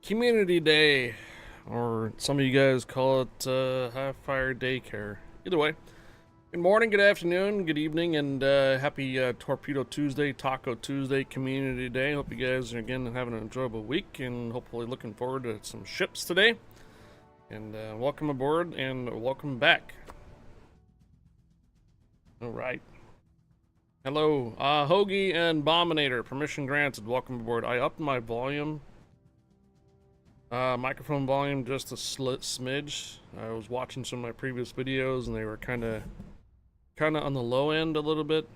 Community Day, or some of you guys call it High Fire Daycare. Either way, good morning, good afternoon, good evening, and happy Torpedo Tuesday, Taco Tuesday, Community Day. Hope you guys are again having an enjoyable week and hopefully looking forward to some ships today. And welcome aboard and welcome back. All right. Hello, Hoagie and Bominator. Permission granted. Welcome aboard. I upped my volume. Microphone volume just a smidge. I was watching some of my previous videos and they were kind of on the low end a little bit.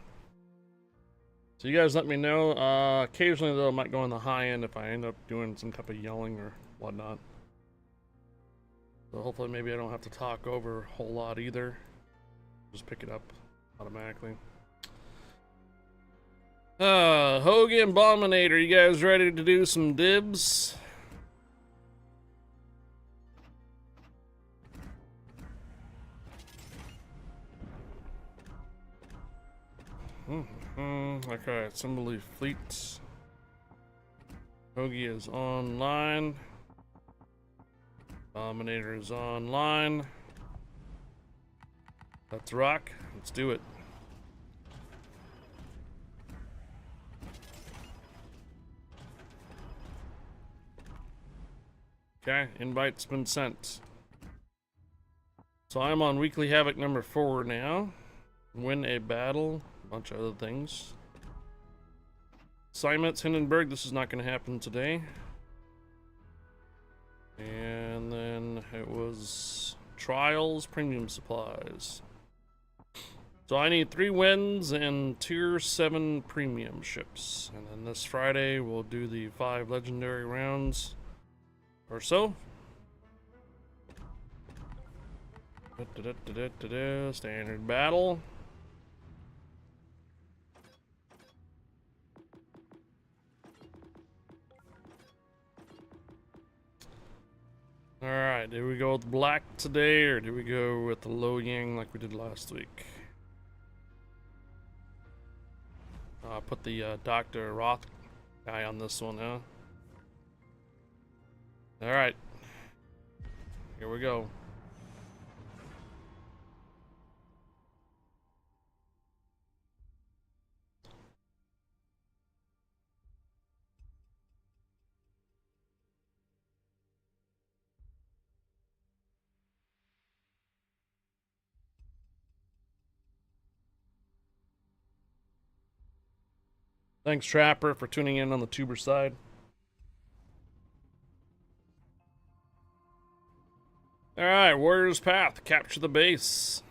So you guys let me know. Occasionally though, I might go on the high end if I end up doing some type of yelling or whatnot. So hopefully maybe I don't have to talk over a whole lot either. Just pick it up automatically. Hoagie and Bominator, you guys ready to do some dibs? Okay, Assembly Fleet. Hoagie is online. Dominator is online. Let's rock. Let's do it. Okay, invite's been sent. So I'm on Weekly Havoc number 4 now. Win a battle. Bunch of other things. Assignments Hindenburg, this is not going to happen today. And then it was Trials Premium Supplies. So I need 3 wins and tier 7 premium ships. And then this Friday we'll do the 5 legendary rounds or so. Standard battle. Alright, did we go with black today, or did we go with the low yang like we did last week? Put the Dr. Roth guy on this one, huh? Alright. Here we go. Thanks, Trapper, for tuning in on the tuber side. Alright, Warrior's Path. Capture the base.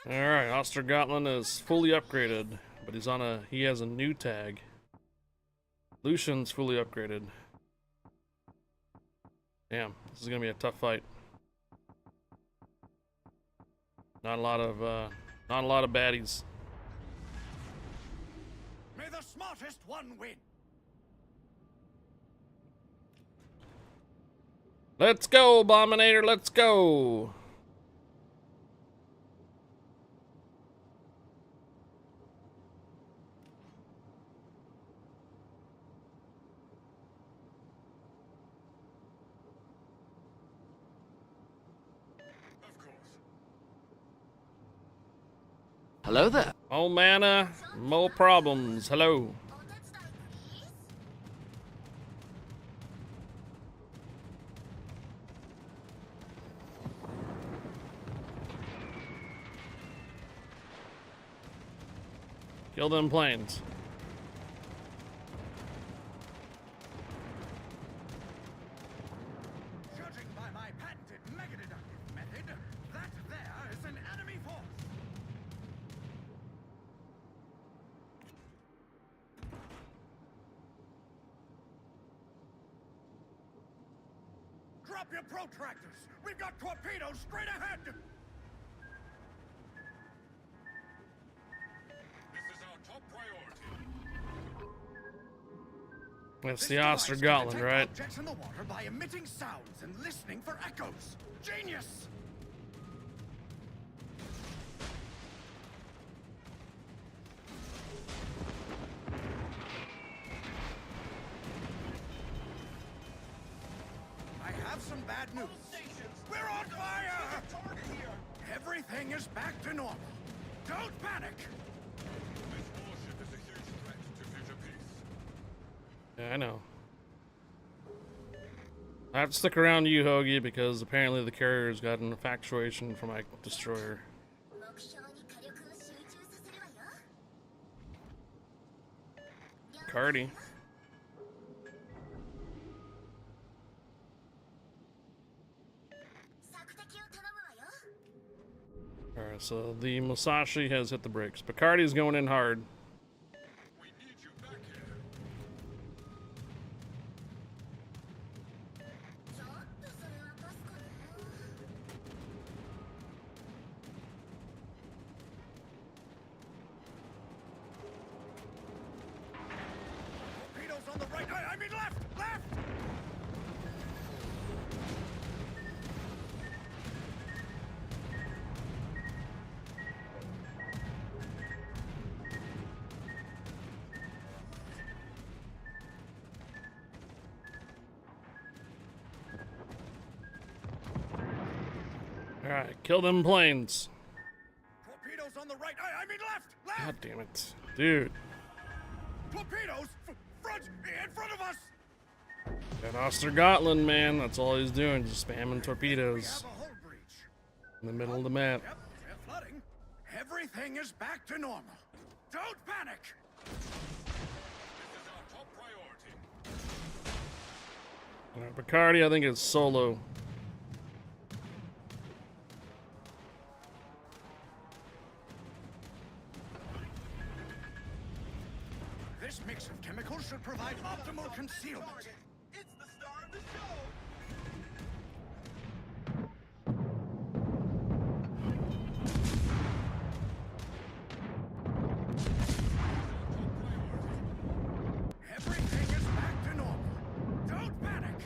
Alright, Ostergotland is fully upgraded, but he has a new tag. Lucian's fully upgraded. Damn, this is gonna be a tough fight. Not a lot of baddies. May the smartest one win. Let's go, Bominator, let's go. Hello there. Oh, mana, more problems. Hello. Kill them planes. Judging by my patented mega-deductive method, that there is an enemy force. Drop your protractors! We've got torpedoes straight ahead! This is our top priority. It's This the device Oster can Gotland, detect right? objects in the water by emitting sounds and listening for echoes. Genius! I have some bad news. We're on fire! Everything is back to normal. Don't panic! This warship is a huge threat to future peace. Yeah, I know. I have to stick around you, Hoagie, because apparently the carrier's got an infatuation for my destroyer. Cardi. Alright, so the Musashi has hit the brakes. Bacardi's going in hard. We need you back here. Torpedoes on the right. I mean left! Left! Alright, kill them planes. Torpedoes on the right. I mean left! Left! God damn it. Dude. Torpedoes! Front! In front of us! That Oster Gotland, man, that's all he's doing, just spamming We torpedoes have a hull breach. in the middle of the map. Yep, they're flooding. Everything is back to normal. Don't panic! This is our top priority. Alright, Bacardi, I think, is solo. This mix of chemicals should provide optimal concealment. It's the star of the show. Everything is back to normal. Don't panic!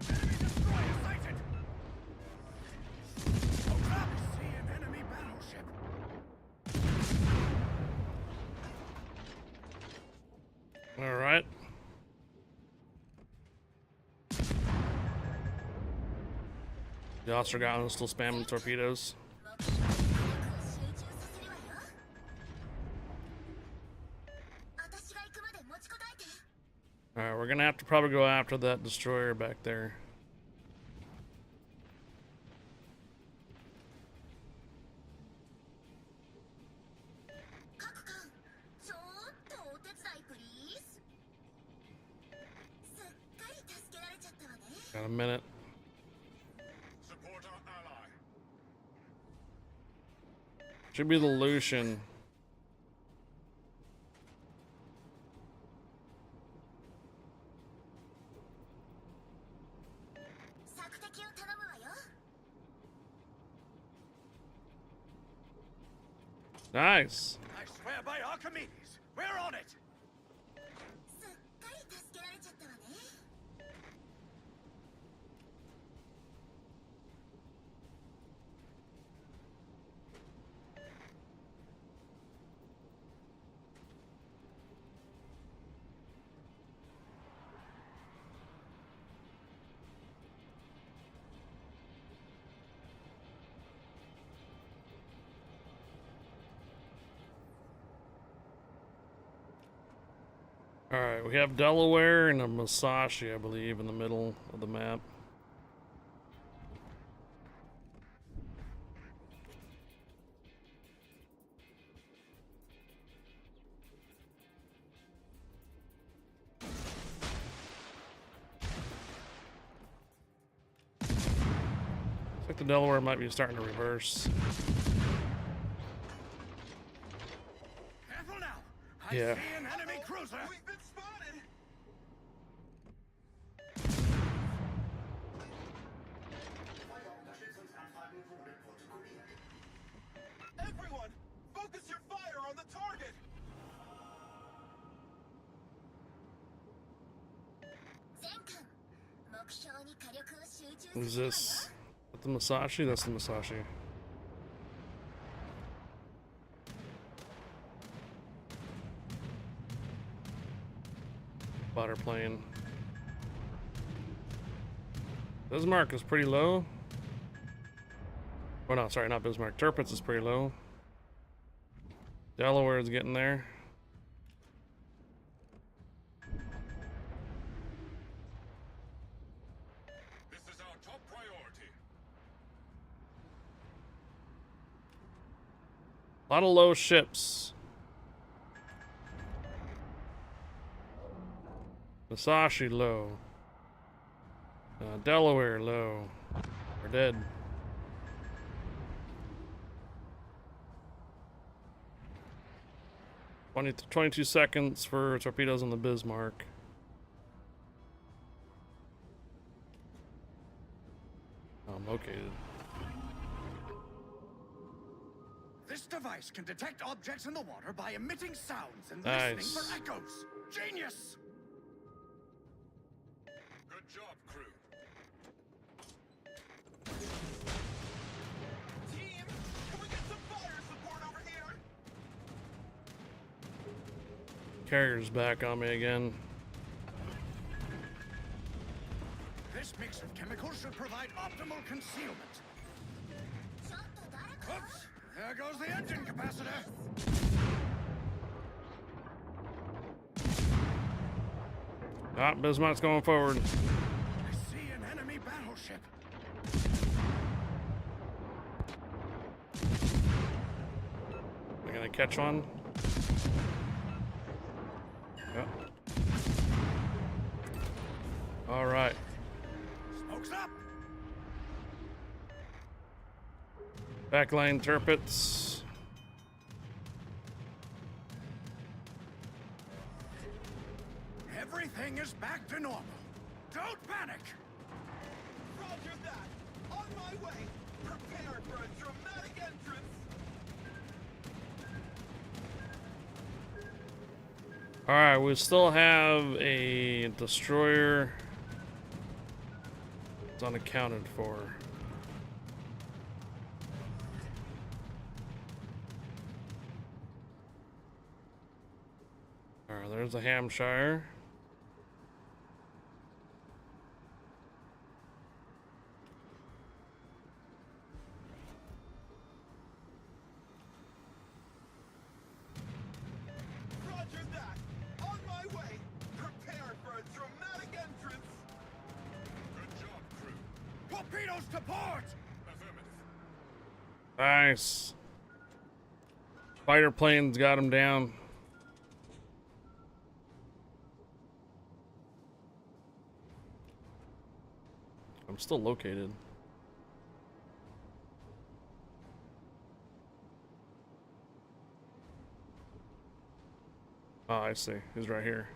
Enemy destroyer sighted! Hold up! See an enemy battleship. Alright. The Oster Gotland's still spamming torpedoes. Alright, we're gonna have to probably go after that destroyer back there. Got a minute. Support our ally. Should be the Lucian. Nice. I swear by Archimedes, we're on it! Alright, we have Delaware and a Musashi, I believe, in the middle of the map. Looks like the Delaware might be starting to reverse. Careful now! I Yeah. see an enemy cruiser! We've been spotted. Everyone, focus Who's this? The Musashi? That's the Musashi. Spotter plane. Bismarck is pretty low. Oh no, sorry, not Bismarck. Tirpitz is pretty low. Delaware is getting there. This is our top priority. A lot of low ships. Musashi low. Delaware low. We're dead. 22 seconds for torpedoes on the Bismarck. I'm located. This device can detect objects in the water by emitting sounds and Nice. listening for echoes. Genius! Good job, crew. Team, can we get some fire support over here? Carrier's back on me again. This mix of chemicals should provide optimal concealment. Oops! There goes the engine capacitor! Ah, Bismarck's going forward. I see an enemy battleship. Am I gonna catch one? Yep. All right. Smokes up! Backline Tirpitz. Everything is back to normal. Don't panic! Roger that. On my way. Prepare for a dramatic entrance. All right, we still have a destroyer. It's unaccounted for. All right, there's the Hampshire. Roger that. On my way. Prepare for a dramatic entrance. Good job, crew. Torpedoes to port! Affirmative. Nice. Fighter planes got him down. I'm still located. Oh, I see. He's right here.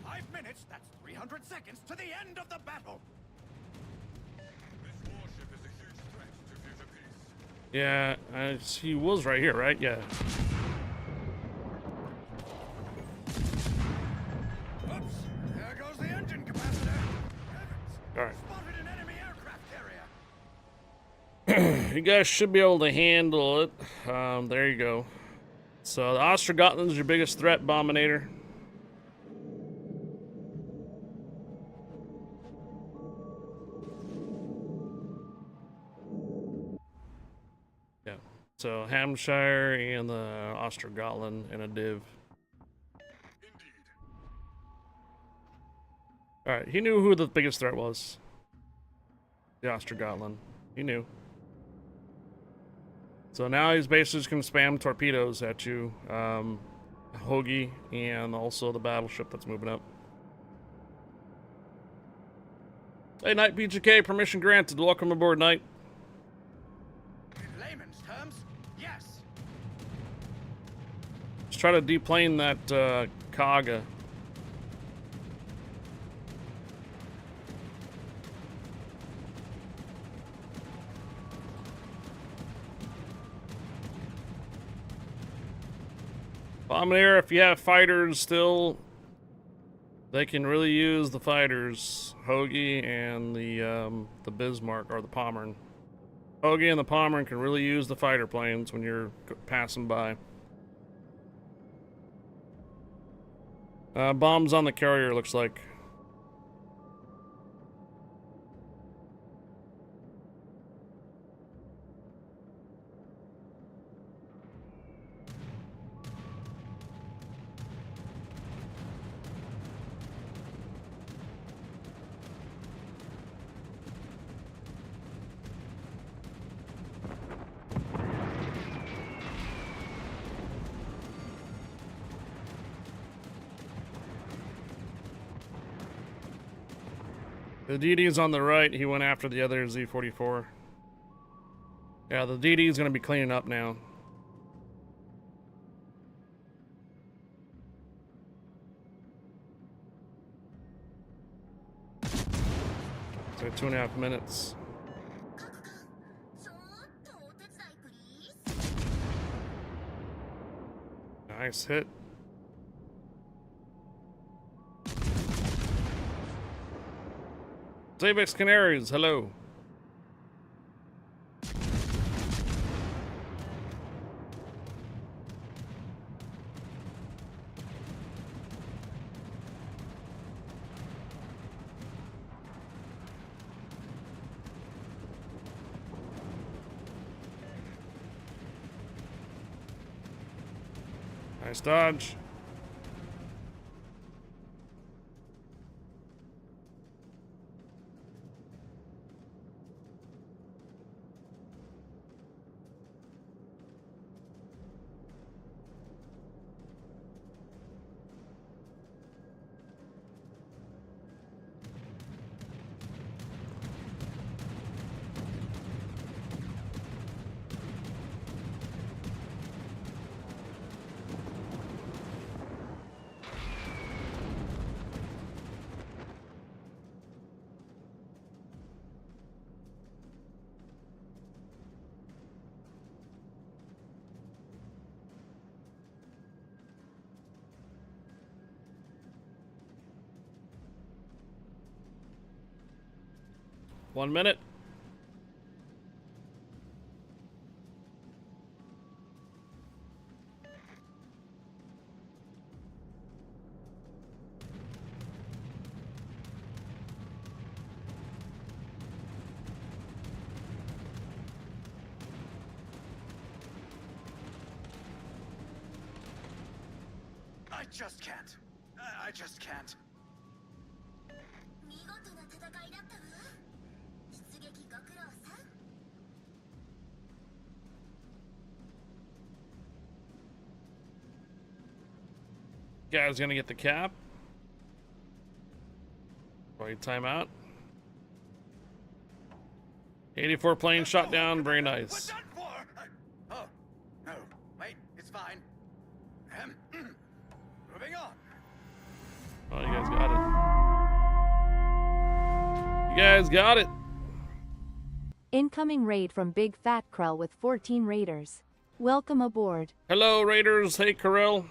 5 minutes, that's 300 seconds to the end of the battle! This warship is a huge threat to future peace. Yeah, he was right here, right? Yeah. Oops! There goes the engine capacitor! Heavens! All right. Spotted an enemy aircraft carrier! You guys should be able to handle it. There you go. So the Ostergotland's your biggest threat, Bombinator. Yeah. So Hampshire and the Ostergotland in a div. Indeed. All right. He knew who the biggest threat was. The Ostergotland. He knew. So now he's basically just gonna spam torpedoes at you, Hoagie, and also the battleship that's moving up. Hey, Knight PGK, permission granted. Welcome aboard, Knight. In layman's terms, yes. Let's try to deplane that Kaga. Bombinator, if you have fighters still, They can really use the fighters, Hoagie and the Bismarck or the Pommern. Hoagie and the Pommern can really use the fighter planes when you're passing by. Bombs on the carrier, looks like. The DD's on the right. He went after the other Z-44. Yeah, the DD's gonna be cleaning up now. So 2.5 minutes. Nice hit. Zavex Canaries, hello. Nice dodge. One minute. I just can't. I just can't. Guy's gonna get the cap. Wait, timeout. 84 plane shot down, very What's nice. that for? Oh, no, wait, it's fine. Moving on. Oh, you guys got it. You guys got it. Incoming raid from Big Fat Krell with 14 raiders. Welcome aboard. Hello, Raiders. Hey, Karel.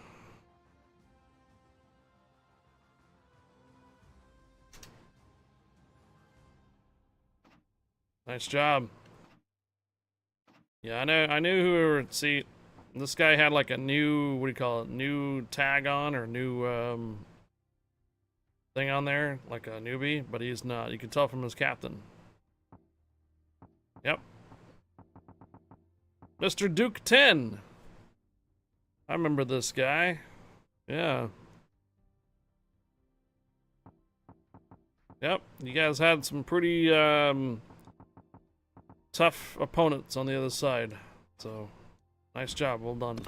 Nice job. Yeah, I knew who we were. See, this guy had like a new, what do you call it? New tag on or new thing on there, like a newbie, but he's not. You can tell from his captain. Yep. Mr. Duke 10. I remember this guy. Yeah. Yep. You guys had some pretty tough opponents on the other side. So, nice job. Well done.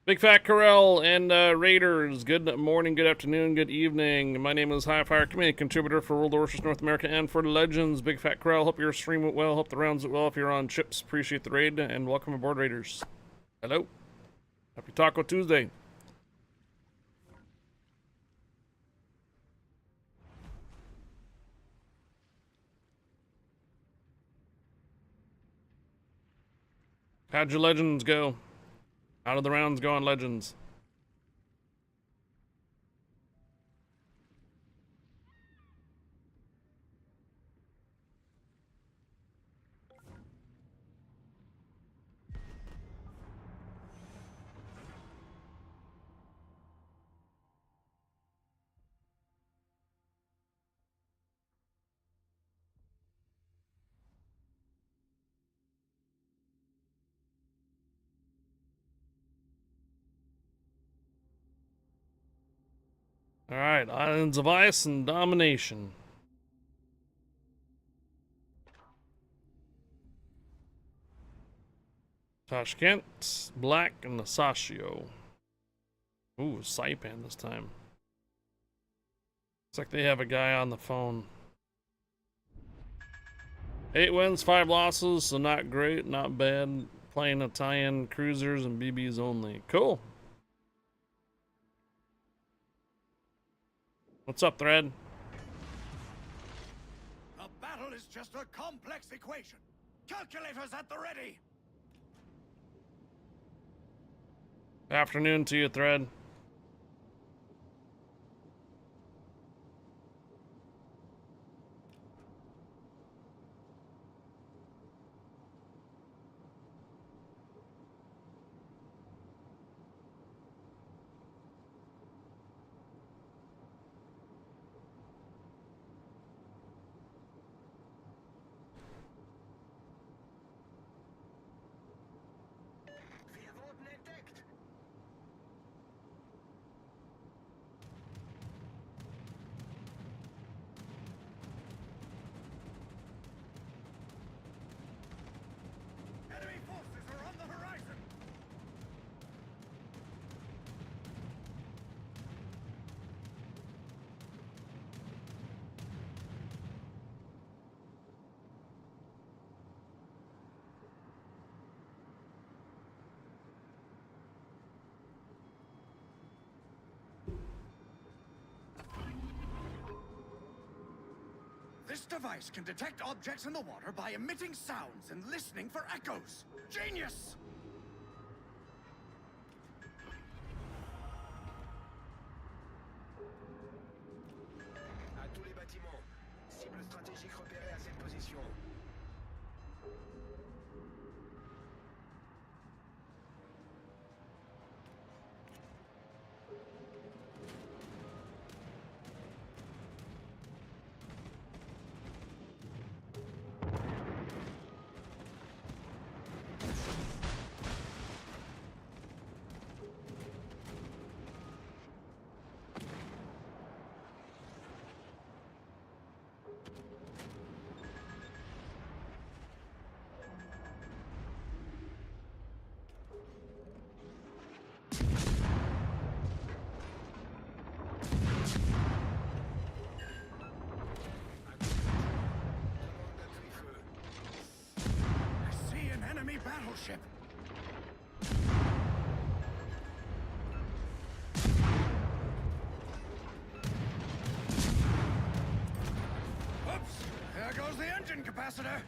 Big Fat Corral and Raiders, good morning, good afternoon, good evening. My name is High Fire Community Contributor for World Warships North America and for Legends. Big Fat Corral, hope your stream went well, hope the rounds went well. If you're on chips, appreciate the raid, and welcome aboard, Raiders. Hello. Happy Taco Tuesday. How'd your Legends go? How did the rounds go on Legends? Alright, Islands of Ice and Domination. Tashkent, Black, and Nasashio. Ooh, Saipan this time. Looks like they have a guy on the phone. 8 wins, 5 losses, so not great, not bad. Playing Italian cruisers and BBs only. Cool. What's up, Thread? A battle is just a complex equation. Calculators at the ready. Afternoon to you, Thread. Wir wurden entdeckt. Enemy forces are on the horizon. This device can detect objects in the water by emitting sounds and listening for echoes. Genius! À tous les bâtiments. Cible stratégique repérée à cette position. I see an enemy battleship. Oops! There goes the engine capacitor.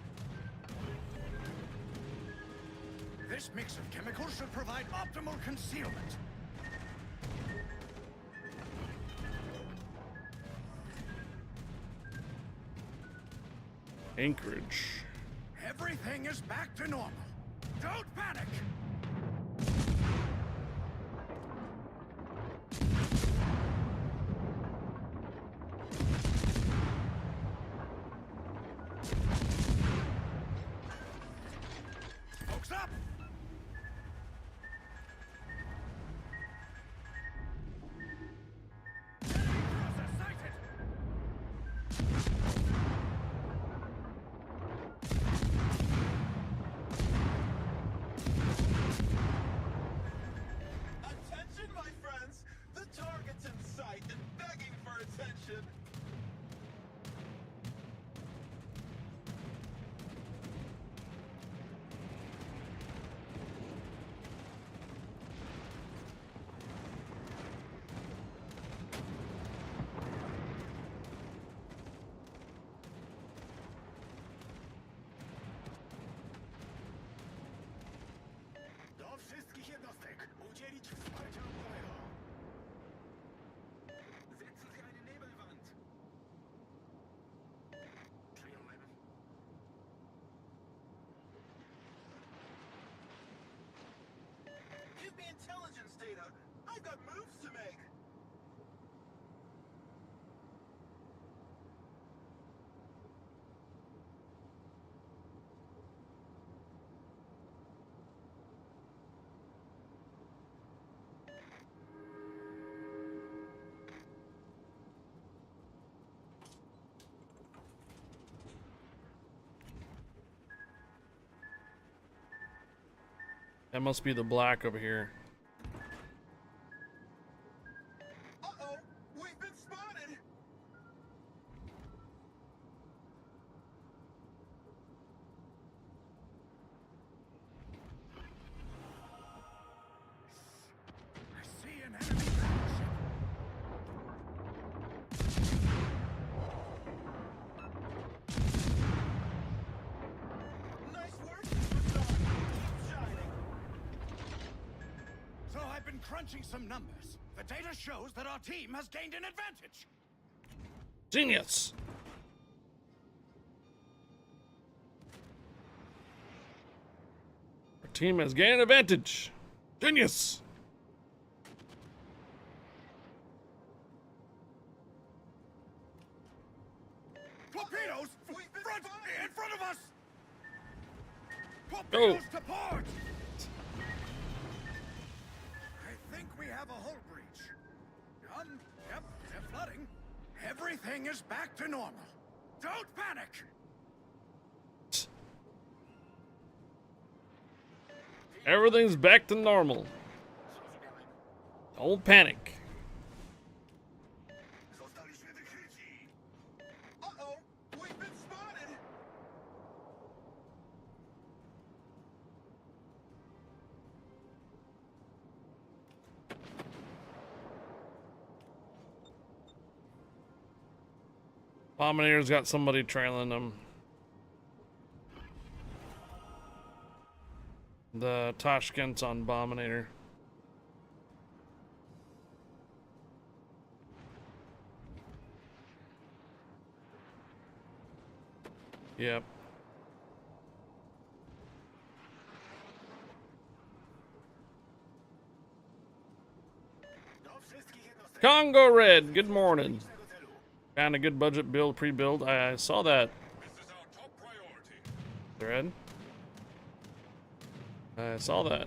This mix of chemicals should provide optimal concealment. Anchorage. Everything is back to normal. Don't panic! Folks up! Enemy cruiser sighted! Attention, my friends! The target's in sight and begging for attention. Do wszystkich jednostek udzielić wsparcia ogólnego. Setzen Sie eine Nebelwand. Give me intelligence data. I've got moves to make. That must be the black over here. Uh-oh, we've been spotted. I see an enemy battleship. Nice work, superstar. Keep shining. So I've been crunching some numbers. The data shows that our team has gained an advantage. Genius! Our team has gained an advantage. Genius! Torpedoes! We've been Front! spotted. In front of us! Torpedoes to port! I think we have a hull breach. Yep, they're flooding. Everything is back to normal. Don't panic! Everything's back to normal. Don't panic. Uh-oh, we've been spotted. Abominator's got somebody trailing them. The Tashkent's on Abominator. Yep. Congo Red, good morning. Found a good budget build, pre-build. I saw that. This is our top priority. Thread. I saw that.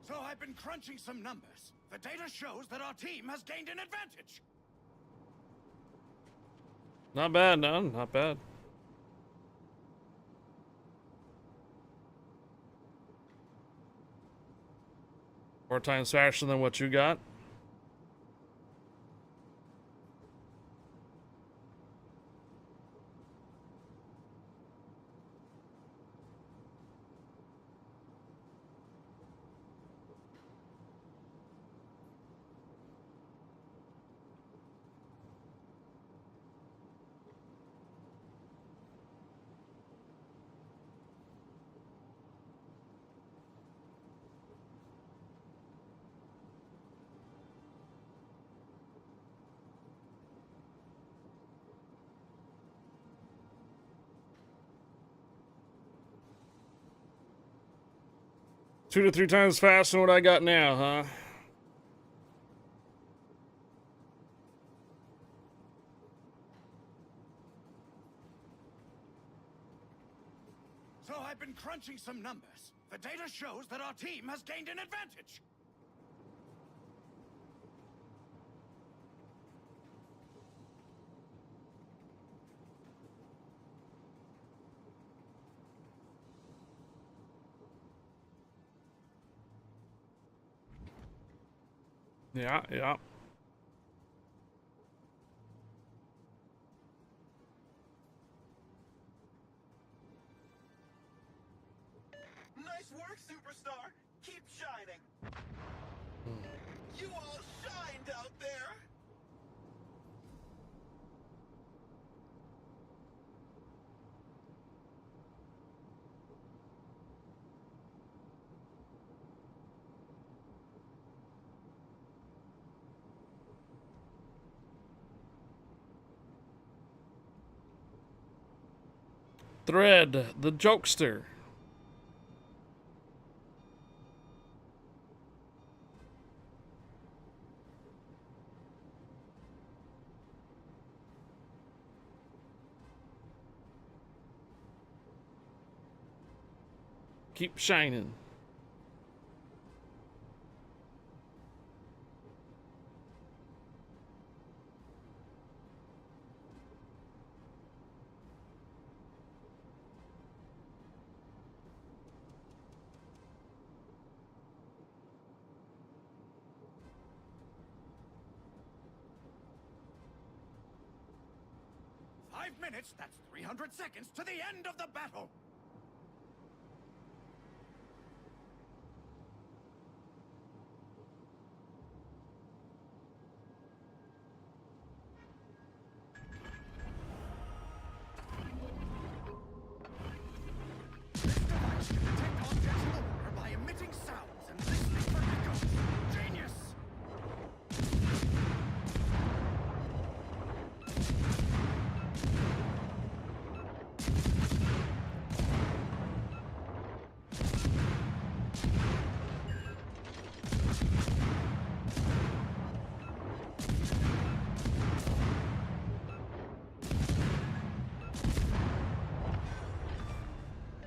So I've been crunching some numbers. The data shows that our team has gained an advantage. Not bad, none. Not bad. Four times faster than what you got. Two to three times faster than what I got now, huh? So I've been crunching some numbers. The data shows that our team has gained an advantage. Yeah, yeah. Nice work, superstar. Keep shining. You all shined out there. Thread, the jokester. Keep shining. 5 minutes, that's 300 seconds to the end of the battle. This device can detect objects in the water by emitting sounds and listening for echoes. Genius!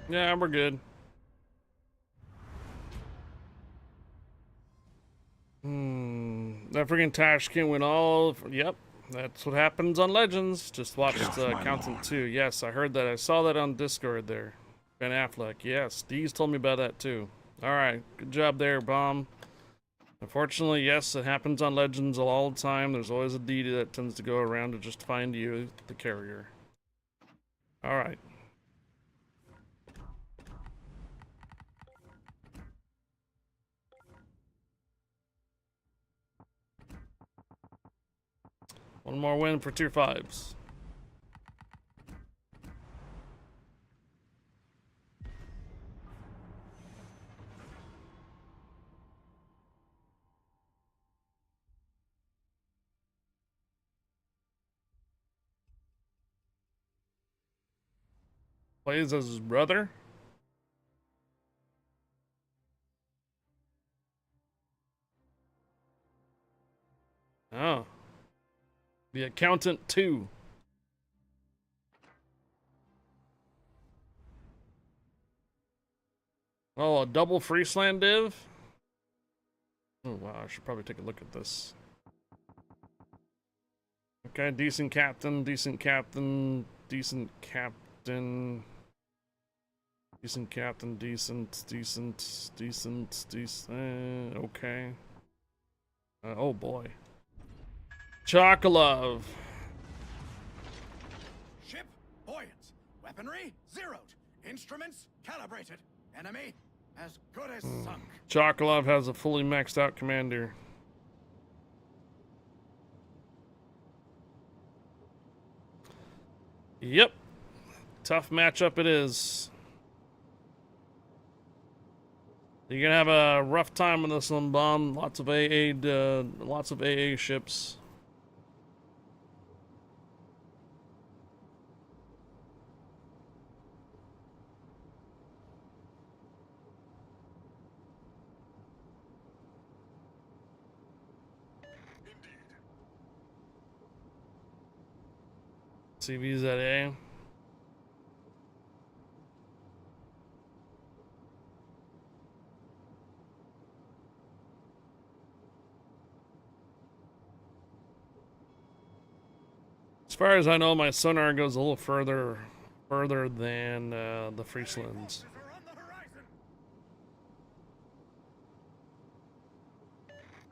Yeah, we're good. That freaking Tashkent went all. Yep, that's what happens on Legends. Just watched Accountant 2. Yes, I heard that. I saw that on Discord there. Ben Affleck. Yes, Deez told me about that too. Alright, good job there, Bomb. Unfortunately, yes, it happens on Legends all the time. There's always a deity that tends to go around to just find you, the carrier. Alright. One more win for tier 5s. Plays as his brother. Oh. The Accountant 2. Oh, a double Friesland div? Oh, wow, I should probably take a look at this. Okay, decent captain, decent captain, decent captain. Decent captain, decent. Okay. Oh boy. Chocolove. Ship buoyant. Weaponry zeroed. Instruments calibrated. Enemy as good as sunk. Chocolove has a fully maxed out commander. Yep. Tough matchup it is. You're gonna have a rough time with this one, Bomb. Lots of AA ships. CV's at A. As far as I know, my sonar goes a little further than the Frieslands. Forces are on the horizon.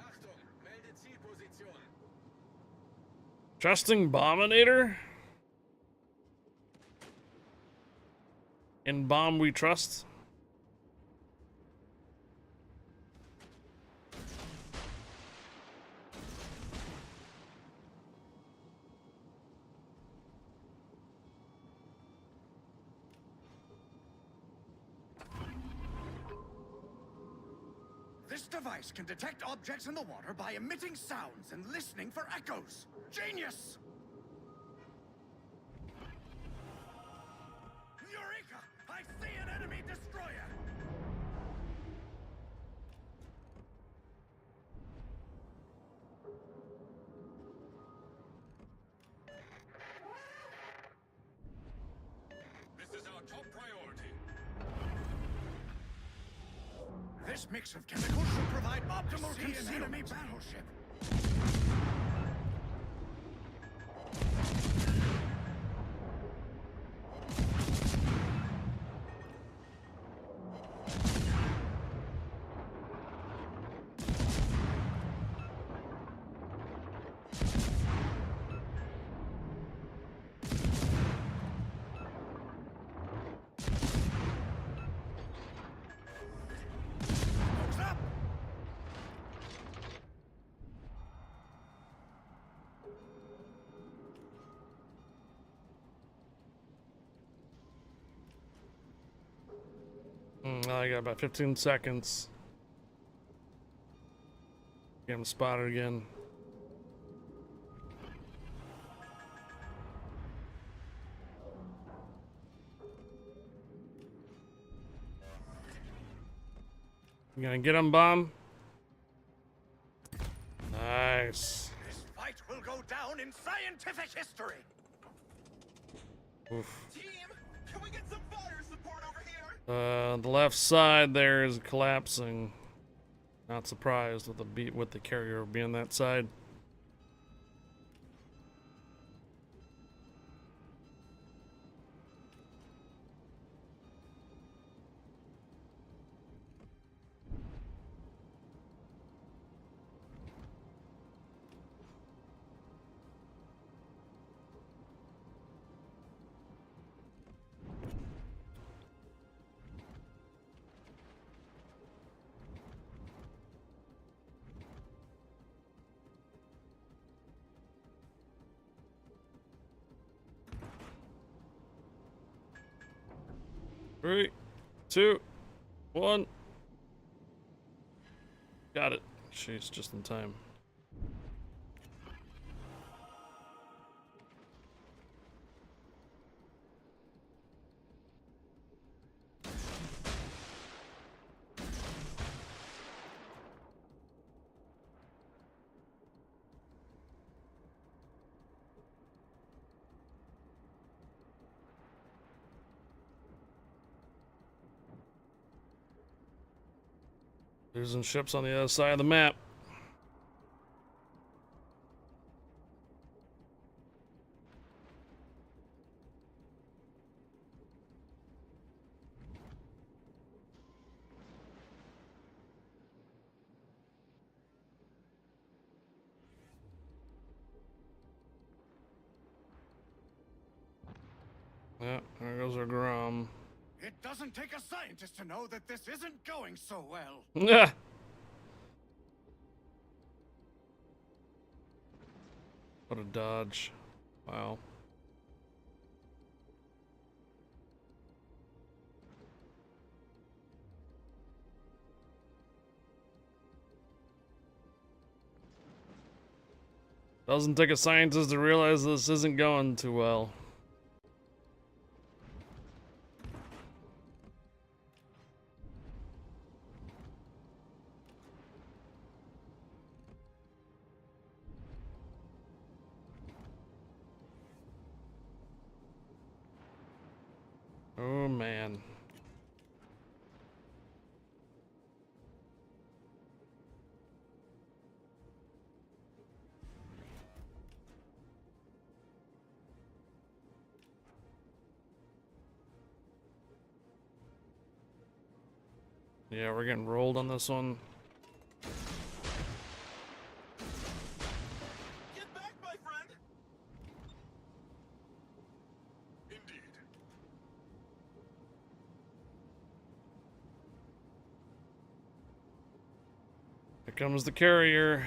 Achtung, melde Zielposition. Trusting Bominator? In Bomb we trust? This device can detect objects in the water by emitting sounds and listening for echoes. Genius! Eureka! I see an enemy destroyer! This is our top priority. This mix of chemicals should provide optimal concealment. Enemy battleship. I got about 15 seconds. Get him spotted again. You gonna get him, bomb? Nice. This fight will go down in scientific history. Oof. Team, can we get some fire support over here? The left side there is collapsing. Not surprised with the carrier being that side. Three, two, one. Got it. She's just in time. Losing ships on the other side of the map. Yeah, there goes our Grom. It doesn't take a scientist to know that this isn't going so well. Yeah. What a dodge. Wow. Doesn't take a scientist to realize this isn't going too well. Oh man. Yeah, we're getting rolled on this one. Get back, my friend! Indeed. Here comes the carrier.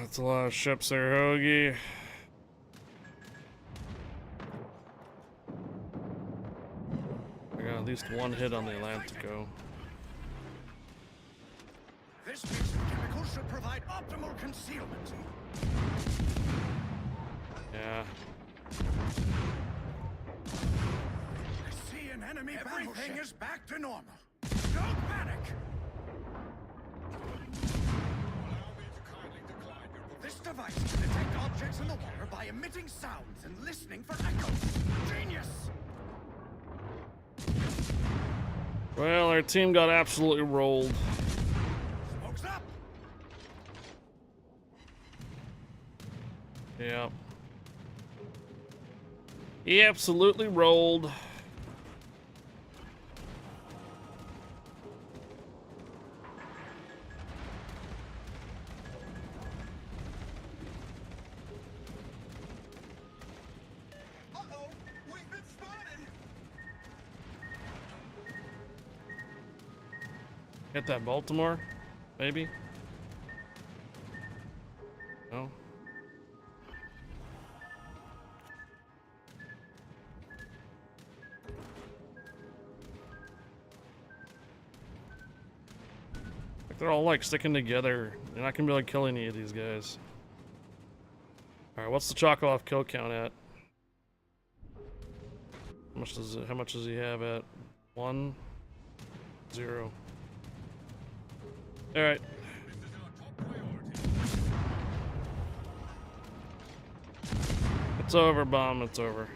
That's a lot of ships there, Hoagie. I got at least one hit on the Atlantico. This mix of chemicals should provide optimal concealment. Yeah. I see an enemy battleship. Everything is back to normal. Don't panic. Allow me to kindly decline your proposal. This device can detect objects in the water by emitting sounds and listening for echoes. Genius! Well, our team got absolutely rolled. Smokes up! Yeah. He absolutely rolled. Hit that Baltimore, maybe? No? Like they're all like sticking together. You're not gonna be able to kill any of these guys. Alright, what's the Chocolate kill count at? How much does he have at? 1, 0. Alright. It's over, Bomb. It's over.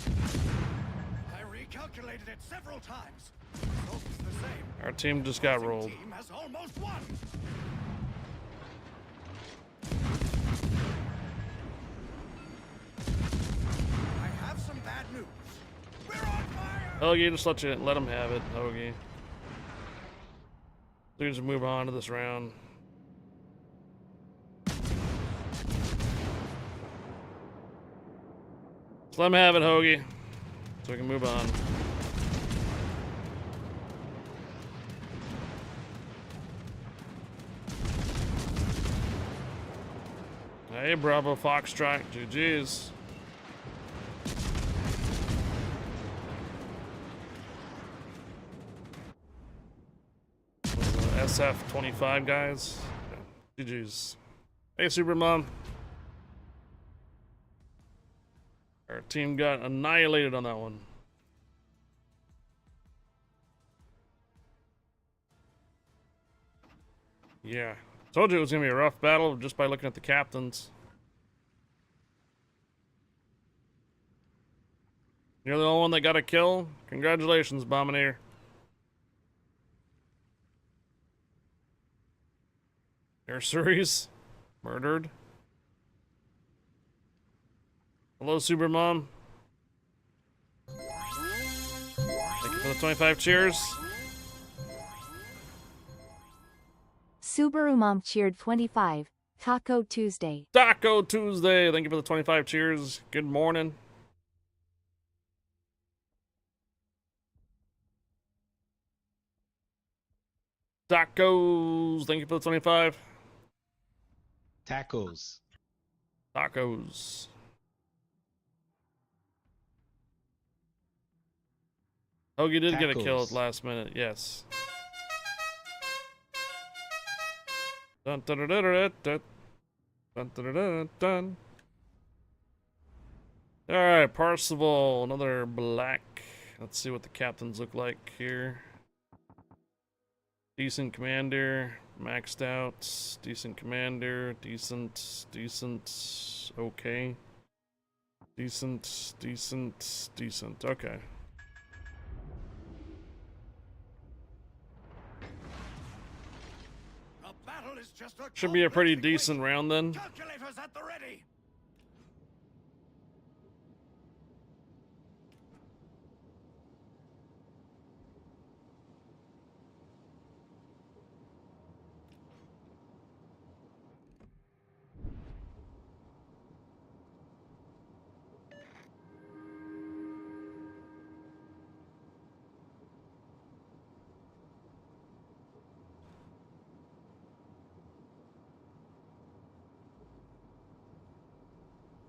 I recalculated it several times. The result is the same. Our team just got Opposing rolled. Team has almost won. I have some bad news. We're on fire. Hoagie, just let him have it, Hoagie. We just move on to this round. Just let him have it, Hoagie. So we can move on. Hey, Bravo Foxtrot. GG's. SF25 guys. Yeah. GG's. Hey, Supermom. Our team got annihilated on that one. Yeah. Told you it was going to be a rough battle just by looking at the captains. You're the only one that got a kill? Congratulations, Bominator. Nurseries murdered. Hello, Supermom. Thank you for the 25 cheers. Subaru Mom cheered 25. Taco Tuesday. Taco Tuesday. Thank you for the 25 cheers. Good morning. Tacos. Thank you for the 25. Tacos. Tacos. Hoagie did get a kill at Tacos. last minute, yes. Dun dun dun dun dun dun dun dun dun dun. Alright, Parsival, another black. Let's see what the captains look like here. Decent commander, maxed out, decent commander, decent, okay. Decent, okay. A battle is just a Should be a pretty complex decent equation. round then. Calculators at the ready.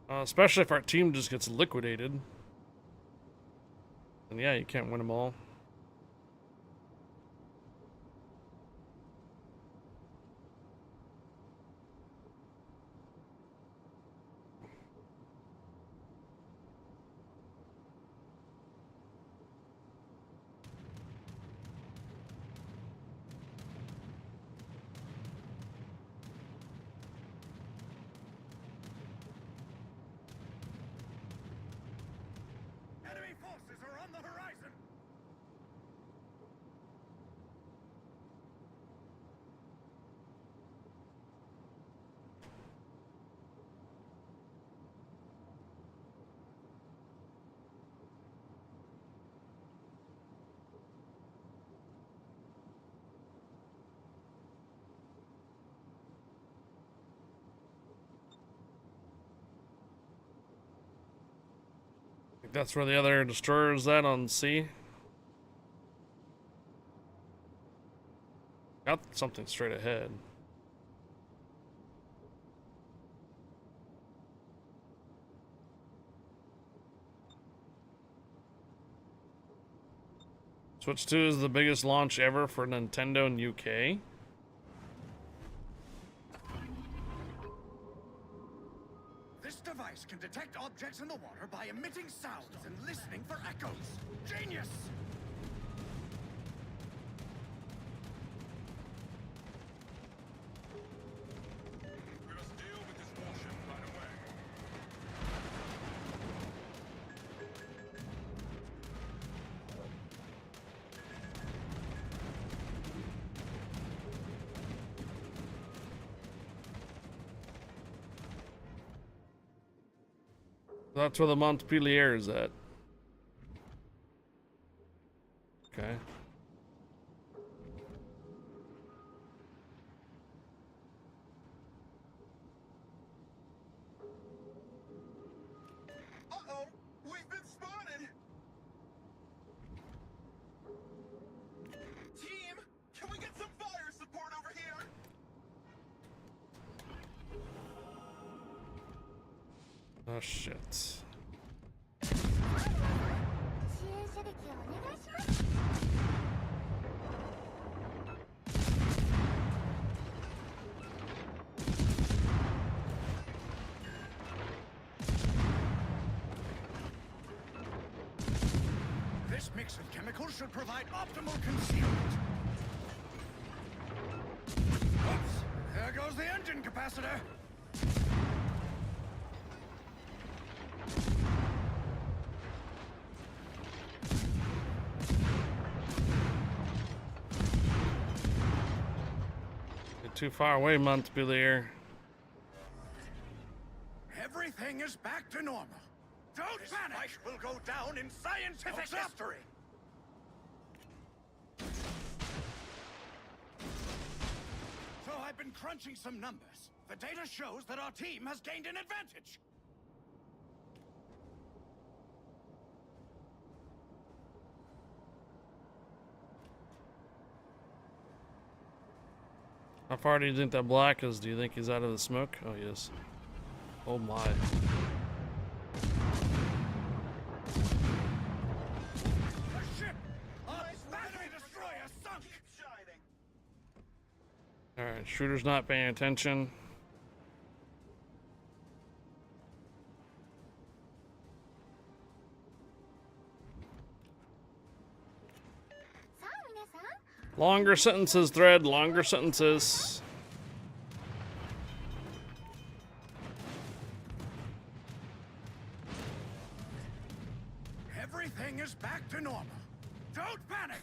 Especially if our team just gets liquidated. And yeah, you can't win them all. Enemy forces are on the horizon. I think that's where the other destroyer is at on C. something straight ahead. Switch 2 is the biggest launch ever for Nintendo in UK. This device can detect objects in the water by emitting sounds and listening for echoes. Genius! We must deal with this warship right away. That's where the Montpellier is at. Okay. Uh-oh! We've been spotted! Team, can we get some fire support over here? Oh shit. This mix of chemicals should provide optimal concealment. Oops! There goes the engine capacitor. You're too far away, Montpellier. Everything is back to normal. Don't panic! Fight will go down in scientific history! So I've been crunching some numbers. The data shows that our team has gained an advantage. How far do you think that black is? Do you think he's out of the smoke? Oh, yes. Oh my. The ship! Our battery destroyer sunk! Keep shining. Alright, shooter's not paying attention. Longer sentences, Thread. Longer sentences. Everything is back to normal. Don't panic!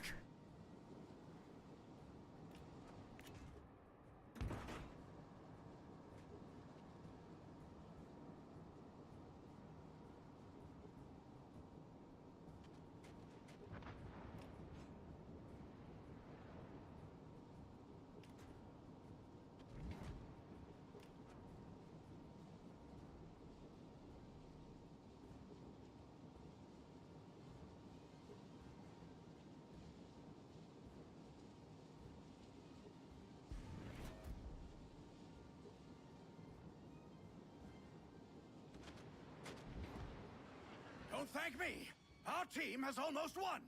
Don't thank me. Our team has almost won.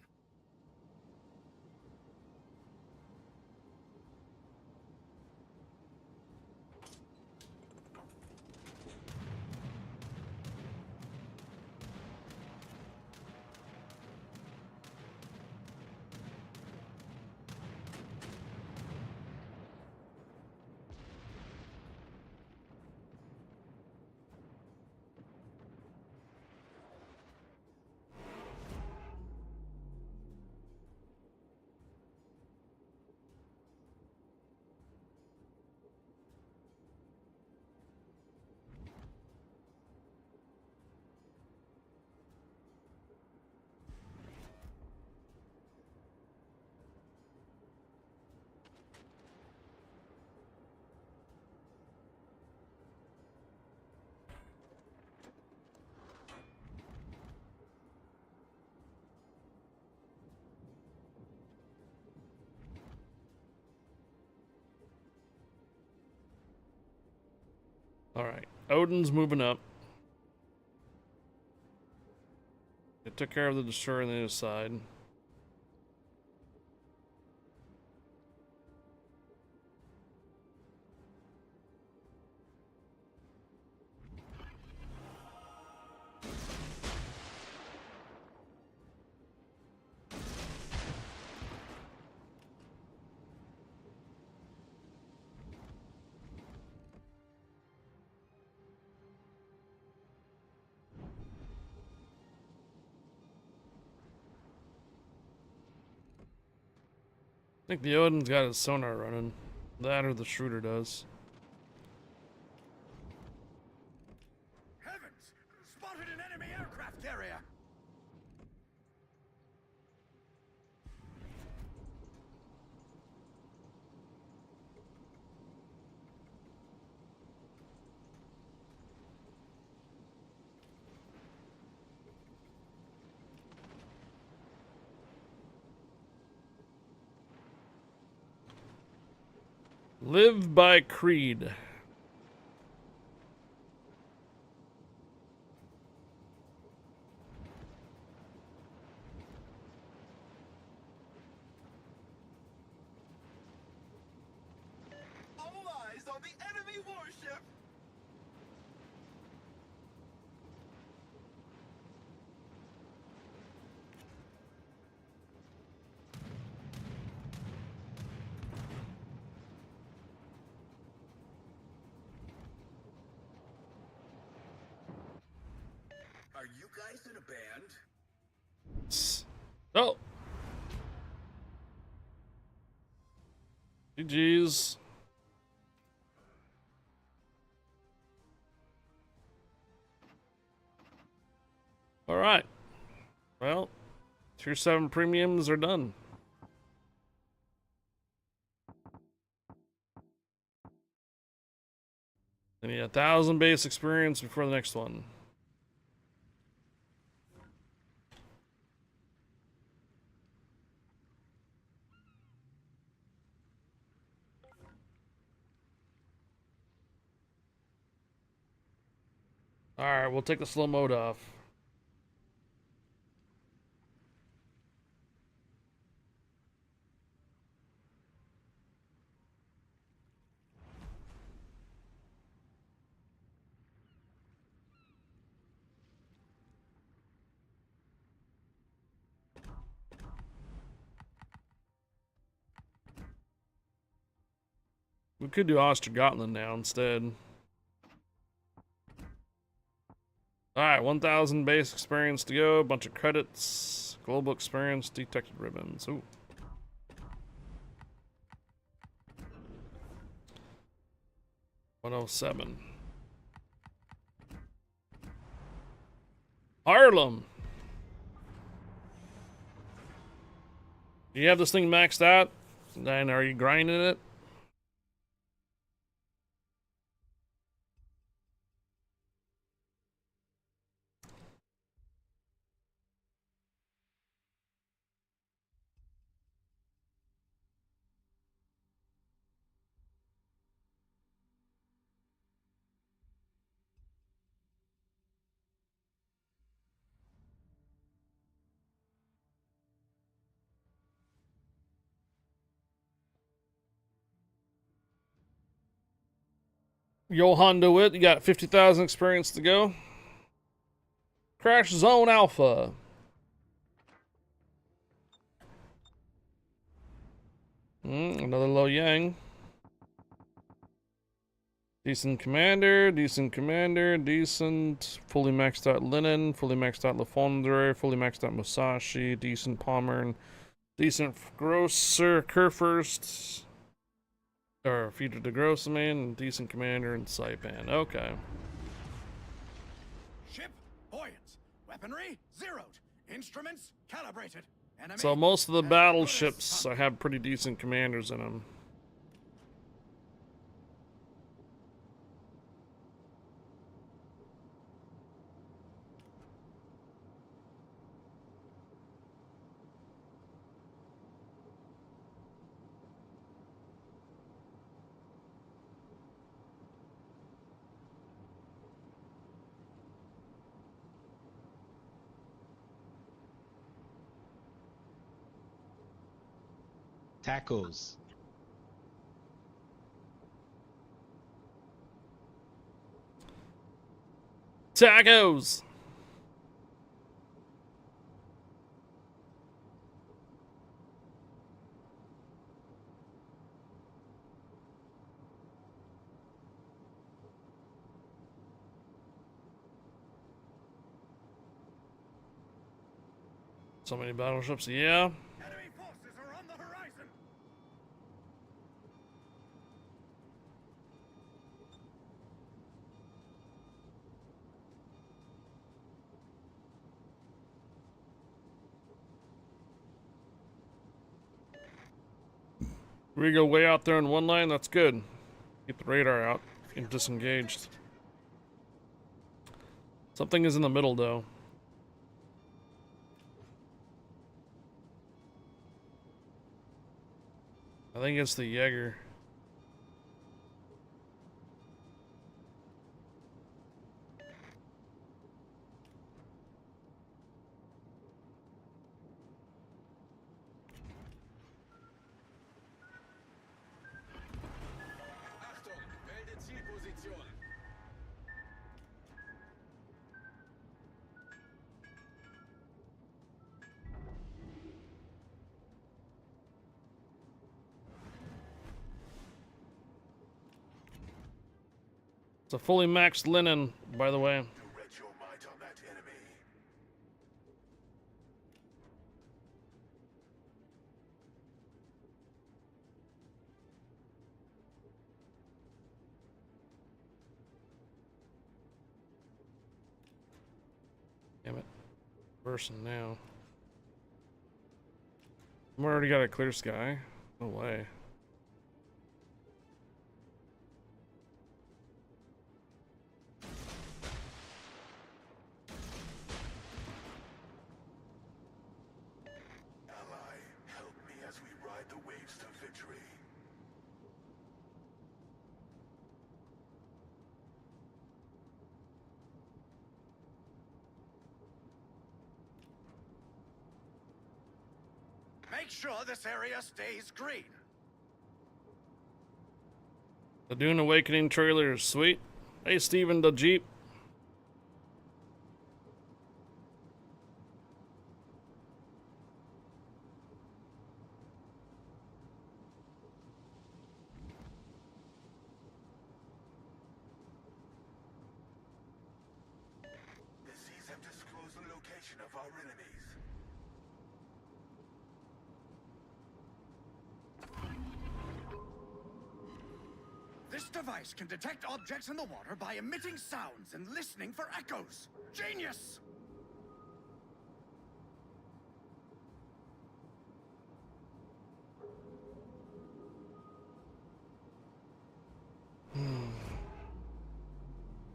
Alright, Odin's moving up. It took care of the destroyer on the other side. I think the Odin's got his sonar running. That or the Schroeder does. Heavens! Spotted an enemy aircraft carrier! Live by Creed. All eyes on the enemy warship! Are you guys in a band? Oh! GG's. Alright. Well, Tier 7 premiums are done. I need 1,000 base experience before the next one. Alright, we'll take the slow mode off. We could do Ostergotland now instead. Alright, 1,000 base experience to go, a bunch of credits, global experience, detected ribbons. Ooh. $107. Harlem! Do you have this thing maxed out? And are you grinding it? Johan DeWitt, you got 50,000 experience to go. Crash Zone Alpha. Another Lo Yang. Decent commander, decent commander, decent. Fully maxed out Linen, fully maxed out Lafondre, fully maxed out Musashi, decent Palmer, and decent Grosser, Kurfürst. Or Feeder de Gross, I mean, decent commander, and Saipan. Okay. Ship, buoyant. Weaponry, zeroed. Instruments, calibrated. Enemy, So most of the as good as battleships sunk. have pretty decent commanders in them. Tacos. Tacos! So many battleships, yeah. Enemy forces are on the horizon. We go way out there in one line, that's good. Keep the radar out, get disengaged. Something is in the middle though. I think it's the Jaeger. Achtung, melde Zielposition. It's a fully maxed linen, by the way. Direct your might on that enemy. Damn it. Versing now. We already got a clear sky. No way. Ally, help me as we ride the waves to victory. Make sure this area stays green. The Dune Awakening trailer is sweet. Hey, Steven the Jeep. The seas have disclosed the location of our enemies. This device can detect objects in the water by emitting sounds and listening for echoes. Genius!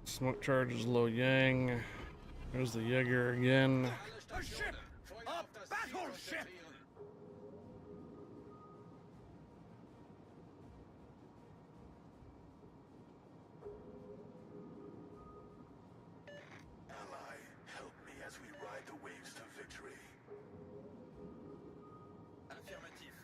Smoke charges low Yang. There's the Jaeger again. A ship! A battleship! Ally, help me as we ride the waves to victory. Affirmatif.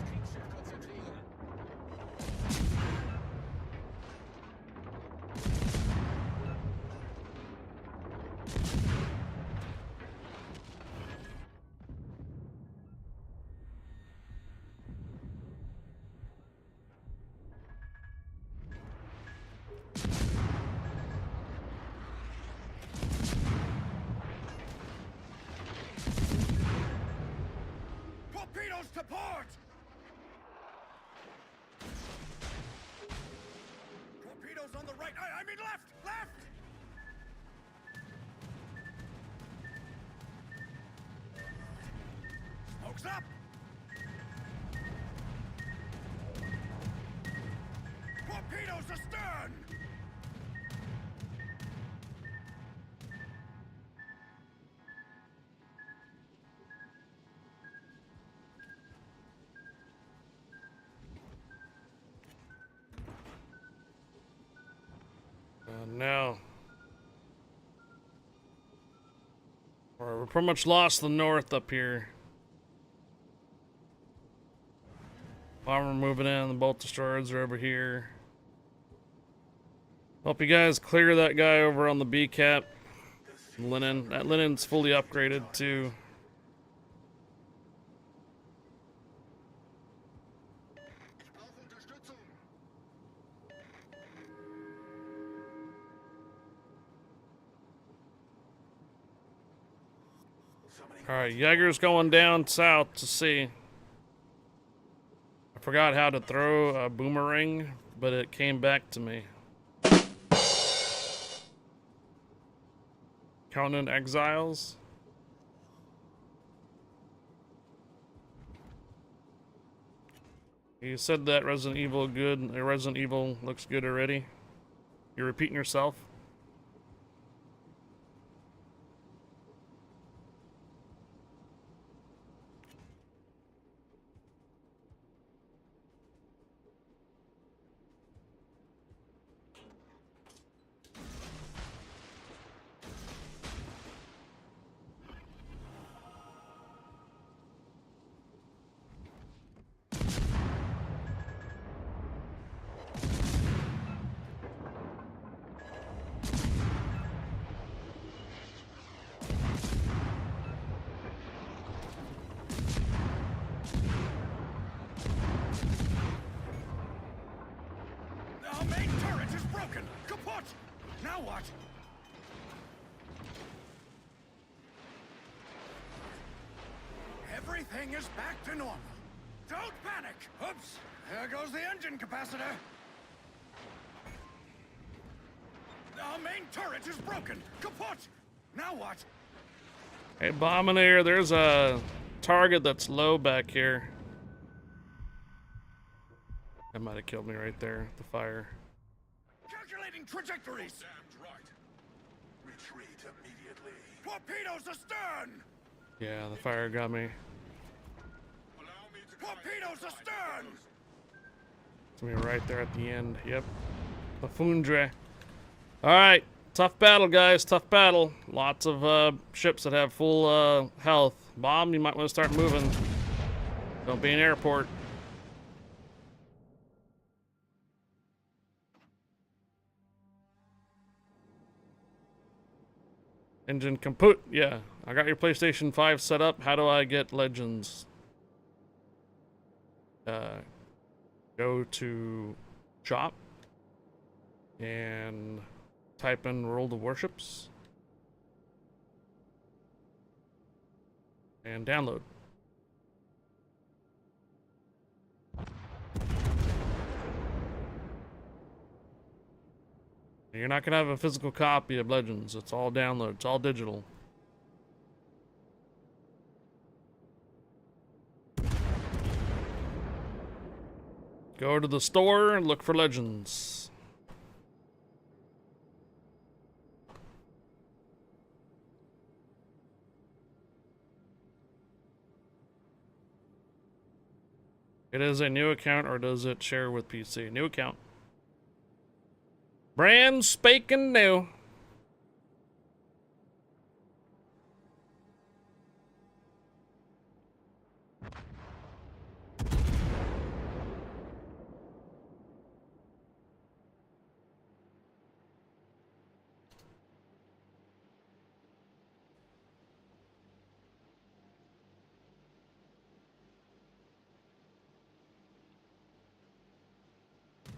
Kriegsschiff konzentrieren. Torpedoes to port! Torpedoes on the right. I mean left! Left! Smokes up! Torpedoes astern! we're pretty much lost the north up here. Bomber moving in, the bolt destroyers are over here. Hope you guys clear that guy over on the B cap. Linen. That linen's fully upgraded too. Alright, Jaeger's going down south to see. I forgot how to throw a boomerang, but it came back to me. Counting exiles. You said that Resident Evil looks good already. You're repeating yourself. Our main turret is broken! Kaput! Now what? Everything is back to normal. Don't panic! Oops! There goes the engine capacitor! Our main turret is broken! Kaput! Now what? Hey, Bombinator, there's a target that's low back here. That might have killed me right there, the fire. Calculating trajectories! Damned right. Retreat immediately. Torpedoes astern! Yeah, the fire got me. Allow me to guide Torpedoes astern! It's gonna be right there at the end. Yep. Buffoondre. Alright. Tough battle, guys. Tough battle. Lots of ships that have full health. Bomb, you might want to start moving. Don't be an airport. Engine kaput. Yeah. I got your PlayStation 5 set up. How do I get Legends? Go to shop and type in World of Warships and download. You're not gonna have a physical copy of Legends. It's all download. It's all digital. Go to the store and look for Legends. It is a new account, or does it share with PC? New account. Brand spanking new.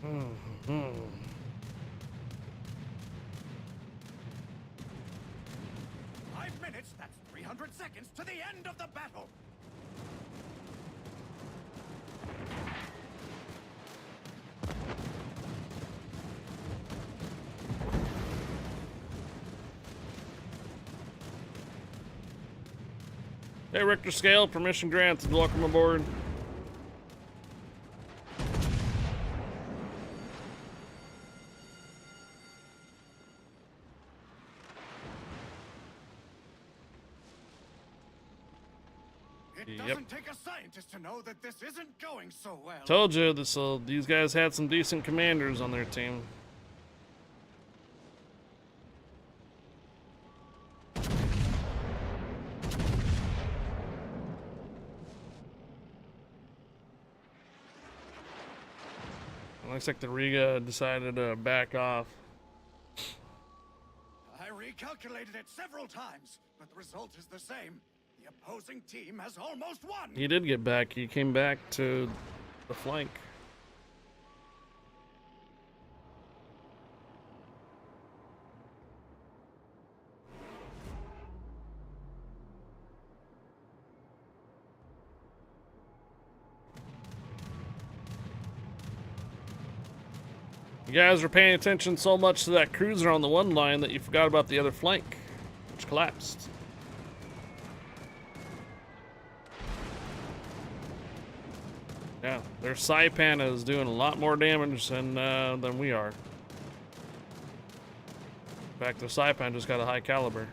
Mm-hmm. 5 minutes, that's 300 seconds to the end of the battle! Hey, Richter Scale, permission granted. Welcome aboard. It doesn't take a scientist to know that this isn't going so well. Told you these guys had some decent commanders on their team. Looks like the Riga decided to back off. I recalculated it several times, but the result is the same. The opposing team has almost won. He did get back. He came back to the flank. You guys were paying attention so much to that cruiser on the one line that you forgot about the other flank, which collapsed. Yeah, their Saipan is doing a lot more damage than we are. In fact, their Saipan just got a high caliber.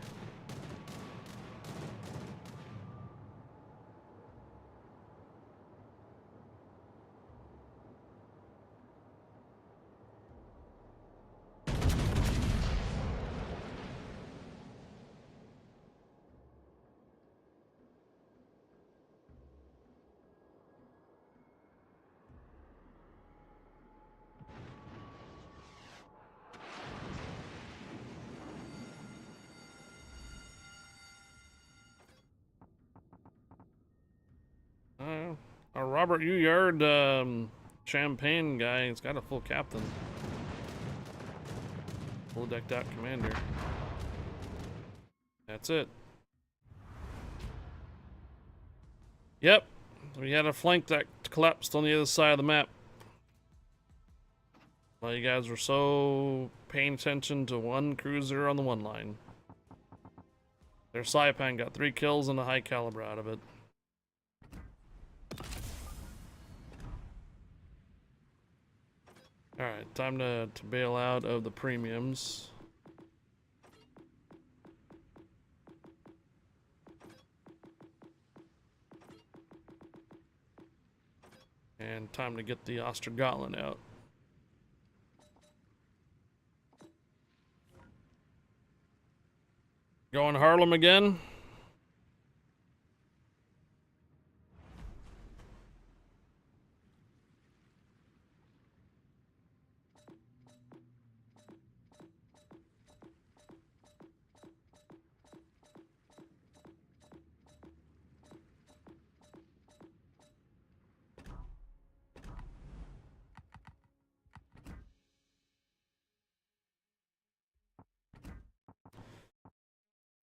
Our Robert Uyard Champagne guy has got a full captain. Full decked out commander. That's it. Yep. We had a flank that collapsed on the other side of the map. Well, you guys were so paying attention to one cruiser on the one line. Their Saipan got 3 kills and a high caliber out of it. Alright, time to bail out of the premiums. And time to get the Ostergotland out. Going Harlem again?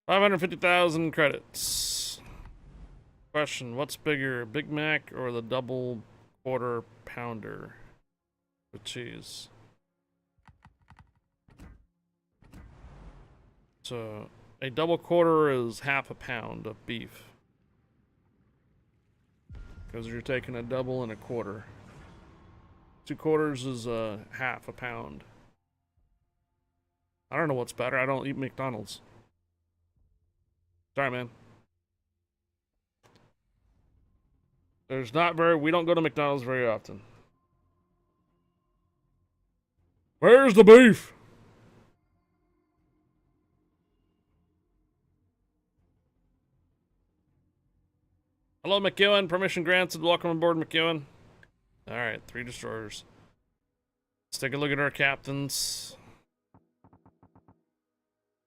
$550,000 credits. Question, what's bigger, Big Mac or the double quarter pounder with cheese? So, a double quarter is half a pound of beef. Because you're taking a double and a quarter. 2 quarters is half a pound. I don't know what's better. I don't eat McDonald's. Sorry, man. We don't go to McDonald's very often. Where's the beef? Hello, McEwen. Permission granted. Welcome aboard, McEwen. Alright, 3 destroyers. Let's take a look at our captains.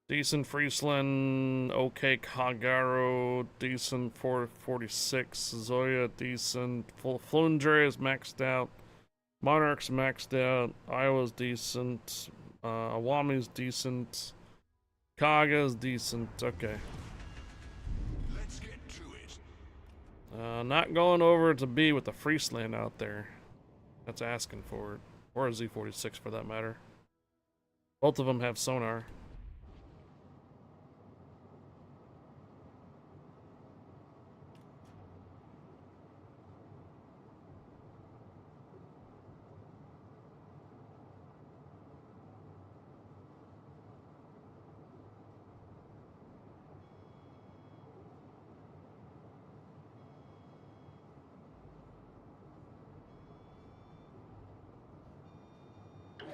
Decent Friesland, okay Kagaro, decent 446, Zoya, decent, Flundre is maxed out, Monarch's maxed out, Iowa's decent, Awami's decent, Kaga's decent, okay. Let's get to it. Not going over to B with the Friesland out there. That's asking for it. Or a Z46 for that matter. Both of them have sonar.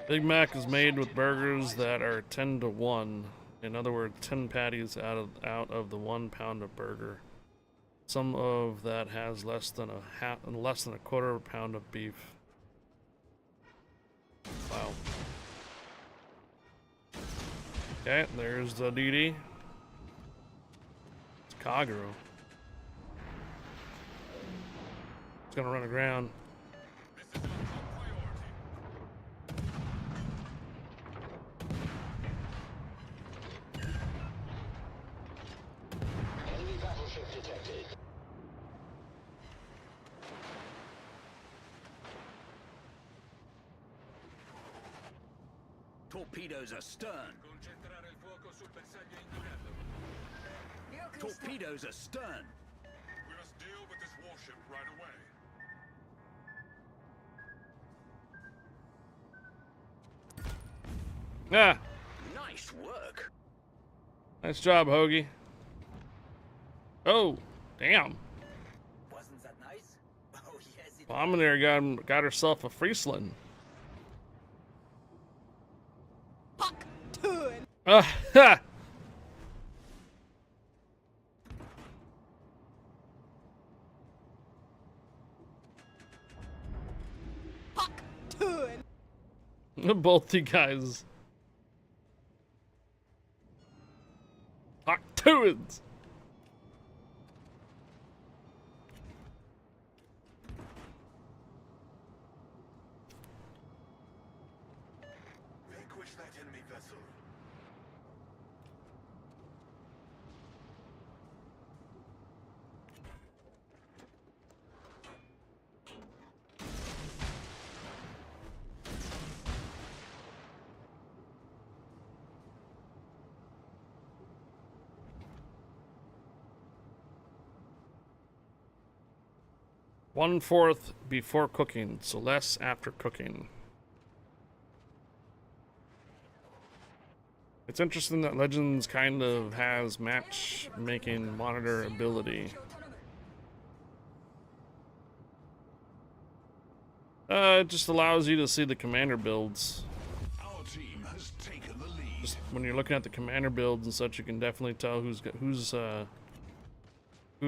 Big Mac is made with burgers that are 10 to 1. In other words, 10 patties out of the 1 pound of burger. Some of that has less than a quarter pound of beef. Okay, there's the DD. It's Kagero. It's gonna run aground. This is our top priority. Enemy battleship detected. Torpedoes astern. Concentrare il fuoco sul bersaglio inquinato. Torpedoes astern. We must deal with this warship right away. Ah, Nice work. nice job, Hoagie. Oh, damn. Wasn't that nice? Oh, yes, it Bomb in there got herself a Friesland. Ha! Both you guys. Hawk Tuins! Vanquish that enemy vessel. One-fourth before cooking, so less after cooking. It's interesting that Legends kind of has matchmaking monitor ability. It just allows you to see the commander builds. Our team has taken the lead. Just when you're looking at the commander builds and such, you can definitely tell who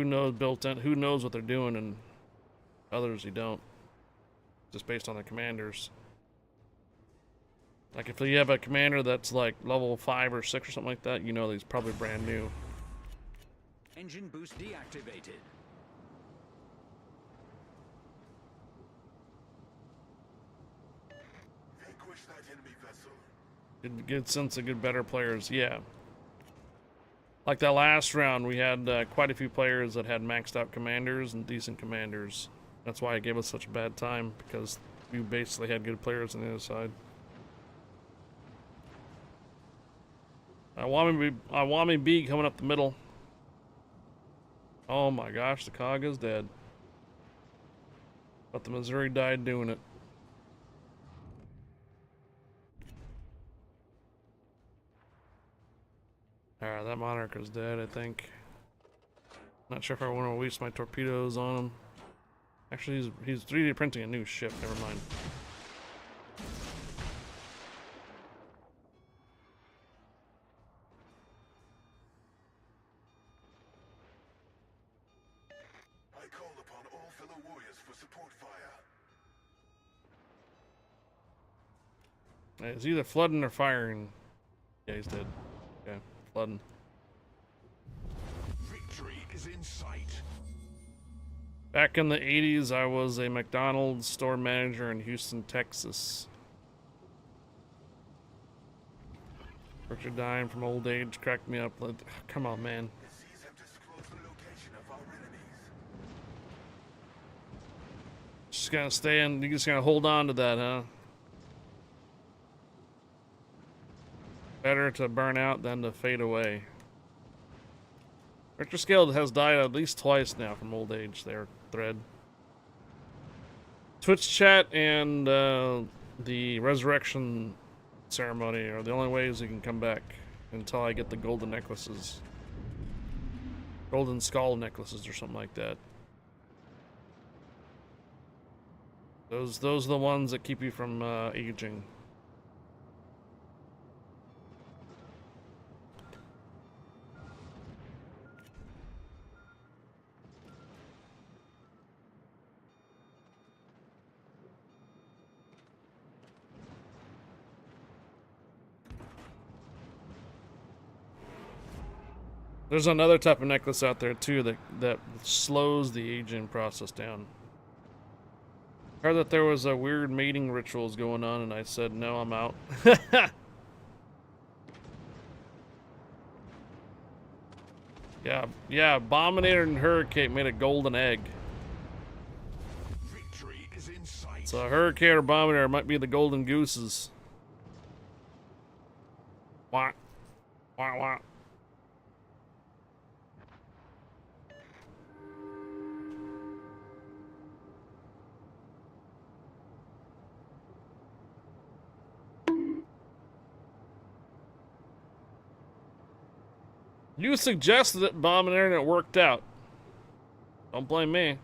knows built in, who knows what they're doing, and others you don't. Just based on the commanders. Like if you have a commander that's like level 5 or 6 or something like that, you know he's probably brand new. Engine boost deactivated. Vanquish that enemy vessel. Good sense of good better players, yeah. Like that last round, we had quite a few players that had maxed out commanders and decent commanders. That's why it gave us such a bad time, because we basically had good players on the other side. Iwami B coming up the middle. Oh my gosh, the Kaga's dead. But the Missouri died doing it. Alright, that Monarch is dead, I think. Not sure if I want to waste my torpedoes on him. Actually, he's 3D printing a new ship, never mind. I call upon all fellow warriors for support fire. It's either flooding or firing. Yeah, he's dead. Okay, flooding. Victory is in sight. Back in the 80s, I was a McDonald's store manager in Houston, Texas. Richard dying from old age cracked me up. Come on, man. The seas have disclosed the location of our enemies. Just gonna stay in. You're just gonna hold on to that, huh? Better to burn out than to fade away. Richter Scale has died at least twice now from old age there, Thread. Twitch chat and the resurrection ceremony are the only ways you can come back until I get the golden necklaces. Golden skull necklaces or something like that. Those are the ones that keep you from aging. There's another type of necklace out there too that slows the aging process down. I heard that there was a weird mating rituals going on, and I said no, I'm out. Yeah, Abominator and Hurricane made a golden egg. Victory is in sight. So Hurricane or Abominator might be the golden gooses. Wah. Wah wah. You suggested it, Abominator, and it worked out. Don't blame me.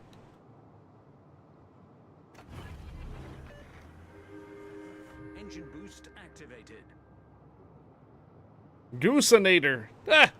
Engine boost activated. Goosenator. Ah!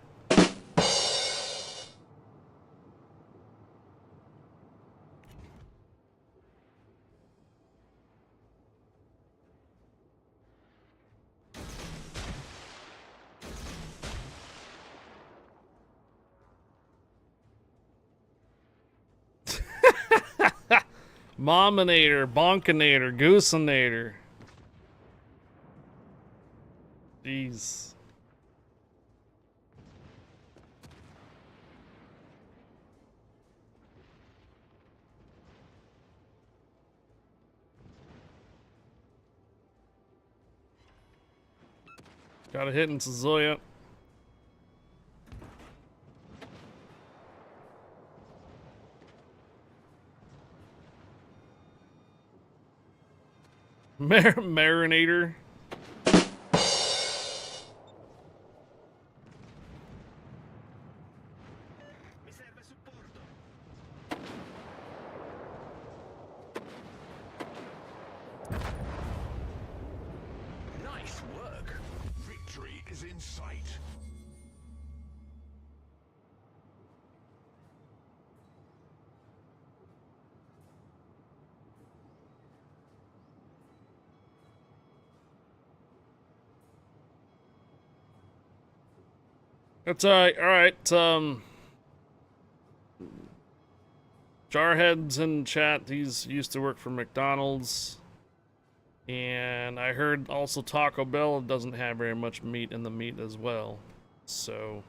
Mominator, Bonkinator, Goosenator. Jeez. Got a hit in Suzuya. Marinator. Mi serve supporto. Nice work. Victory is in sight. That's alright. Alright, Jarhead's in chat. He's used to work for McDonald's. And I heard also Taco Bell doesn't have very much meat in the meat as well. So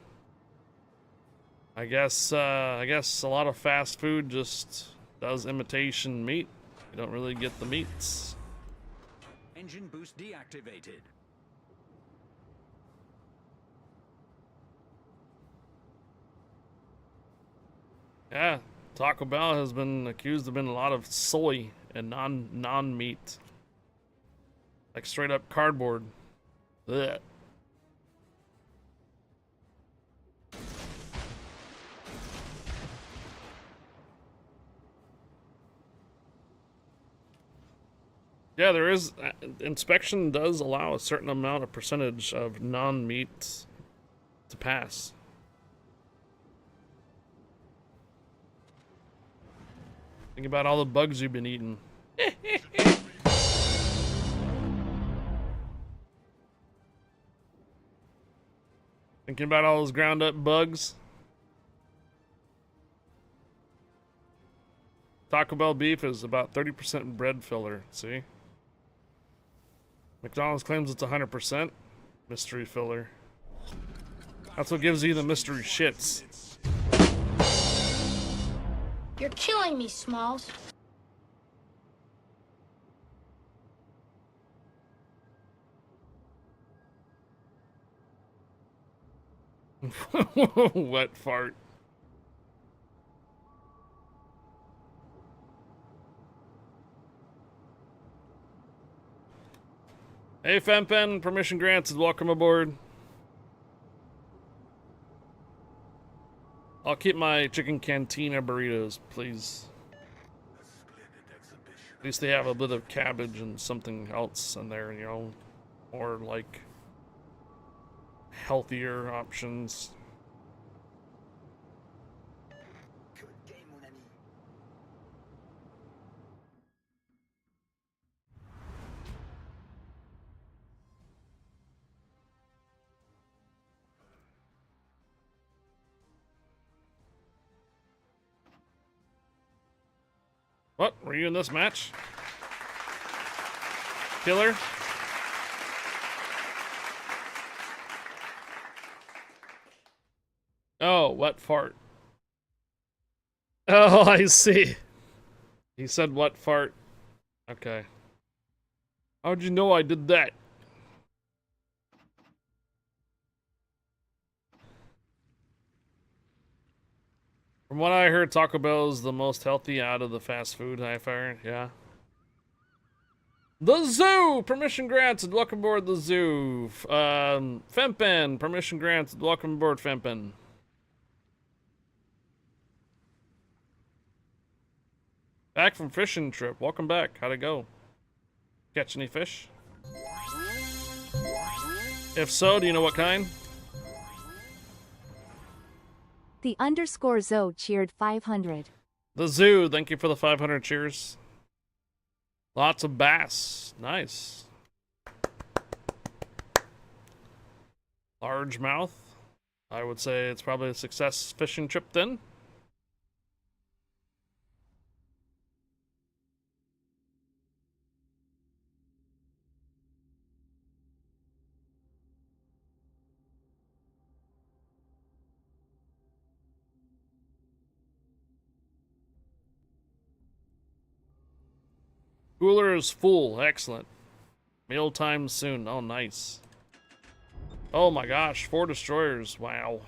I guess a lot of fast food just does imitation meat. You don't really get the meats. Engine boost deactivated. Yeah, Taco Bell has been accused of being a lot of soy and non-meat. Like straight up cardboard. Ugh. Yeah, there is. Inspection does allow a certain amount of percentage of non-meat to pass. Think about all the bugs you've been eating. Thinking about all those ground up bugs. Taco Bell beef is about 30% bread filler, see? McDonald's claims it's 100% mystery filler. That's what gives you the mystery shits. You're killing me, Smalls. Wet fart. Hey Fempen, permission granted, welcome aboard. I'll keep my chicken cantina burritos, please. At least they have a bit of cabbage and something else in there, you know, or like healthier options. Good game, mon ami. What? Were you in this match? Killer? Oh, what fart? Oh, I see. He said what fart. Okay. How'd you know I did that? From what I heard, Taco Bell is the most healthy out of the fast food I've heard. Yeah. The zoo! Permission granted. Welcome aboard the zoo. Fempin. Permission granted. Welcome aboard Fempin. Back from fishing trip. Welcome back. How'd it go? Catch any fish? If so, do you know what kind? The underscore Zo cheered 500. The zoo. Thank you for the 500 cheers. Lots of bass. Nice. Largemouth. I would say it's probably a success fishing trip then. Cooler is full. Excellent. Meal time soon. Oh, nice. Oh my gosh. 4 destroyers. Wow.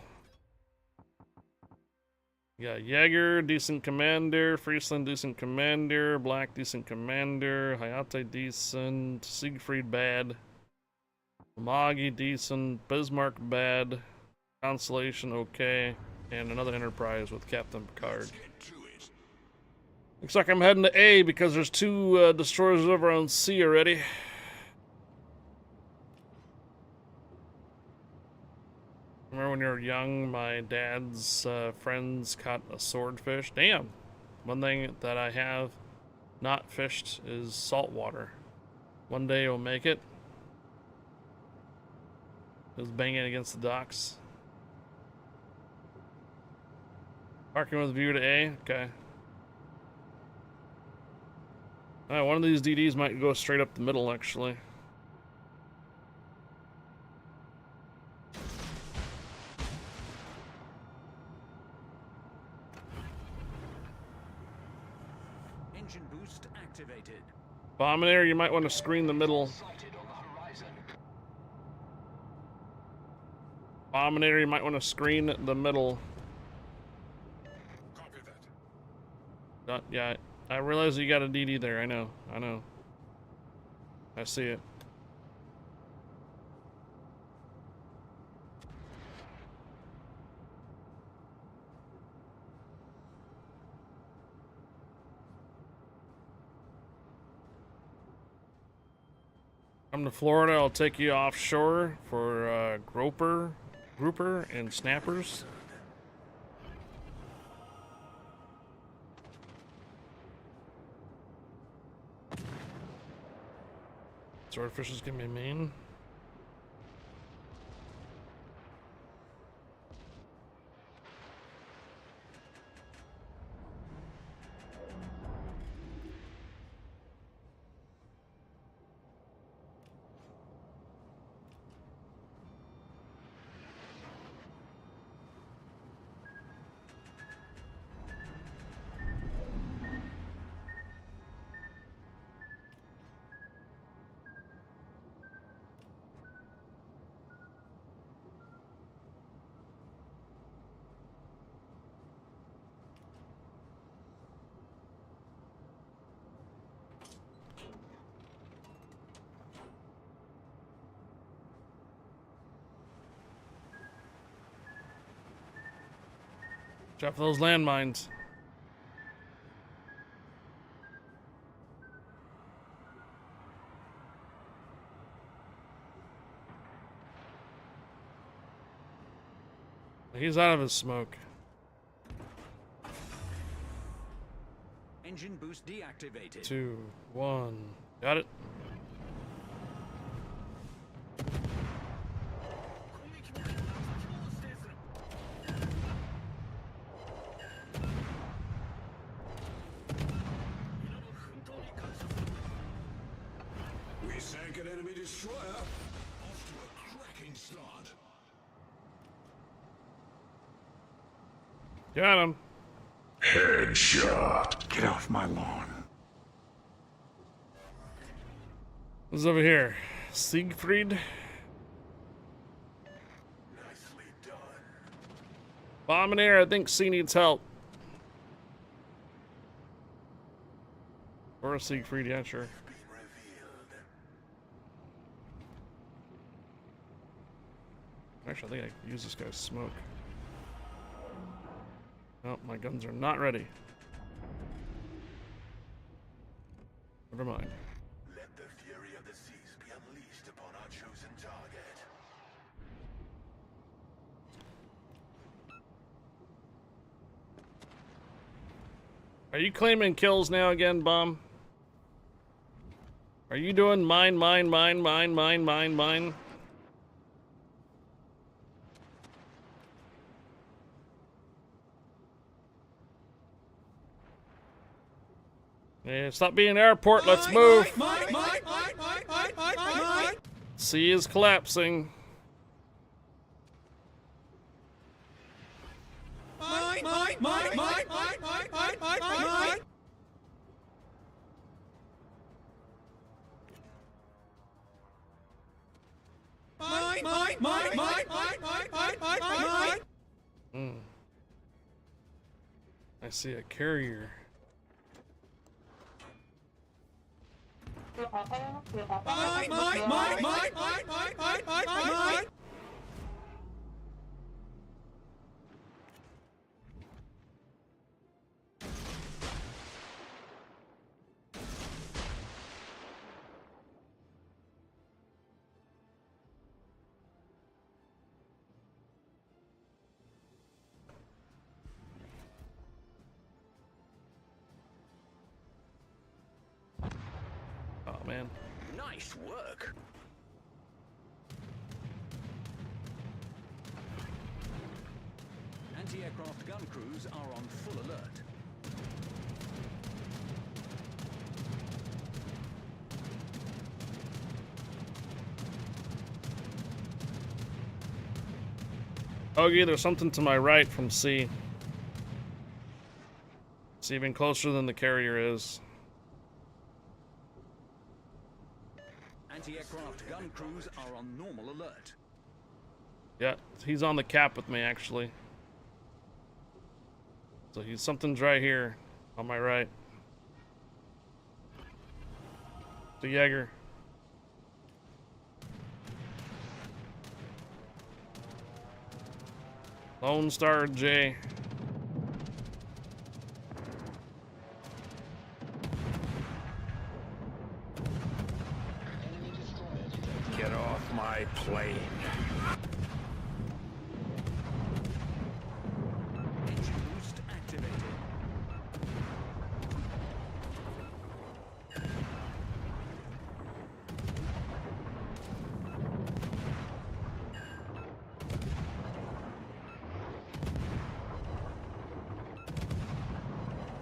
Yeah, Jaeger, decent commander. Friesland, decent commander. Black, decent commander. Hayate, decent. Siegfried, bad. Magi, decent. Bismarck, bad. Constellation, okay. And another Enterprise with Captain Picard. Looks like I'm heading to A because there's 2 destroyers over on C already. Remember when you were young, my dad's friends caught a swordfish? Damn. One thing that I have not fished is saltwater. One day we'll make it. Just bang it against the docks. Parking with view to A? Okay. One of these DDs might go straight up the middle, actually. Engine boost activated. Abominator, you might want to screen the middle. Abominator, you might want to screen the middle. Copy that. Yeah, I realize you got a DD there. I know. I see it. Come to Florida, I'll take you offshore for grouper, and snappers. Swordfish is gonna be mean. Watch out for those landmines. He's out of his smoke. Engine boost deactivated. 2, 1. Got it. Sank an enemy destroyer. Off to a cracking start. Got him. Headshot. Get off my lawn. Who's over here? Siegfried? Nicely done. Bomb in air, I think C needs help. Or a Siegfried, yeah, sure. Been revealed. Actually, I think I can use this guy's smoke. No, my guns are not ready. Never mind. Let the fury of the seas be unleashed upon our chosen target. Are you claiming kills now again, Bomb? Are you doing mine? Yeah, stop being an airport, let's move! Sea is collapsing. I see a carrier. Oh man. Nice work. Anti-aircraft gun crews are on full alert. Okay, there's something to my right from C. It's even closer than the carrier is. Anti-aircraft gun crews are on normal alert. Yeah, he's on the cap with me actually. So something's right here on my right. The Jaeger. Lone Star J. Get off my plane. Engine boost activated.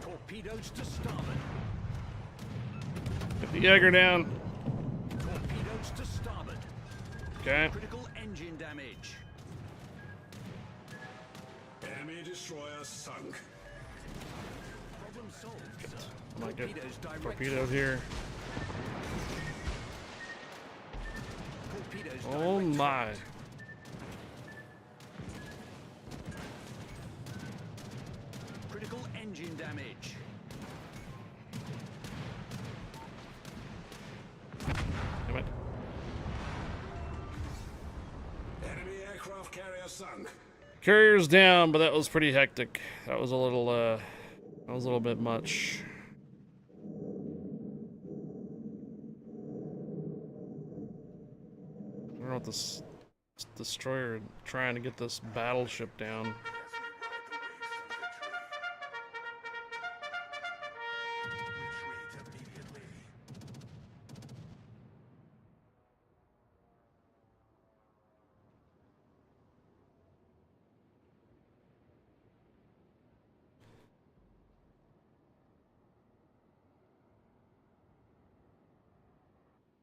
Torpedoes to starboard. Get the Jaeger down. Torpedoes to starboard. Okay. Critical engine damage. Enemy destroyer sunk. Problem solved, sir. I might get Torpedoes direct. torpedoed here. Torpedoes Oh direct my. flight. Critical engine damage. Damn it. Enemy aircraft carrier sunk. Carrier's down, but that was pretty hectic. That was a little bit much. I don't know what this destroyer trying to get this battleship down. Retreat immediately.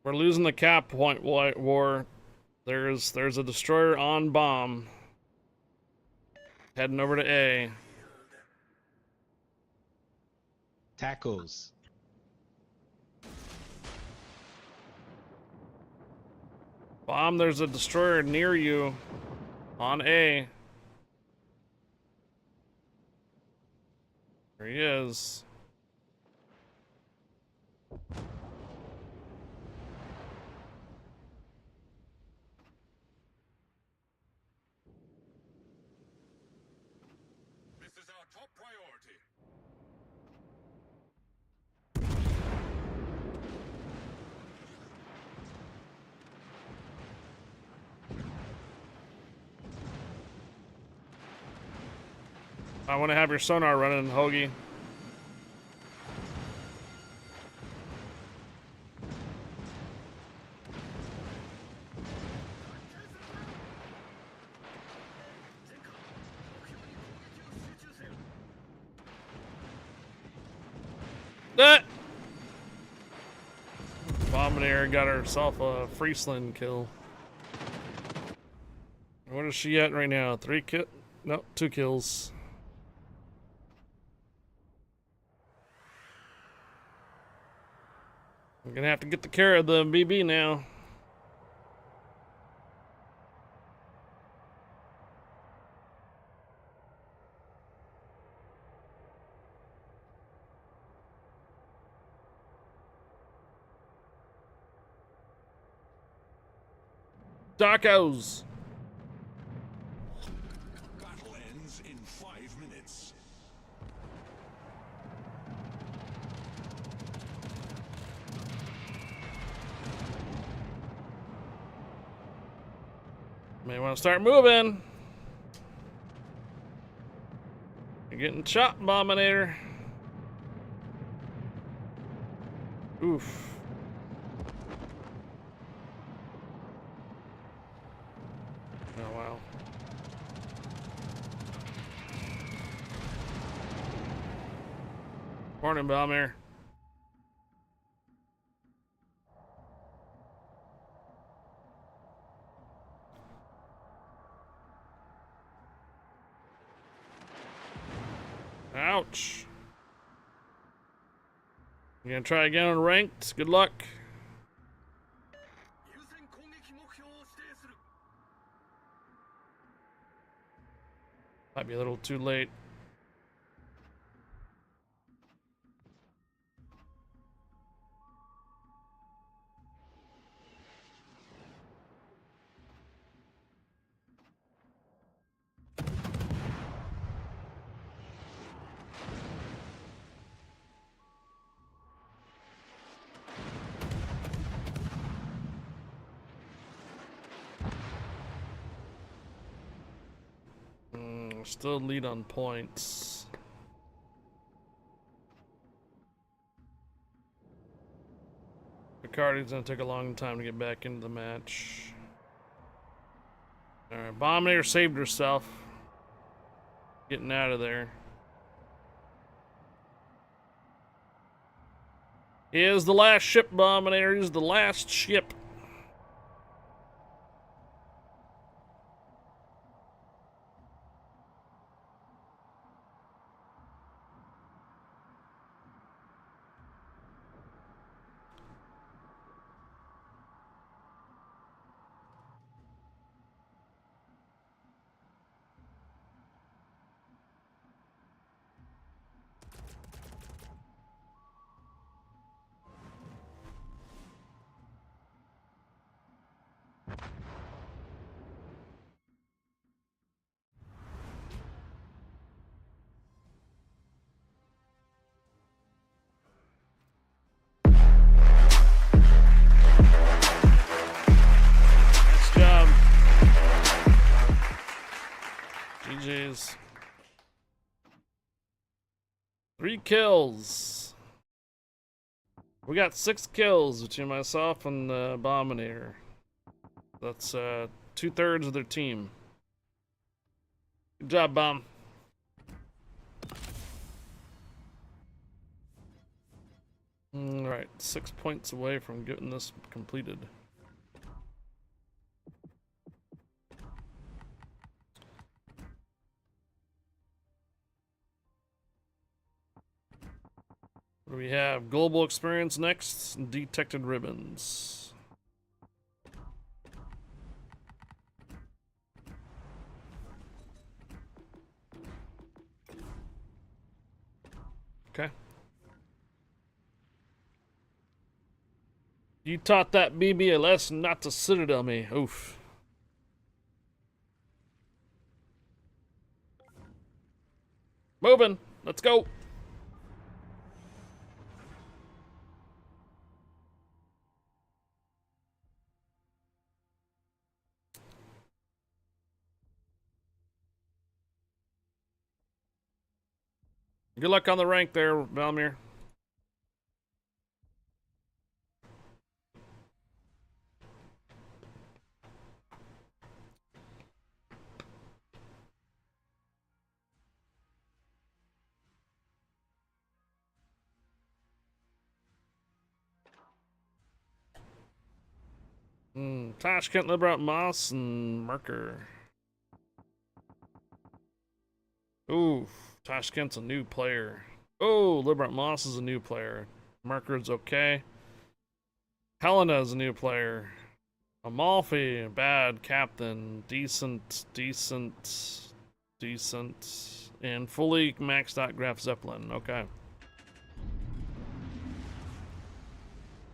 We're losing the cap point war. There's a destroyer on bomb. Heading over to A. Tacos. Bomb, there's a destroyer near you. On A. There he is. This is our top priority. I want to have your sonar running, Hoagie. Ah! Bombardier got herself a Friesland kill. What is she at right now? 3 kill? No, 2 kills. I'm gonna have to get the care of the BB now. Tacos. Battle ends in 5 minutes. May want to start moving. You're getting chopped, Bombinator. Oof. Oh, wow. Morning, Bomber. Ouch. You gonna try again on ranked? Good luck. Might be a little too late. Still lead on points. Picardi's gonna take a long time to get back into the match. Alright, Bombinator saved herself. Getting out of there. He is the last ship, Bombinator. He's the last ship. Nice job. GG's. 3 kills. We got 6 kills between myself and the Abominator. That's 2/3 of their team. Good job, Bomb. Alright. Alright, 6 points away from getting this completed. What do we have? Global experience next. Detected ribbons. Okay. You taught that BB a lesson not to citadel me. Oof. Moving. Let's go. Good luck on the rank there, Valmir. Tashkent, Liberat, Moss, and Merker. Ooh, Tashkent's a new player. Oh, Liberat Moss is a new player. Merker's okay. Helena's a new player. Amalfi, bad. Captain, decent. And fully maxed out Graf Zeppelin. Okay.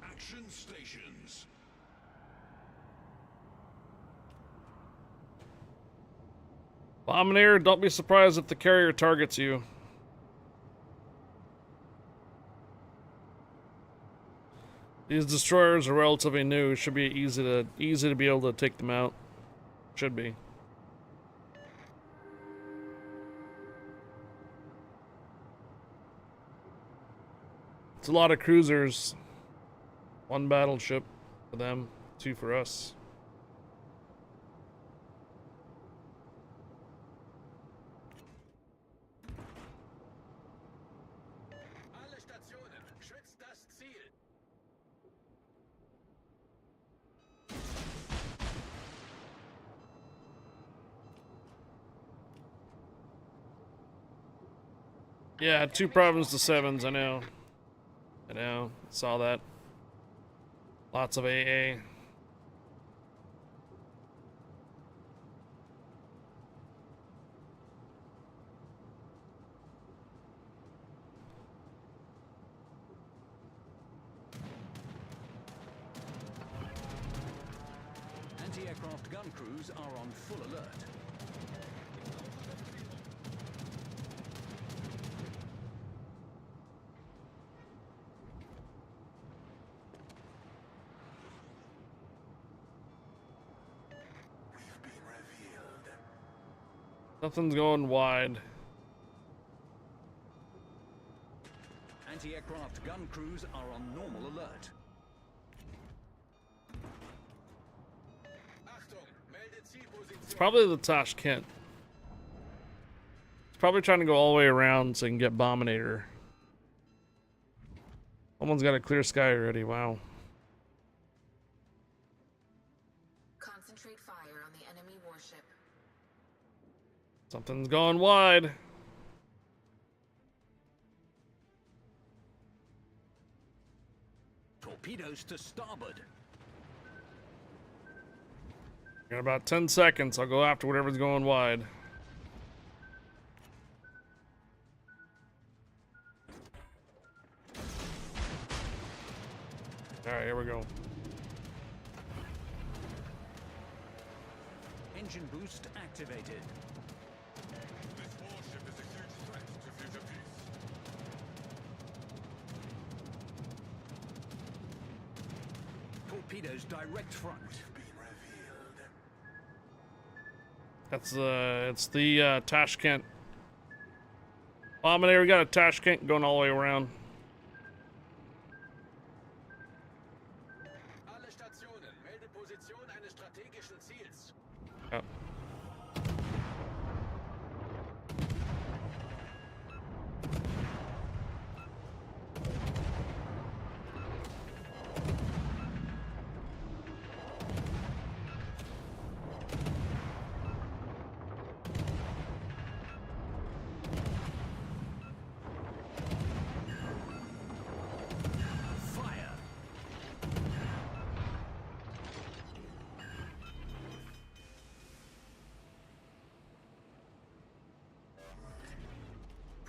Action stations. Bombinator, don't be surprised if the carrier targets you. These destroyers are relatively new. Should be easy to be able to take them out. Should be. It's a lot of cruisers. 1 battleship for them, 2 for us. Alle Stationen, schützt das Ziel. Yeah, 2 Province to 7s, I know. Saw that. Lots of AA. Anti-aircraft gun crews are on full alert. We've been revealed. Nothing's going wide. Anti-aircraft gun crews are on normal alert. Achtung, melde Zielposition. It's probably the Tashkent. It's probably trying to go all the way around so he can get Bombinator. Someone's got a clear sky already, wow. Concentrate fire on the enemy warship. Something's going wide. Torpedoes to starboard. In about 10 seconds, I'll go after whatever's going wide. Alright, here we go. Engine boost activated. This warship is a huge threat to future peace. Torpedoes direct front. Been revealed. That's it's the Tashkent. Bombinator, we got a Tashkent going all the way around. Alle Stationen, melde Position eines strategischen Ziels. Yep.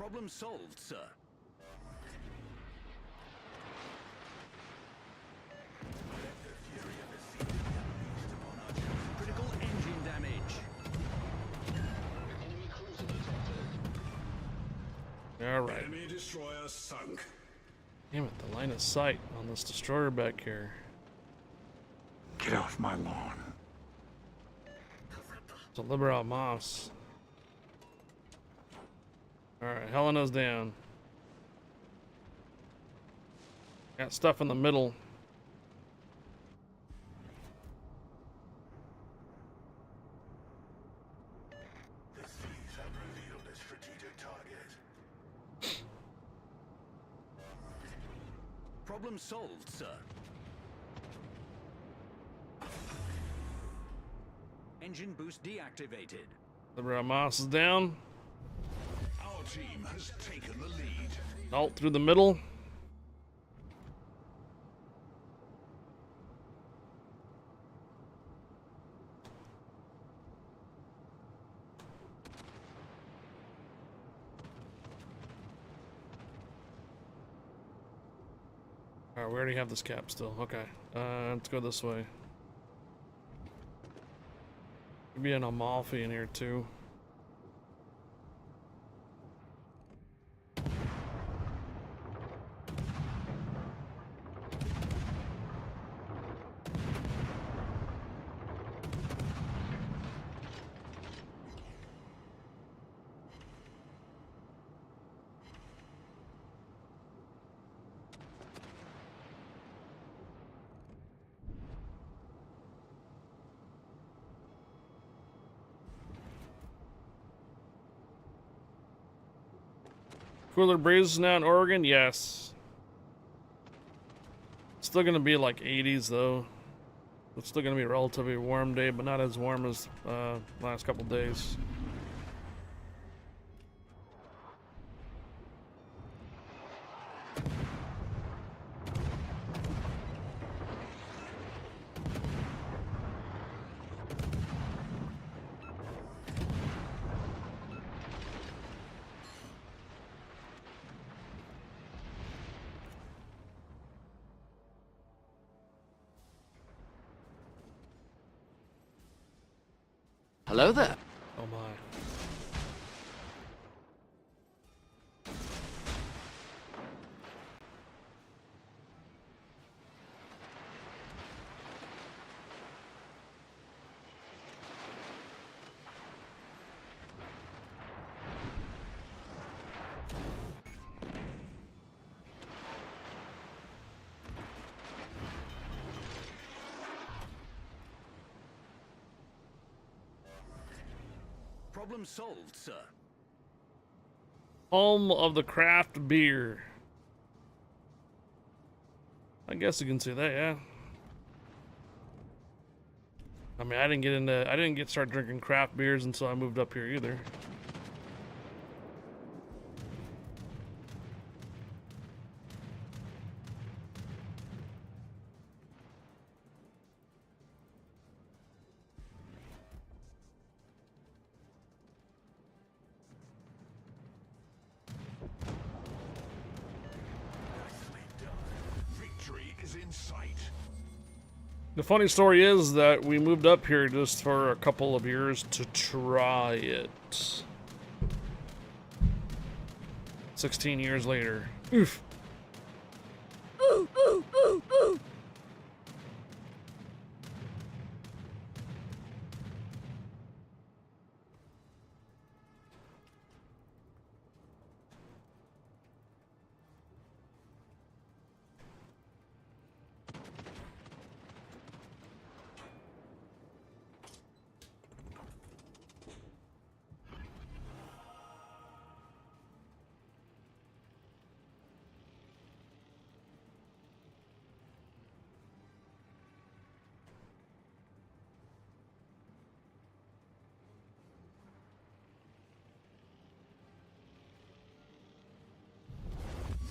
Problem solved, sir. Critical engine damage. All right. Enemy destroyer sunk. Damn it, the line of sight on this destroyer back here. Get off my lawn. It's a Liberal Moss. Alright, Helena's down. Got stuff in the middle. The seas have revealed a strategic target. Problem solved, sir. Engine boost deactivated. Liberal Moss is down. Our team has taken the lead. Alt through the middle. Alright, we already have this cap still. Okay. Let's go this way. Could be an Amalfi in here too. Cooler breezes now in Oregon? Yes. Still gonna be like 80s though. It's still gonna be a relatively warm day, but not as warm as last couple days. Hello there. Oh my. Problem solved, sir. Home of the craft beer. I guess you can say that, yeah. I mean, I didn't get start drinking craft beers until I moved up here either. Victory is in sight. The funny story is that we moved up here just for a couple of years to try it. 16 years later. Oof. Ooh, ooh, ooh, ooh.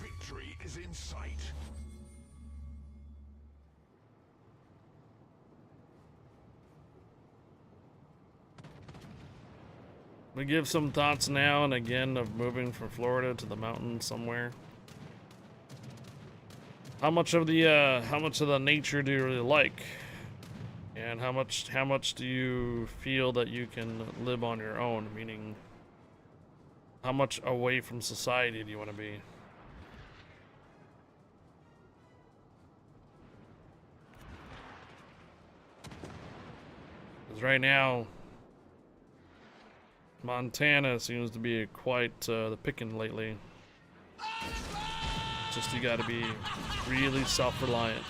Victory is in sight. We give some thoughts now and again of moving from Florida to the mountains somewhere. How much of the nature do you really like? And how much do you feel that you can live on your own? Meaning, how much away from society do you want to be? Because right now, Montana seems to be quite the picking lately. Just you gotta be really self-reliant.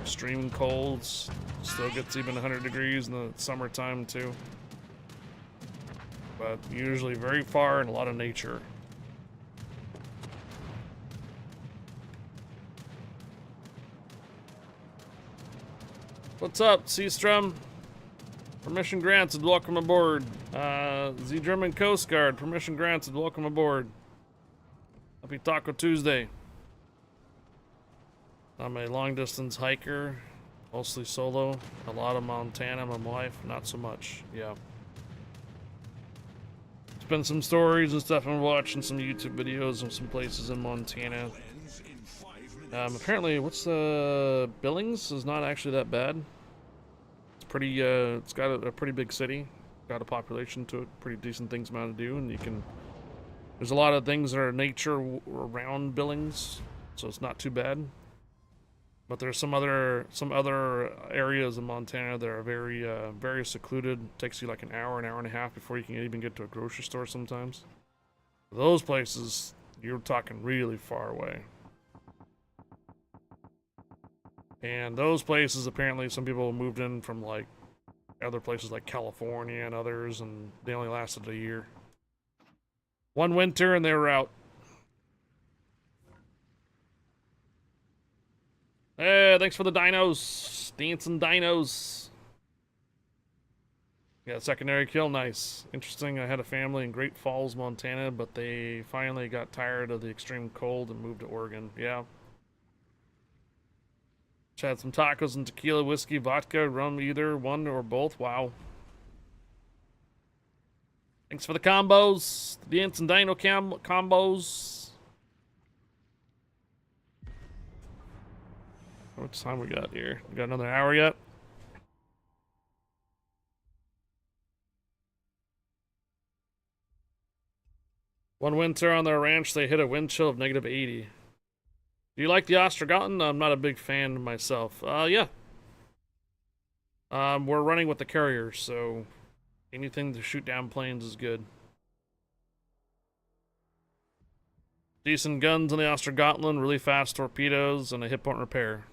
Extreme colds, still gets even 100 degrees in the summertime too. But usually very far and a lot of nature. What's up, Seastrom? Permission granted, welcome aboard. The German Coast Guard, permission granted, welcome aboard. Happy Taco Tuesday. I'm a long distance hiker, mostly solo. A lot of Montana, my wife, not so much. Yeah. It's been some stories and stuff. I'm watching some YouTube videos of some places in Montana. Apparently, what's the Billings is not actually that bad. It's pretty. It's got a pretty big city. Got a population to it. Pretty decent things amount to do, and you can. There's a lot of things that are nature around Billings, so it's not too bad. But there's some other areas in Montana that are very secluded. It takes you like an hour and a half before you can even get to a grocery store sometimes. Those places, you're talking really far away. And those places, apparently some people moved in from like other places like California and others, and they only lasted a year. One winter and they were out. Hey, thanks for the dinos. Dancing dinos. Yeah, secondary kill, nice. Interesting, I had a family in Great Falls, Montana, but they finally got tired of the extreme cold and moved to Oregon. Yeah. Just had some tacos and tequila, whiskey, vodka, rum, either one or both. Wow. Thanks for the combos. The Dance and Dino combos. How much time we got here? We got another hour yet? One winter on their ranch, they hit a wind chill of -80. Do you like the Ostrogotten? I'm not a big fan myself. Yeah. We're running with the carrier, so anything to shoot down planes is good. Decent guns on the Ostrogotten, really fast torpedoes, and a hit point repair.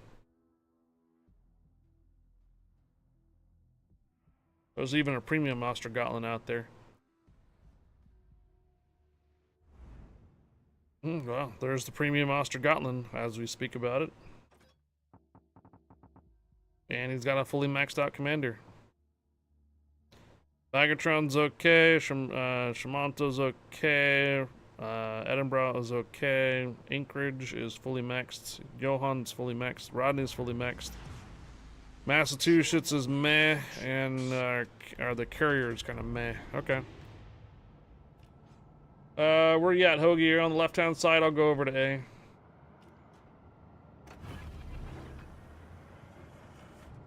There's even a premium Ostrogotten out there. Well, there's the premium Ostrogotten as we speak about it. And he's got a fully maxed out commander. Bagatron's okay, Shamanto's okay, Edinburgh is okay, Anchorage is fully maxed, Johann's fully maxed, Rodney's fully maxed. Massachusetts is meh, and the carrier's kind of meh. Okay. Where you at, Hoagie? You're on the left-hand side. I'll go over to A.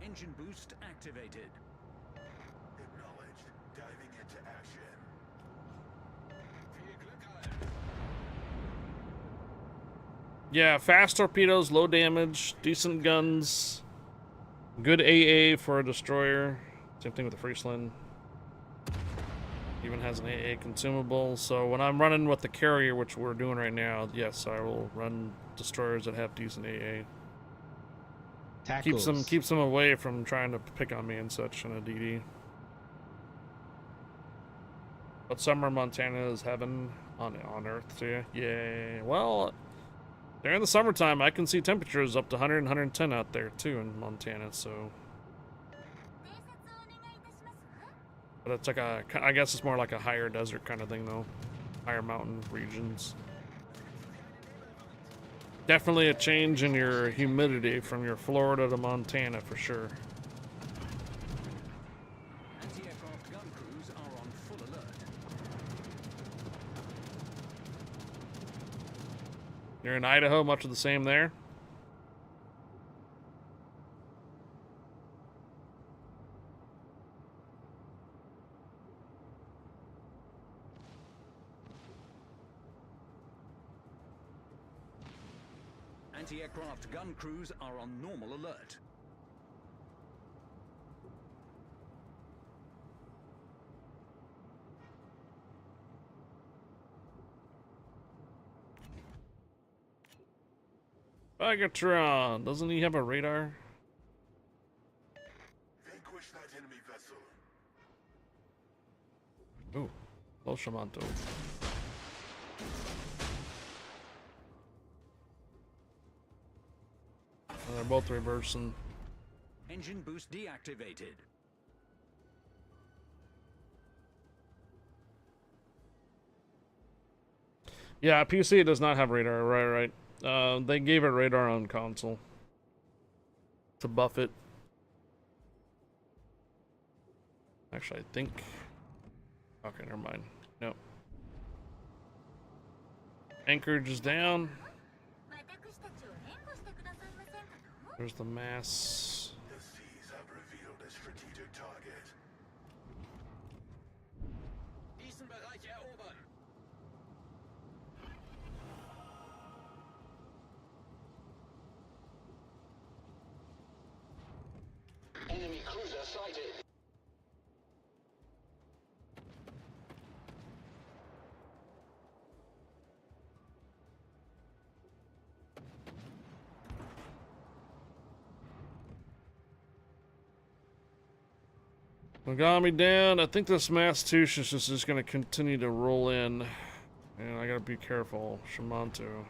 Engine boost activated. Acknowledged. Diving into action. Yeah, fast torpedoes, low damage, decent guns, good AA for a destroyer. Same thing with the Friesland. Even has an AA consumable. So when I'm running with the carrier, which we're doing right now, yes, I will run destroyers that have decent AA. Tackles. Keeps them away from trying to pick on me and such in a DD. But summer Montana is heaven on Earth too. Yeah. Well, during the summertime, I can see temperatures up to 100 and 110 out there too in Montana. So. But it's like I guess it's more like a higher desert kind of thing though. Higher mountain regions. Definitely a change in your humidity from your Florida to Montana for sure. Anti-aircraft gun crews are on full alert. You're in Idaho, much of the same there. Anti-aircraft gun crews are on normal alert. Bagatron, doesn't he have a radar? Vanquish that enemy vessel. Ooh, Lo Shamanto. And they're both reversing. Engine boost deactivated. Yeah, PC does not have radar, right. They gave it radar on console. To buff it. Actually, I think... Okay, never mind. Nope. Anchorage is down. There's the mass. The seas have revealed a strategic target. Diesen Bereich erobern. Enemy cruiser sighted. Mogami down. I think this Massachusetts is just going to continue to roll in. And I got to be careful. Shamanto.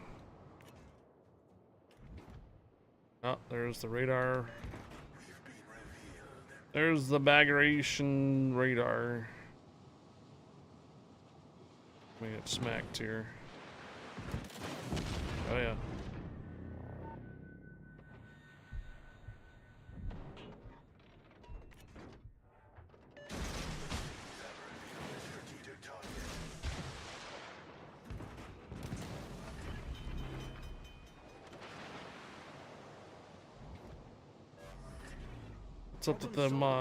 Oh, there's the radar. We've been revealed. There's the Bagration radar. We get smacked here. Oh yeah. Strategic target.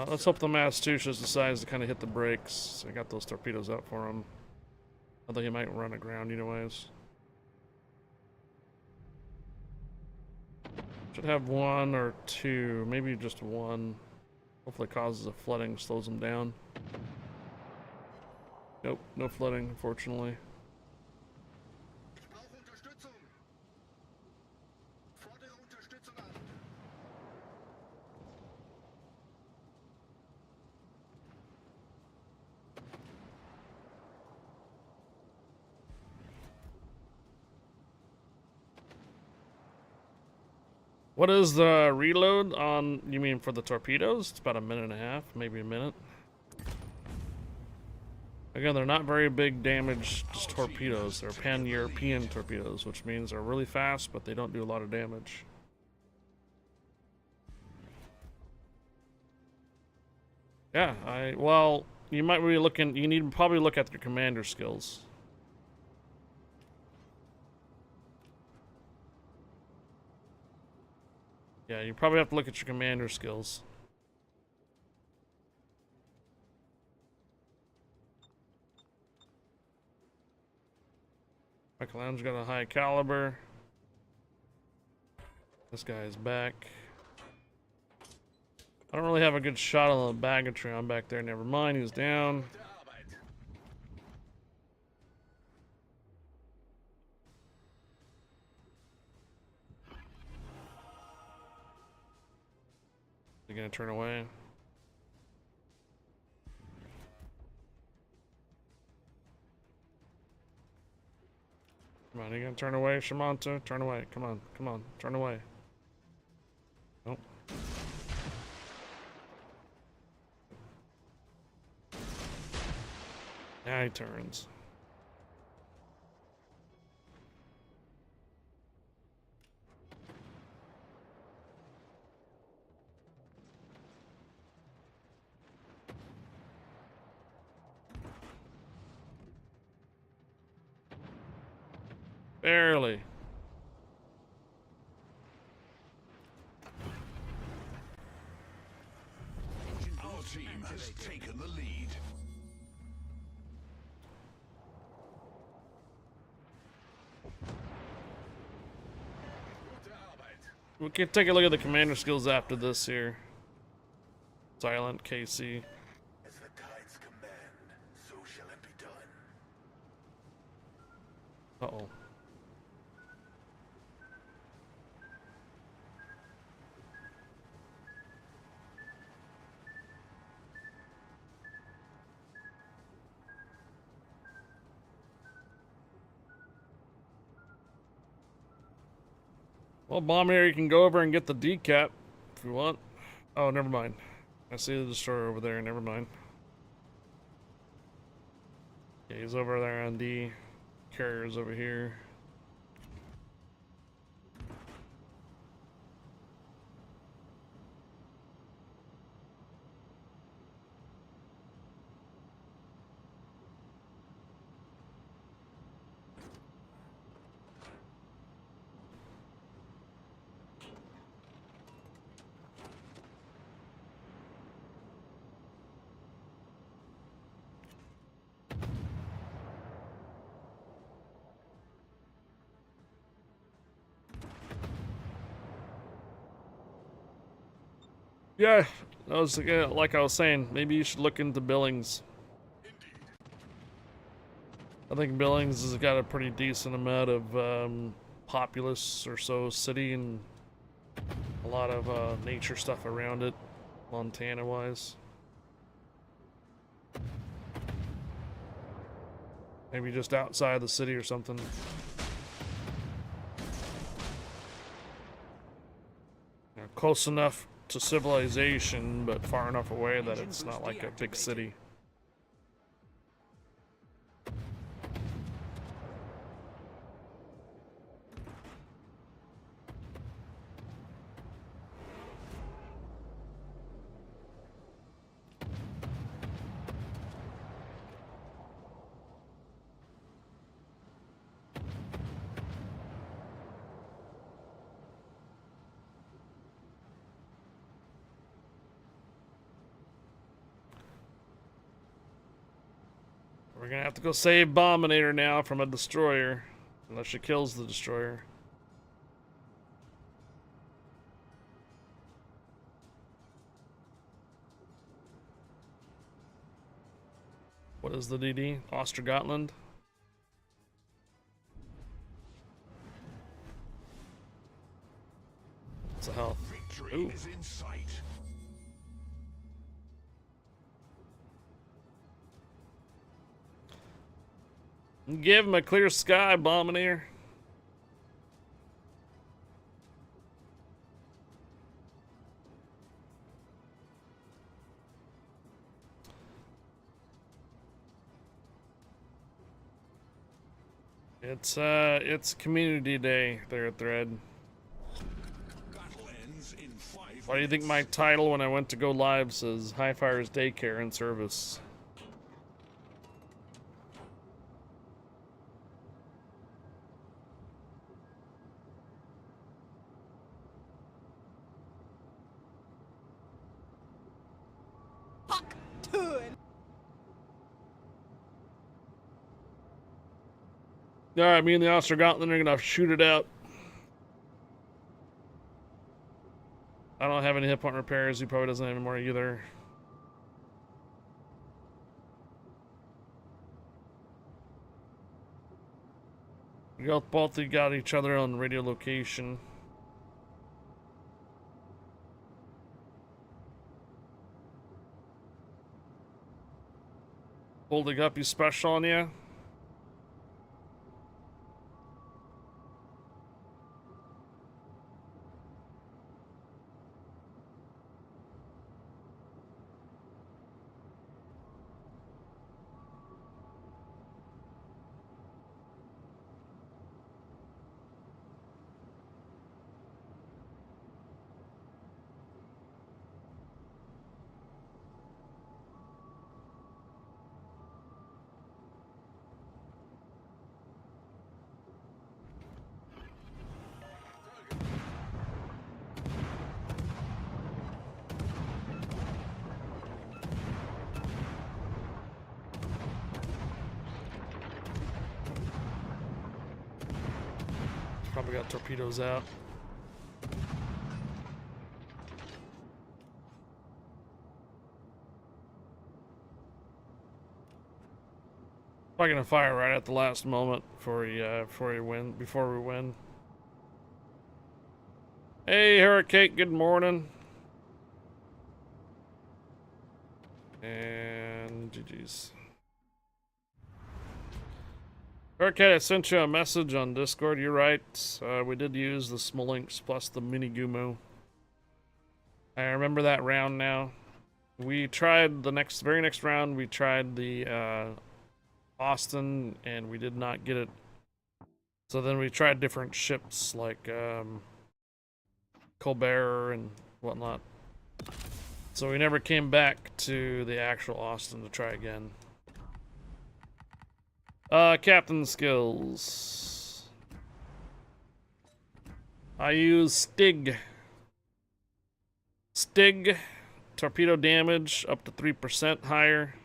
Let's hope the Massachusetts decides to kind of hit the brakes. I got those torpedoes out for him. Although he might run aground anyways. Should have one or two, maybe just one. Hopefully causes a flooding, slows them down. Nope, no flooding, unfortunately. Ich brauche Unterstützung. Fordere Unterstützung an. What is the reload on, you mean for the torpedoes? It's about a minute and a half, maybe a minute. Again, they're not very big damage just torpedoes. They're pan-European torpedoes, which means they're really fast, but they don't do a lot of damage. Yeah, well, you might be looking, you need to probably look at your commander skills. Yeah, you probably have to look at your commander skills. Michelangelo's got a high caliber. This guy is back. I don't really have a good shot on the Bagatron back there. Never mind, he's down. Gute Arbeit. Is he gonna turn away? Come on, are you gonna turn away, Shamanto? Turn away. Come on, come on, turn away. Nope. Now he turns. Barely. has taken the lead. We can take a look at the commander skills after this here. Silent KC. As the tides command, so shall it be done. Uh-oh. Well, Bomber, you can go over and get the decap if you want. Oh, never mind. I see the destroyer over there. Never mind. Yeah, he's over there on D. Carrier's over here. Yeah, that was like I was saying. Maybe you should look into Billings. I think Billings has got a pretty decent amount of populace or so city and a lot of nature stuff around it, Montana-wise. Maybe just outside the city or something. You know, close enough to civilization, but far enough away that it's not like a big city. We're gonna have to go save Bombinator now from a destroyer. Unless she kills the destroyer. What is the DD? Ostergotland? What's the health? Victory Ooh. is in sight. Give him a clear sky, Bombinator. It's community day there at Thread. Battle ends in 5 Why do you think my title when I went to go live says High Fire's Daycare and Service? Alright, me and the Ostergotland are gonna shoot it out. I don't have any hit point repairs. He probably doesn't have any more either. We both got each other on radio location. Holding up, you special on you? we got torpedoes out. Probably gonna fire right at the last moment before we win. Hey, Hurricane, good morning. And GG's. Hurricane, I sent you a message on Discord. You're right. We did use the Smolinks plus the mini Gumu. I remember that round now. We tried the very next round. We tried the Austin, and we did not get it. So then we tried different ships like Colbert and whatnot. So we never came back to the actual Austin to try again. Captain skills. I use Stig. Stig, torpedo damage up to 3% higher.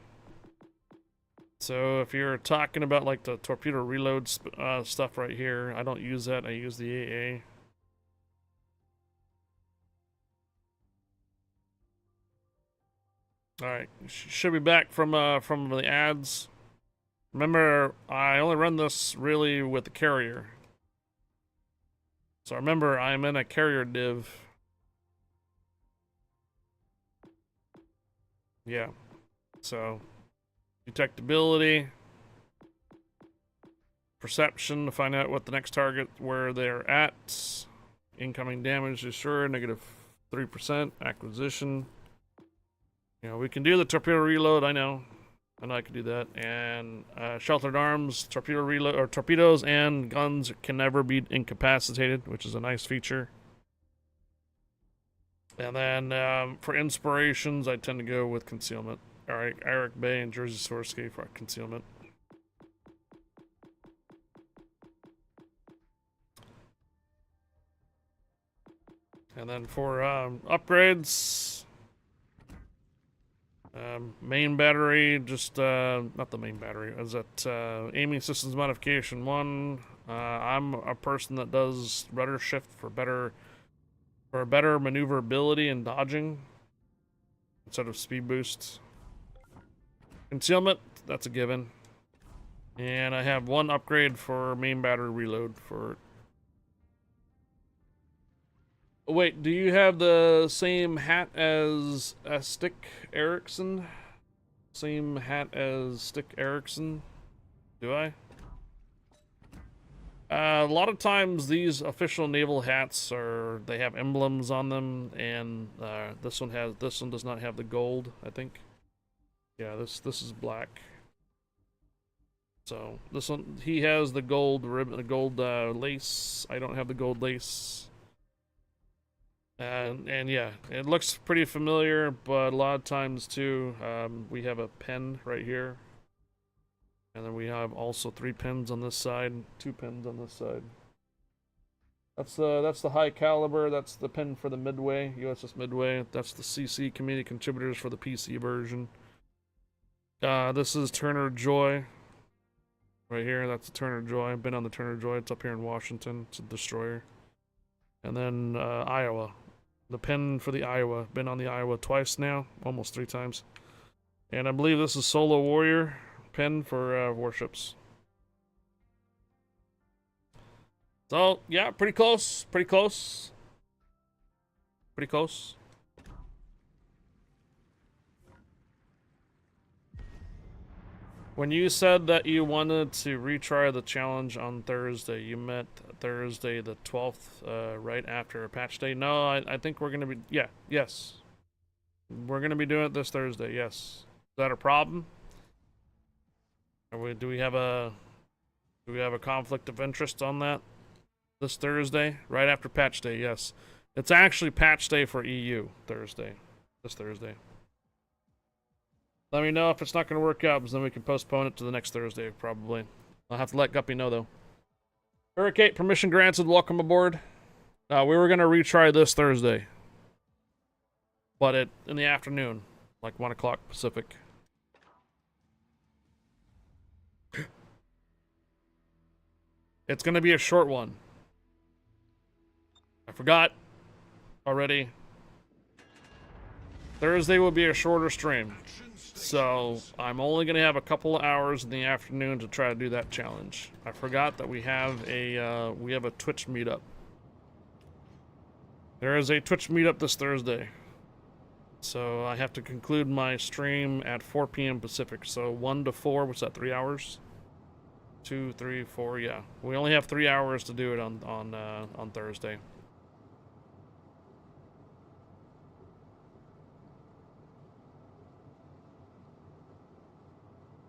So if you're talking about like the torpedo reload stuff right here, I don't use that. I use the AA. All right, should be back from the ads. Remember, I only run this really with the carrier. So remember, I'm in a carrier div. Yeah. So, detectability, perception to find out what the next target, where they're at. Incoming damage is sure, negative 3%. Acquisition. You know, we can do the torpedo reload, I know. I know I can do that. And sheltered arms, torpedo reload, or torpedoes and guns can never be incapacitated, which is a nice feature. And then for inspirations, I tend to go with concealment. All right, Eric Bay and Jersey Swirsky for concealment. And then for upgrades, main battery, just not the main battery. Is that aiming systems modification 1? I'm a person that does rudder shift for better maneuverability and dodging instead of speed boost. Concealment, that's a given. And I have 1 upgrade for main battery reload for. Oh, wait, do you have the same hat as Stick Erickson? Same hat as Stick Erickson? Do I? A lot of times these official naval hats they have emblems on them, and this one does not have the gold, I think. Yeah, this is black. So this one, he has the gold ribbon, the gold lace. I don't have the gold lace. And yeah, it looks pretty familiar, but a lot of times too, we have a pin right here. And then we have also 3 pins on this side, 2 pins on this side. That's the high caliber. That's the pin for the Midway, USS Midway. That's the CC community contributors for the PC version. This is Turner Joy. Right here, that's the Turner Joy. I've been on the Turner Joy. It's up here in Washington. It's a destroyer. And then Iowa. The pin for the Iowa. Been on the Iowa twice now, almost 3 times. And I believe this is Solo Warrior pin for Warships. So, yeah, pretty close. Pretty close. Pretty close. When you said that you wanted to retry the challenge on Thursday, you meant Thursday the 12th, right after patch day? No, I think we're going to be... Yeah, yes. We're going to be doing it this Thursday, yes. Is that a problem? Do we have a conflict of interest on that? This Thursday? Right after patch day, yes. It's actually patch day for EU Thursday. This Thursday. Let me know if it's not going to work out, because then we can postpone it to the next Thursday, probably. I'll have to let Guppy know, though. Hurricane, permission granted. Welcome aboard. We were going to retry this Thursday. But in the afternoon. Like 1 o'clock Pacific. It's going to be a short one. forgot already. Thursday will be a shorter stream. So I'm only going to have a couple of hours in the afternoon to try to do that challenge. I forgot that we have a Twitch meetup. There is a Twitch meetup this Thursday. So I have to conclude my stream at 4 p.m. Pacific. So 1 to 4, what's that, 3 hours? 2, 3, 4, yeah. We only have 3 hours to do it on Thursday.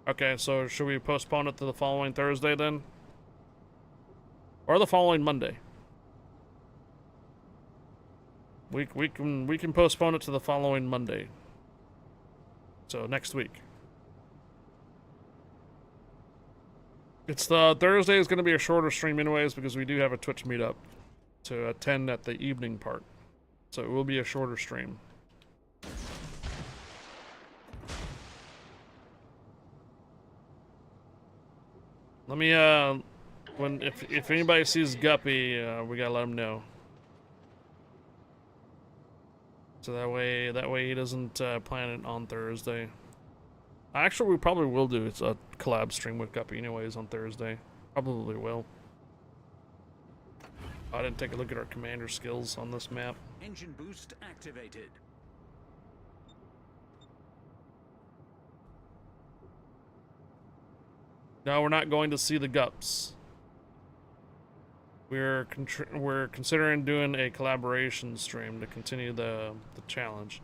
Okay, so should we postpone it to the following Thursday then? Or the following Monday? We can postpone it to the following Monday. So next week. It's the Thursday is going to be a shorter stream anyways because we do have a Twitch meetup to attend at the evening part. So it will be a shorter stream. Let me if anybody sees Guppy, we gotta let him know. So that way he doesn't plan it on Thursday. Actually, we probably will do a collab stream with Guppy anyways on Thursday. Probably will. I didn't take a look at our commander skills on this map. Engine boost activated. No, we're not going to see the Gups. We're considering doing a collaboration stream to continue the challenge.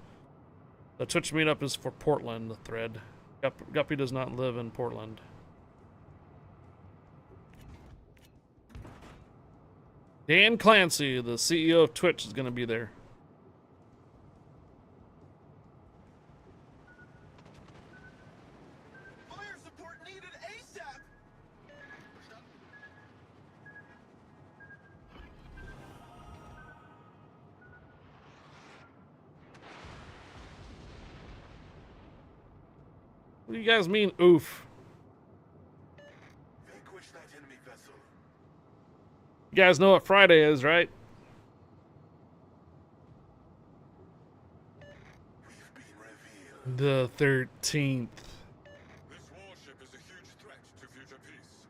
The Twitch meetup is for Portland, the thread. Guppy does not live in Portland. Dan Clancy, the CEO of Twitch, is going to be there. Fire support needed ASAP. What do you guys mean, oof? Vanquish that enemy vessel. You guys know what Friday is, right? We've been revealed. The 13th. This warship is a huge threat to future peace.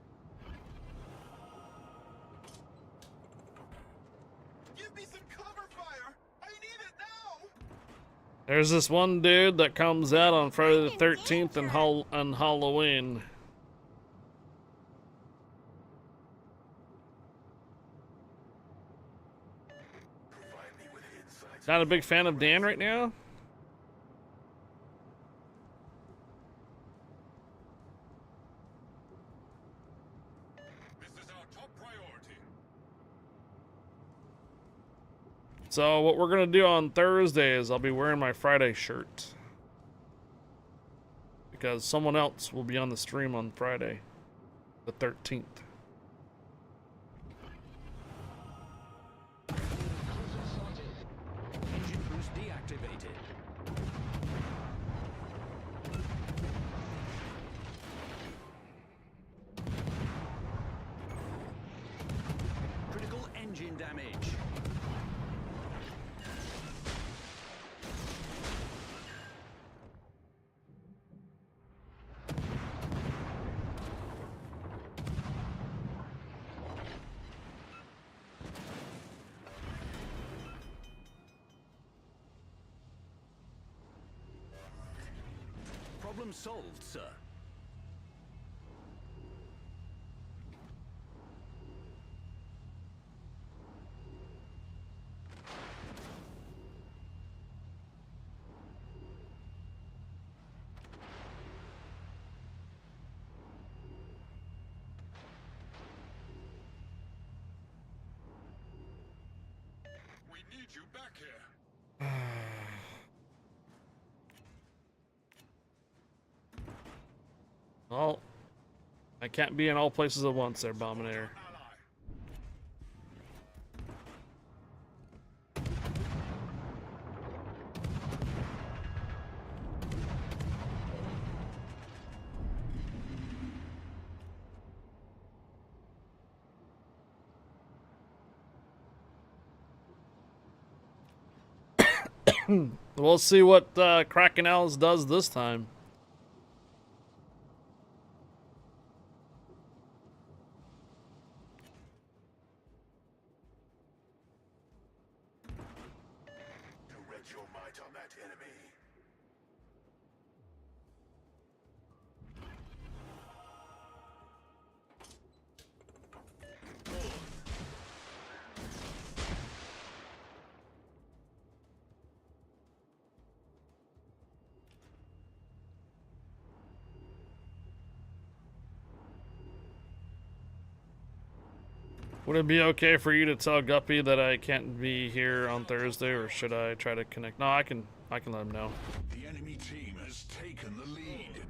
Give me some cover fire. I need it now. There's this one dude that comes out on Friday the 13th and Halloween. Provide me with insights. Not a big fan of Dan right now? This is our top priority. So what we're gonna do on Thursday is I'll be wearing my Friday shirt. Because someone else will be on the stream on Friday, the 13th. Engine boost deactivated. Critical engine damage. Problem solved, sir. We need you back here. Well, I can't be in all places at once there, Bominator. Ally. We'll see what Kraken Owls does this time. Direct your might on that enemy. Would it be okay for you to tell Guppy that I can't be here on Thursday, or should I try to connect? No, I can let him know. The enemy team has taken the lead.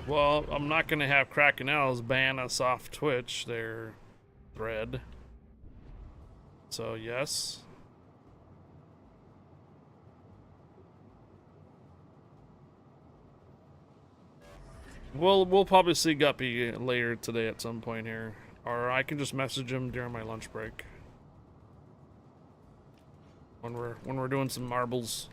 Well, I'm not gonna have Kraken Owls ban us off Twitch, their thread. So yes. We'll probably see Guppy later today at some point here, or I can just message him during my lunch break when we're doing some marbles.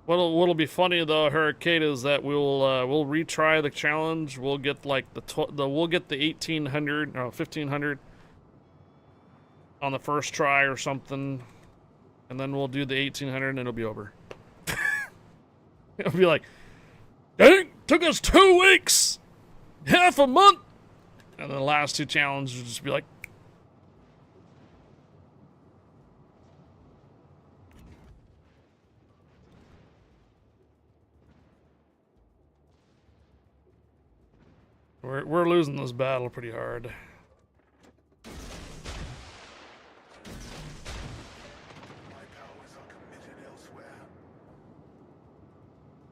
What'll be funny though, Hurricane, is that we'll retry the challenge. We'll get like we'll get the 1800 or 1500 on the first try or something. And then we'll do the 1800 and it'll be over. It'll be like, dang, took us 2 weeks, half a month. And then the last 2 challenges will just be like, we're losing this battle pretty hard.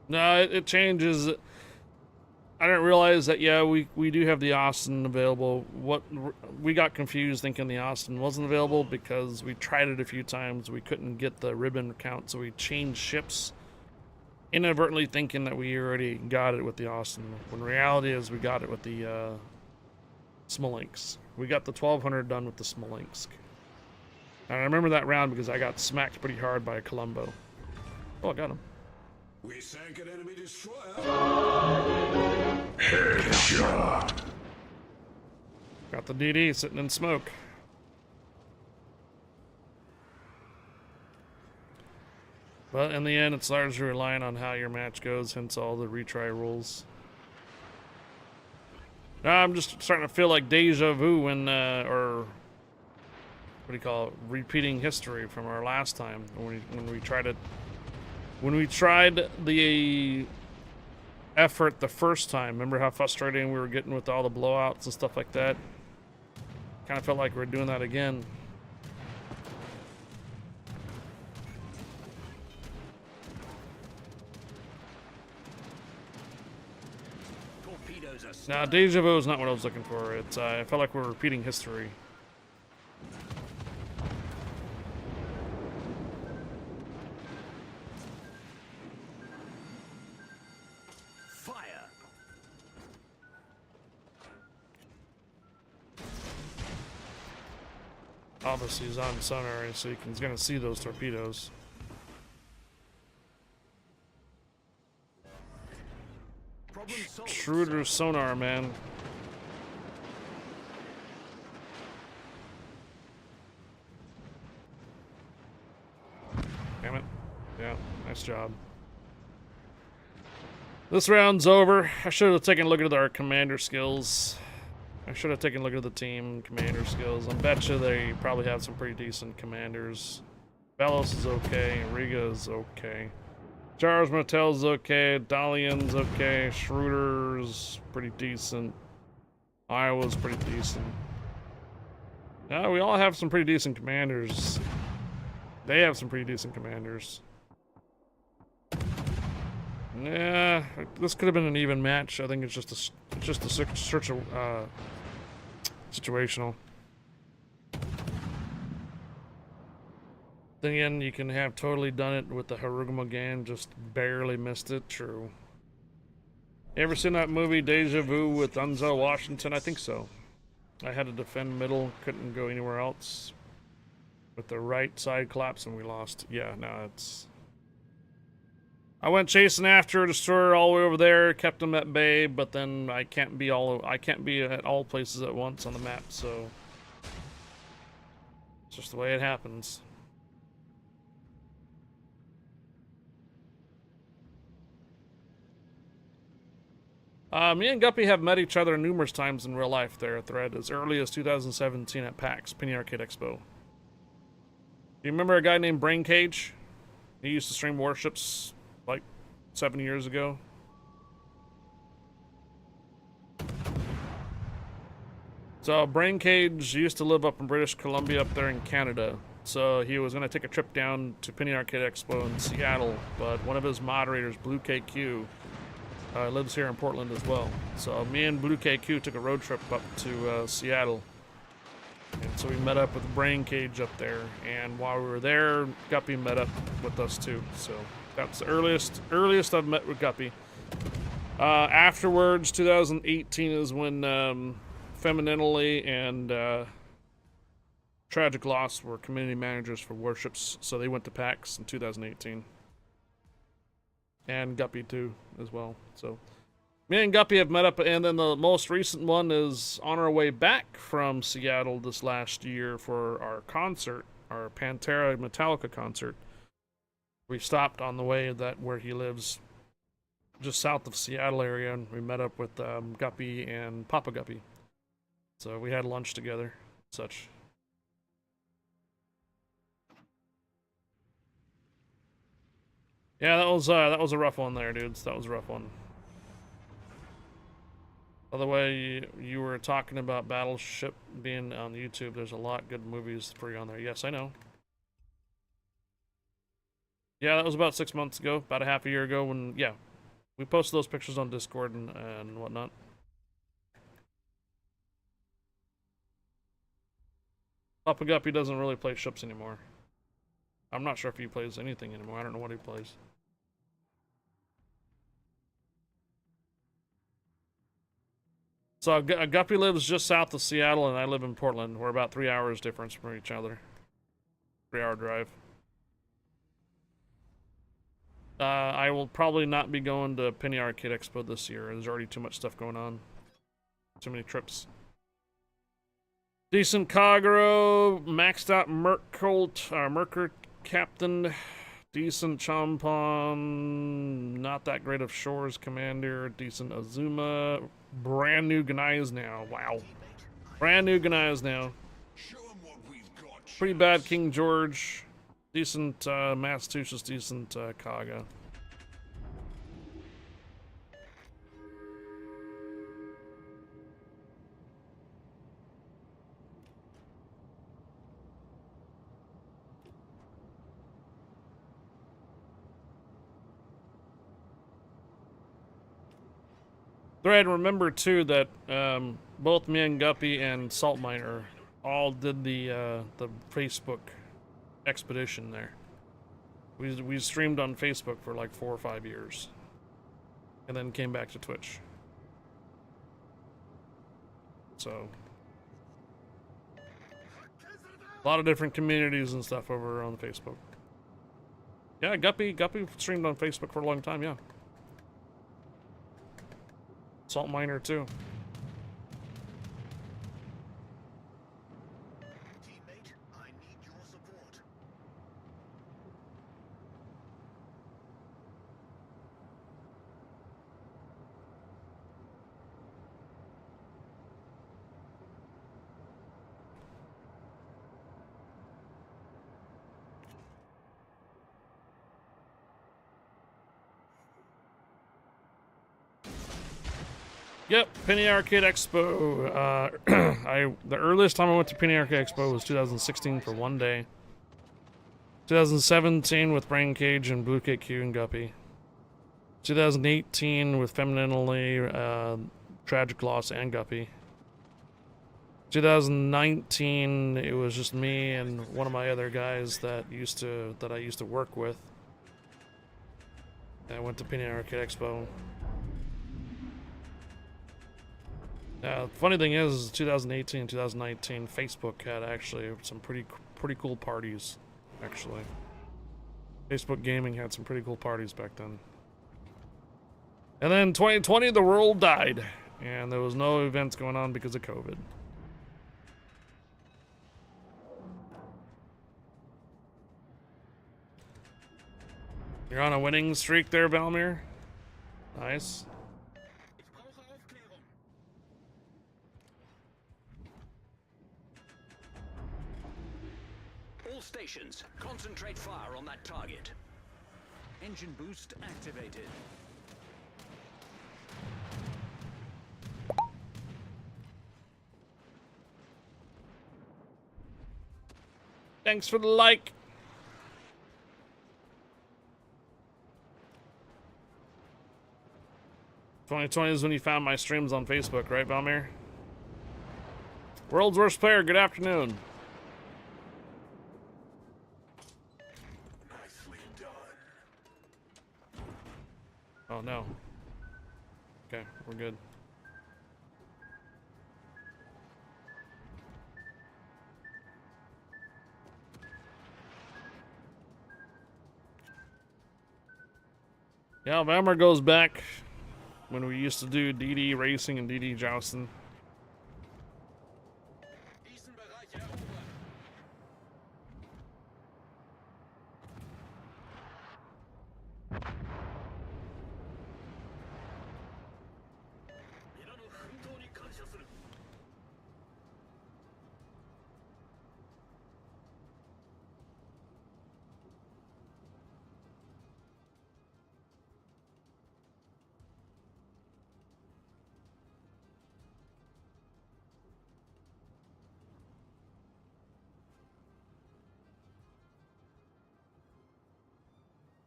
No, it changes. I didn't realize that, yeah, we do have the Austin available. We got confused thinking the Austin wasn't available because we tried it a few times. We couldn't get the ribbon count, so we changed ships, inadvertently thinking that we already got it with the Austin. When reality is we got it with the Smolensk. We got the 1200 done with the Smolensk. And I remember that round because I got smacked pretty hard by a Columbo. Oh, I got him. We sank an enemy destroyer. Headshot. Got the DD sitting in smoke. But in the end, it's largely relying on how your match goes, hence all the retry rules. Now I'm just starting to feel like deja vu when, or what do you call it? Repeating history from our last time when we tried it. When we tried the effort the first time, remember how frustrating we were getting with all the blowouts and stuff like that? Kind of felt like we're doing that again. Now, deja vu is not what I was looking for. It's I felt like we're repeating history. Obviously he's on sonar, so he's gonna see those torpedoes. Schroeder's sonar, man. Damn it. Yeah, nice job. This round's over. I should have taken a look at our commander skills. I should have taken a look at the team commander skills. I bet you they probably have some pretty decent commanders. Velos is okay. Riga is okay. Charles Martel's okay. Dalian's okay. Schroeder's pretty decent. Iowa's pretty decent. Yeah, we all have some pretty decent commanders. They have some pretty decent commanders. Yeah, this could have been an even match. I think it's just a search of situational. Then again, you can have totally done it with the Harugumo game, just barely missed it. True. You ever seen that movie Deja Vu with Denzel Washington? I think so. I had to defend middle, couldn't go anywhere else. With the right side collapse and we lost. Yeah, no, it's... I went chasing after a destroyer all the way over there, kept them at bay, but then I can't be at all places at once on the map, so it's just the way it happens. Me and Guppy have met each other numerous times in real life there at Thread, as early as 2017 at PAX, Penny Arcade Expo. You remember a guy named Brain Cage? He used to stream Warships like 7 years ago. So Brain Cage used to live up in British Columbia up there in Canada. So he was going to take a trip down to Penny Arcade Expo in Seattle, but one of his moderators, Blue KQ, lives here in Portland as well. So me and Blue KQ took a road trip up to Seattle. And so we met up with Brain Cage up there. And while we were there, Guppy met up with us too. So that's the earliest I've met with Guppy. Afterwards, 2018 is when Femininely and Tragic Loss were community managers for Warships. So they went to PAX in 2018. And Guppy too, as well. So me and Guppy have met up, and then the most recent one is on our way back from Seattle this last year for our concert, our Pantera Metallica concert. We stopped on the way where he lives, just south of Seattle area, and we met up with Guppy and Papa Guppy. So we had lunch together, such. Yeah, that was a rough one there, dudes. That was a rough one. By the way, you were talking about Battleship being on YouTube. There's a lot of good movies for you on there. Yes, I know. Yeah, that was about 6 months ago, about a half a year ago when, yeah, we posted those pictures on Discord and whatnot. Papa Guppy doesn't really play ships anymore. I'm not sure if he plays anything anymore. I don't know what he plays. So Guppy lives just south of Seattle, and I live in Portland. We're about 3 hours difference from each other. 3-hour drive. I will probably not be going to Penny Arcade Expo this year. There's already too much stuff going on. Too many trips. Decent Kagero, maxed out Merker Captain, decent Champon, not that great of Shores Commander, decent Azuma, brand new Gnais now, wow. Brand new Gnais now. Pretty bad King George, decent Massachusetts, decent Kaga. Thread, remember too that both me and Guppy and Saltminer all did the Facebook expedition there. We streamed on Facebook for like 4 or 5 years, and then came back to Twitch. So a lot of different communities and stuff over on Facebook. Yeah, Guppy streamed on Facebook for a long time. Yeah. Salt Miner too. Teammate, I need your support. Yep, Penny Arcade Expo. The earliest time I went to Penny Arcade Expo was 2016 for 1 day. 2017 with Brain Cage and Blue KQ and Guppy. 2018 with Femininely, Tragic Loss and Guppy. 2019 it was just me and one of my other guys that I used to work with. I went to Penny Arcade Expo. Funny thing is 2018 and 2019, Facebook had actually some pretty cool parties, actually. Facebook gaming had some pretty cool parties back then. And then 2020, the world died, and there was no events going on because of COVID. You're on a winning streak there, Valmir. Nice. All stations, concentrate fire on that target. Engine boost activated. Thanks for the like. '2020 is when you found my streams on Facebook, right, Valmir? World's worst player, good afternoon. Nicely done. Oh no. Okay, we're good. Yeah, Valmir goes back when we used to do DD racing and DD jousting.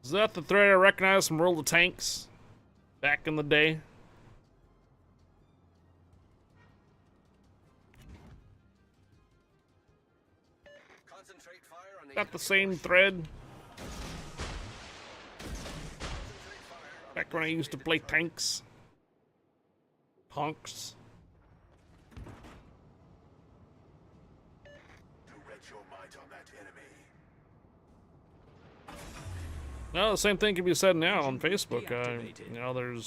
Is that the thread I recognized from World of Tanks back in the day? Concentrate fire on Is that the same thread? Back when I used to play tanks. Punks. Direct your might on that enemy. No, the same thing can be said now on Facebook. You know,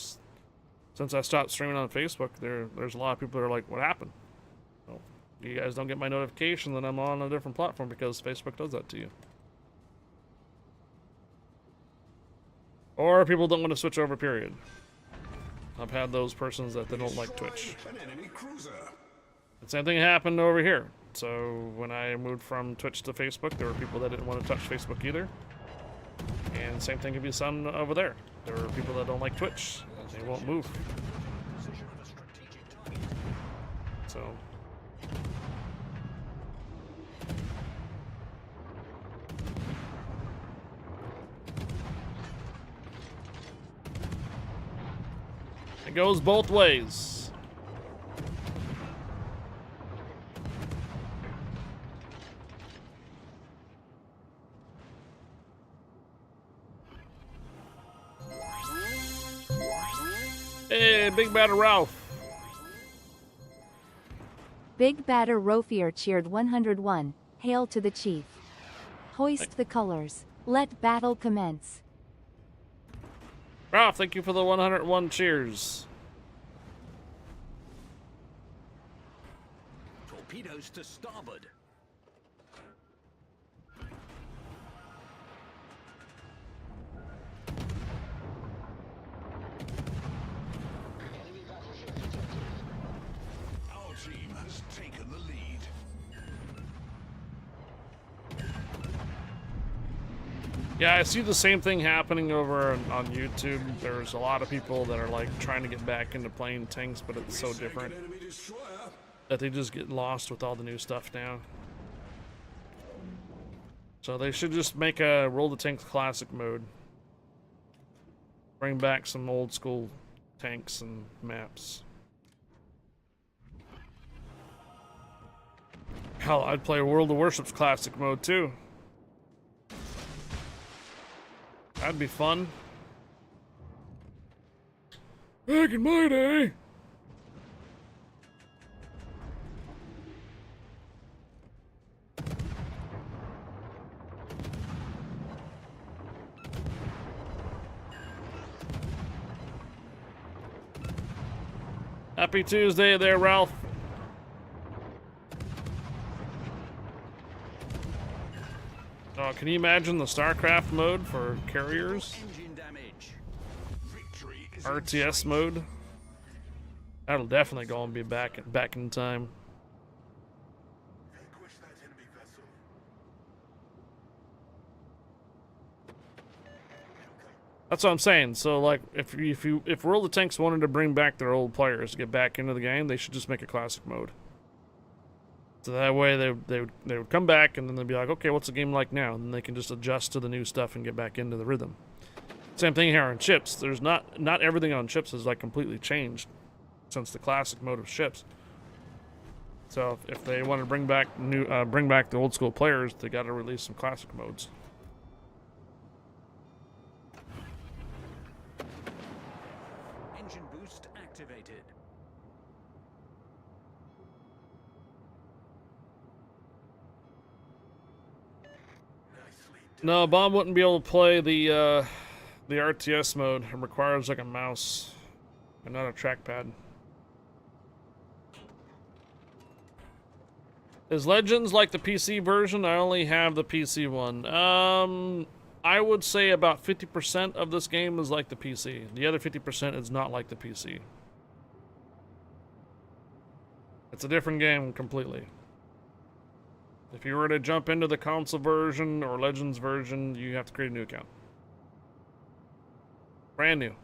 since I stopped streaming on Facebook, there's a lot of people that are like, what happened? Well, you guys don't get my notification that I'm on a different platform because Facebook does that to you. Or people don't want to switch over, period. I've had those persons that they don't like Twitch. An enemy cruiser. The same thing happened over here. So when I moved from Twitch to Facebook, there were people that didn't want to touch Facebook either. And same thing can be said over there. There are people that don't like Twitch. They won't move. So. It goes both ways. Hey, Big Bad Ralph. Big Badder Rofier cheered 101. Hail to the chief. Hoist the colors. Let battle commence. Ralph, thank you for the 101 cheers. Torpedoes to starboard. Our team has taken the lead. Yeah, I see the same thing happening over on YouTube. There's a lot of people that are like trying to get back into playing tanks, but it's so different Enemy destroyer. that they just get lost with all the new stuff now. So they should just make a World of Tanks Classic mode. Bring back some old school tanks and maps. Hell, I'd play World of Warships Classic mode too. That'd be fun. Back in my day. Happy Tuesday there, Ralph. Oh, can you imagine the StarCraft mode for carriers? Engine damage. Victory is RTS mode? That'll definitely go and be back in time. vanquish that enemy vessel. That's what I'm saying. So, like, if World of Tanks wanted to bring back their old players to get back into the game, they should just make a classic mode. So that way they would come back and then they'd be like, okay, what's the game like now? And then they can just adjust to the new stuff and get back into the rhythm. Same thing here on ships. There's not everything on ships is like completely changed since the classic mode of ships. So if they want to bring back the old school players, they got to release some classic modes. Engine boost activated. Nicely done. No, Bob wouldn't be able to play the RTS mode. It requires like a mouse and not a trackpad. Is Legends like the PC version? I only have the PC one. I would say about 50% of this game is like the PC. The other 50% is not like the PC. It's a different game completely. If you were to jump into the console version or Legends version, you have to create a new account. Brand new.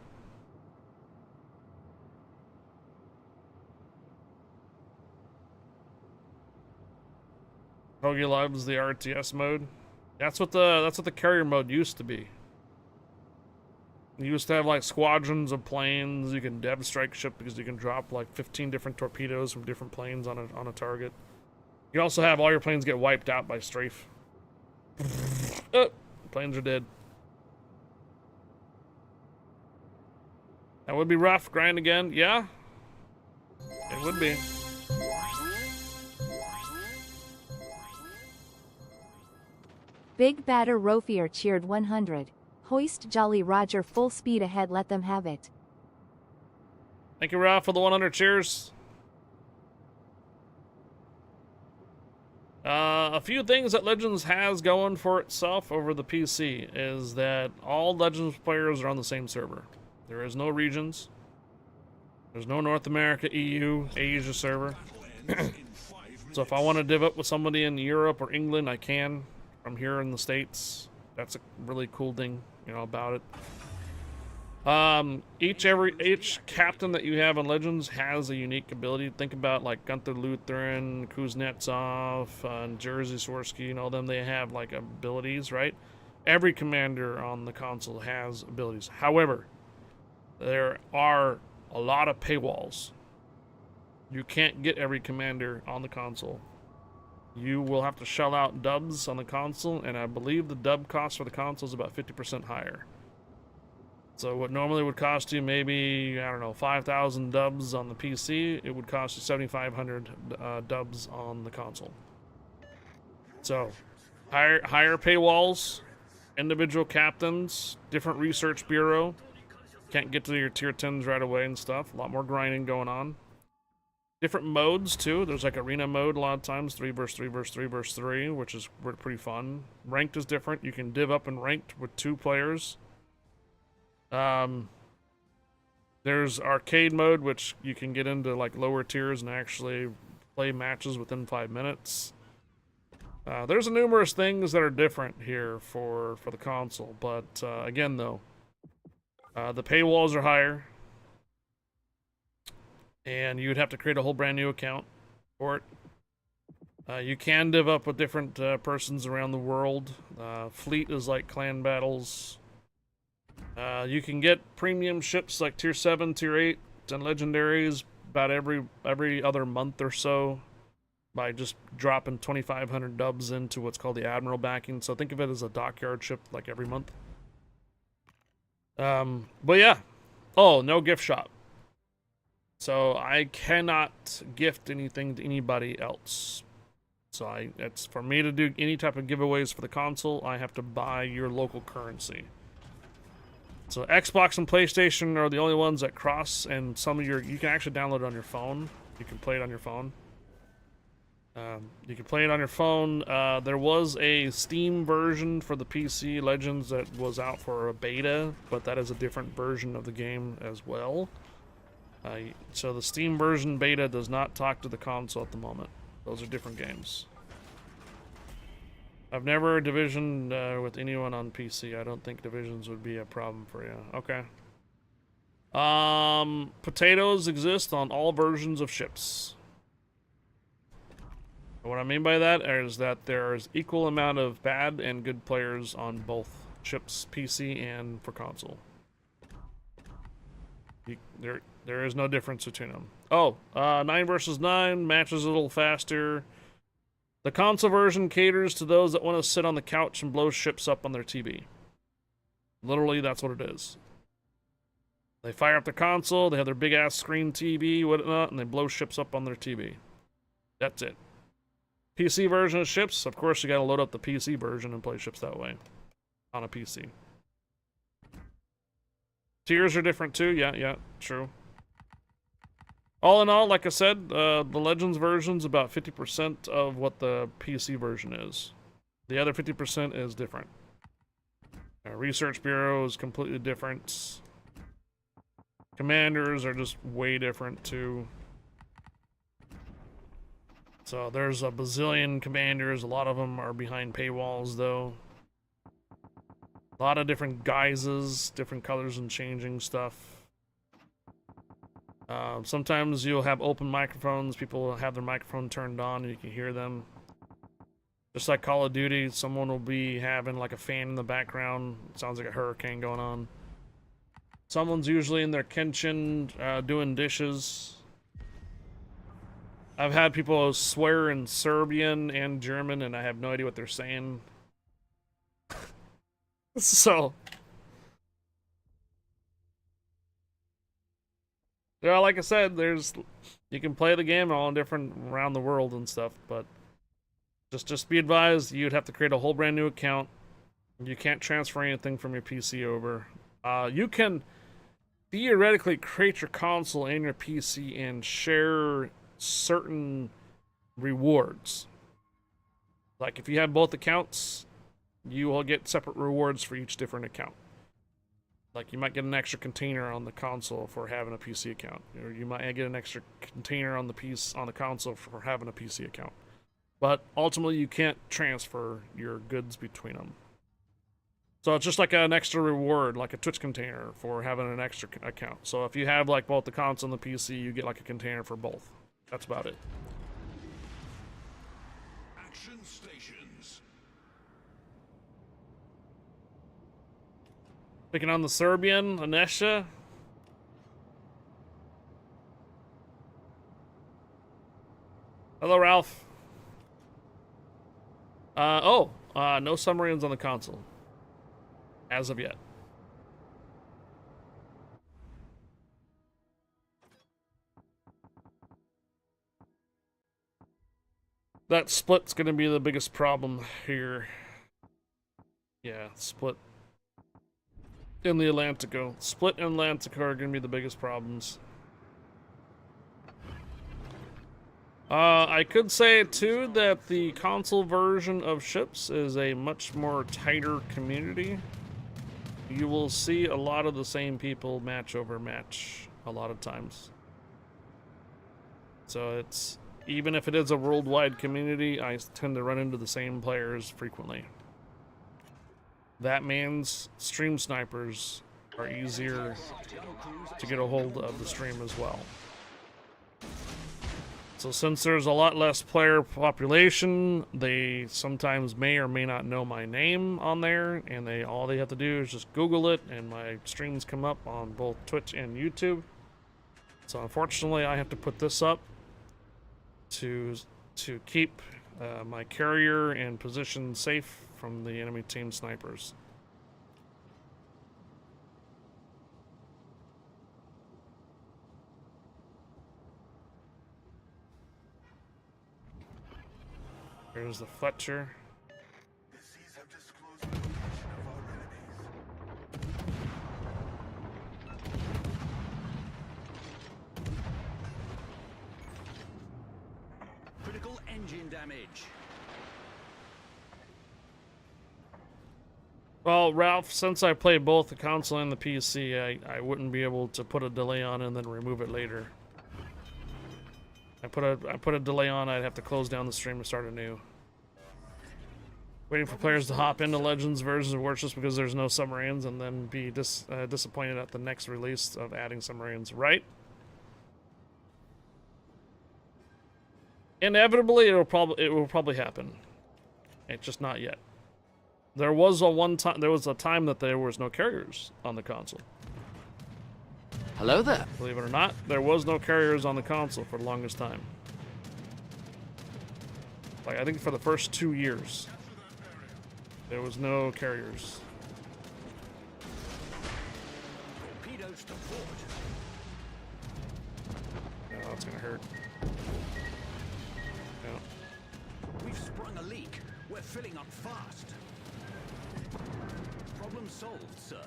Hoagie loves the RTS mode. That's what the carrier mode used to be. You used to have like squadrons of planes. You can dev strike ship because you can drop like 15 different torpedoes from different planes on a target. You also have all your planes get wiped out by strafe. Planes are dead. That would be rough. Grind again. Yeah. It would be. Big Batter Rofier cheered 100. Hoist Jolly Roger full speed ahead, let them have it. Thank you, Ralph, for the 100 cheers. A few things that Legends has going for itself over the PC is that all Legends players are on the same server. There is no regions. There's no North America, EU, Asia server. So if I want to div up with somebody in Europe or England, I can. From here in the States. That's a really cool thing, you know, about it. Each captain that you have in Legends has a unique ability. Think about like Gunther Lutheran, Kuznetsov, and Jerzy Swirsky, and all them. They have like abilities, right? Every commander on the console has abilities. However, there are a lot of paywalls. You can't get every commander on the console. You will have to shell out dubs on the console, and I believe the dub cost for the console is about 50% higher. So what normally would cost you maybe, I don't know, 5,000 dubs on the PC, it would cost you 7,500 dubs on the console. So higher paywalls, individual captains, different research bureau. Can't get to your tier 10s right away and stuff. A lot more grinding going on. Different modes too. There's like arena mode a lot of times, 3 versus 3 versus 3 versus 3, which is pretty fun. Ranked is different. You can div up and ranked with 2 players. There's arcade mode, which you can get into like lower tiers and actually play matches within 5 minutes. There's numerous things that are different here for the console, but again though, the paywalls are higher. And you would have to create a whole brand new account for it. You can div up with different persons around the world. Fleet is like clan battles. You can get premium ships like tier 7, tier 8, and legendaries about every other month or so by just dropping 2,500 dubs into what's called the Admiral backing. So think of it as a dockyard ship like every month. But yeah. Oh, no gift shop. So I cannot gift anything to anybody else. So it's for me to do any type of giveaways for the console, I have to buy your local currency. So Xbox and PlayStation are the only ones that cross, and some of you can actually download it on your phone. You can play it on your phone. You can play it on your phone. There was a Steam version for the PC Legends that was out for a beta, but that is a different version of the game as well. So the Steam version beta does not talk to the console at the moment. Those are different games. I've never divisioned with anyone on PC. I don't think divisions would be a problem for you. Okay. Potatoes exist on all versions of ships. What I mean by that is that there's equal amount of bad and good players on both ships, PC and for console. There is no difference between them. Oh, 9 versus 9, matches a little faster. The console version caters to those that want to sit on the couch and blow ships up on their TV. Literally, that's what it is. They fire up the console, they have their big-ass screen TV, whatnot, and they blow ships up on their TV. That's it. PC version of ships, of course you gotta load up the PC version and play ships that way. On a PC. Tiers are different too, yeah, true. All in all, like I said, the Legends version's about 50% of what the PC version is. The other 50% is different. Research Bureau is completely different. Commanders are just way different too. So there's a bazillion commanders. A lot of them are behind paywalls though. A lot of different guises, different colors and changing stuff. Sometimes you'll have open microphones. People will have their microphone turned on and you can hear them. Just like Call of Duty, someone will be having like a fan in the background. It sounds like a hurricane going on. Someone's usually in their kitchen doing dishes. I've had people swear in Serbian and German, and I have no idea what they're saying. So, yeah, like I said, you can play the game all different around the world and stuff, but just be advised, you'd have to create a whole brand new account. You can't transfer anything from your PC over. You can theoretically create your console and your PC and share certain rewards. Like if you have both accounts, you will get separate rewards for each different account. Like you might get an extra container on the console for having a PC account, or you might get an extra container on the console for having a PC account. But ultimately, you can't transfer your goods between them. So it's just like an extra reward, like a Twitch container for having an extra account. So if you have like both the console and the PC, you get like a container for both. That's about it. Action stations. Picking on the Serbian, Anesha. Hello, Ralph. No submarines on the console. As of yet. That split's gonna be the biggest problem here. Yeah, split in the Atlantico. Split and Atlantico are gonna be the biggest problems. I could say too that the console version of ships is a much more tighter community. You will see a lot of the same people match over match a lot of times. So it's, even if it is a worldwide community, I tend to run into the same players frequently. That means stream snipers are easier to get a hold of the stream as well. So since there's a lot less player population, they sometimes may or may not know my name on there, and all they have to do is just Google it, and my streams come up on both Twitch and YouTube. So unfortunately, I have to put this up to keep my carrier and position safe from the enemy team snipers. Here's the Fletcher. The seas have disclosed the location of our enemies. engine damage. Well, Ralph, since I play both the console and the PC, I wouldn't be able to put a delay on and then remove it later. I put a delay on, I'd have to close down the stream and start anew. Waiting for players to hop into Legends versions of Warships because there's no submarines, and then be disappointed at the next release of adding submarines, right? Inevitably, it will probably happen. It's just not yet. There was a time that there was no carriers on the console. Hello there. Believe it or not, there was no carriers on the console for the longest time. Like, I think for the first 2 years, there was no carriers. Torpedoes to port. Oh, that's gonna hurt. Yeah. We've sprung a leak. We're filling up fast. Problem solved, sir.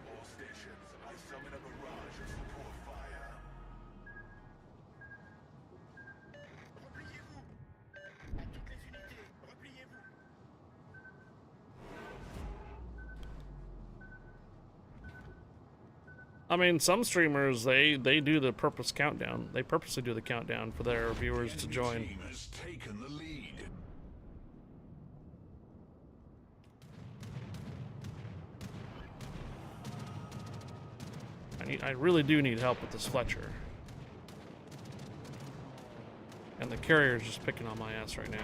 All stations, I summon a barrage of support fire. Repliez-vous. À toutes les unités, repliez-vous. I mean, some streamers, they do the purpose countdown. They purposely do the countdown for their viewers to join. Team has taken the lead. I really do need help with this Fletcher. And the carrier's just picking on my ass right now.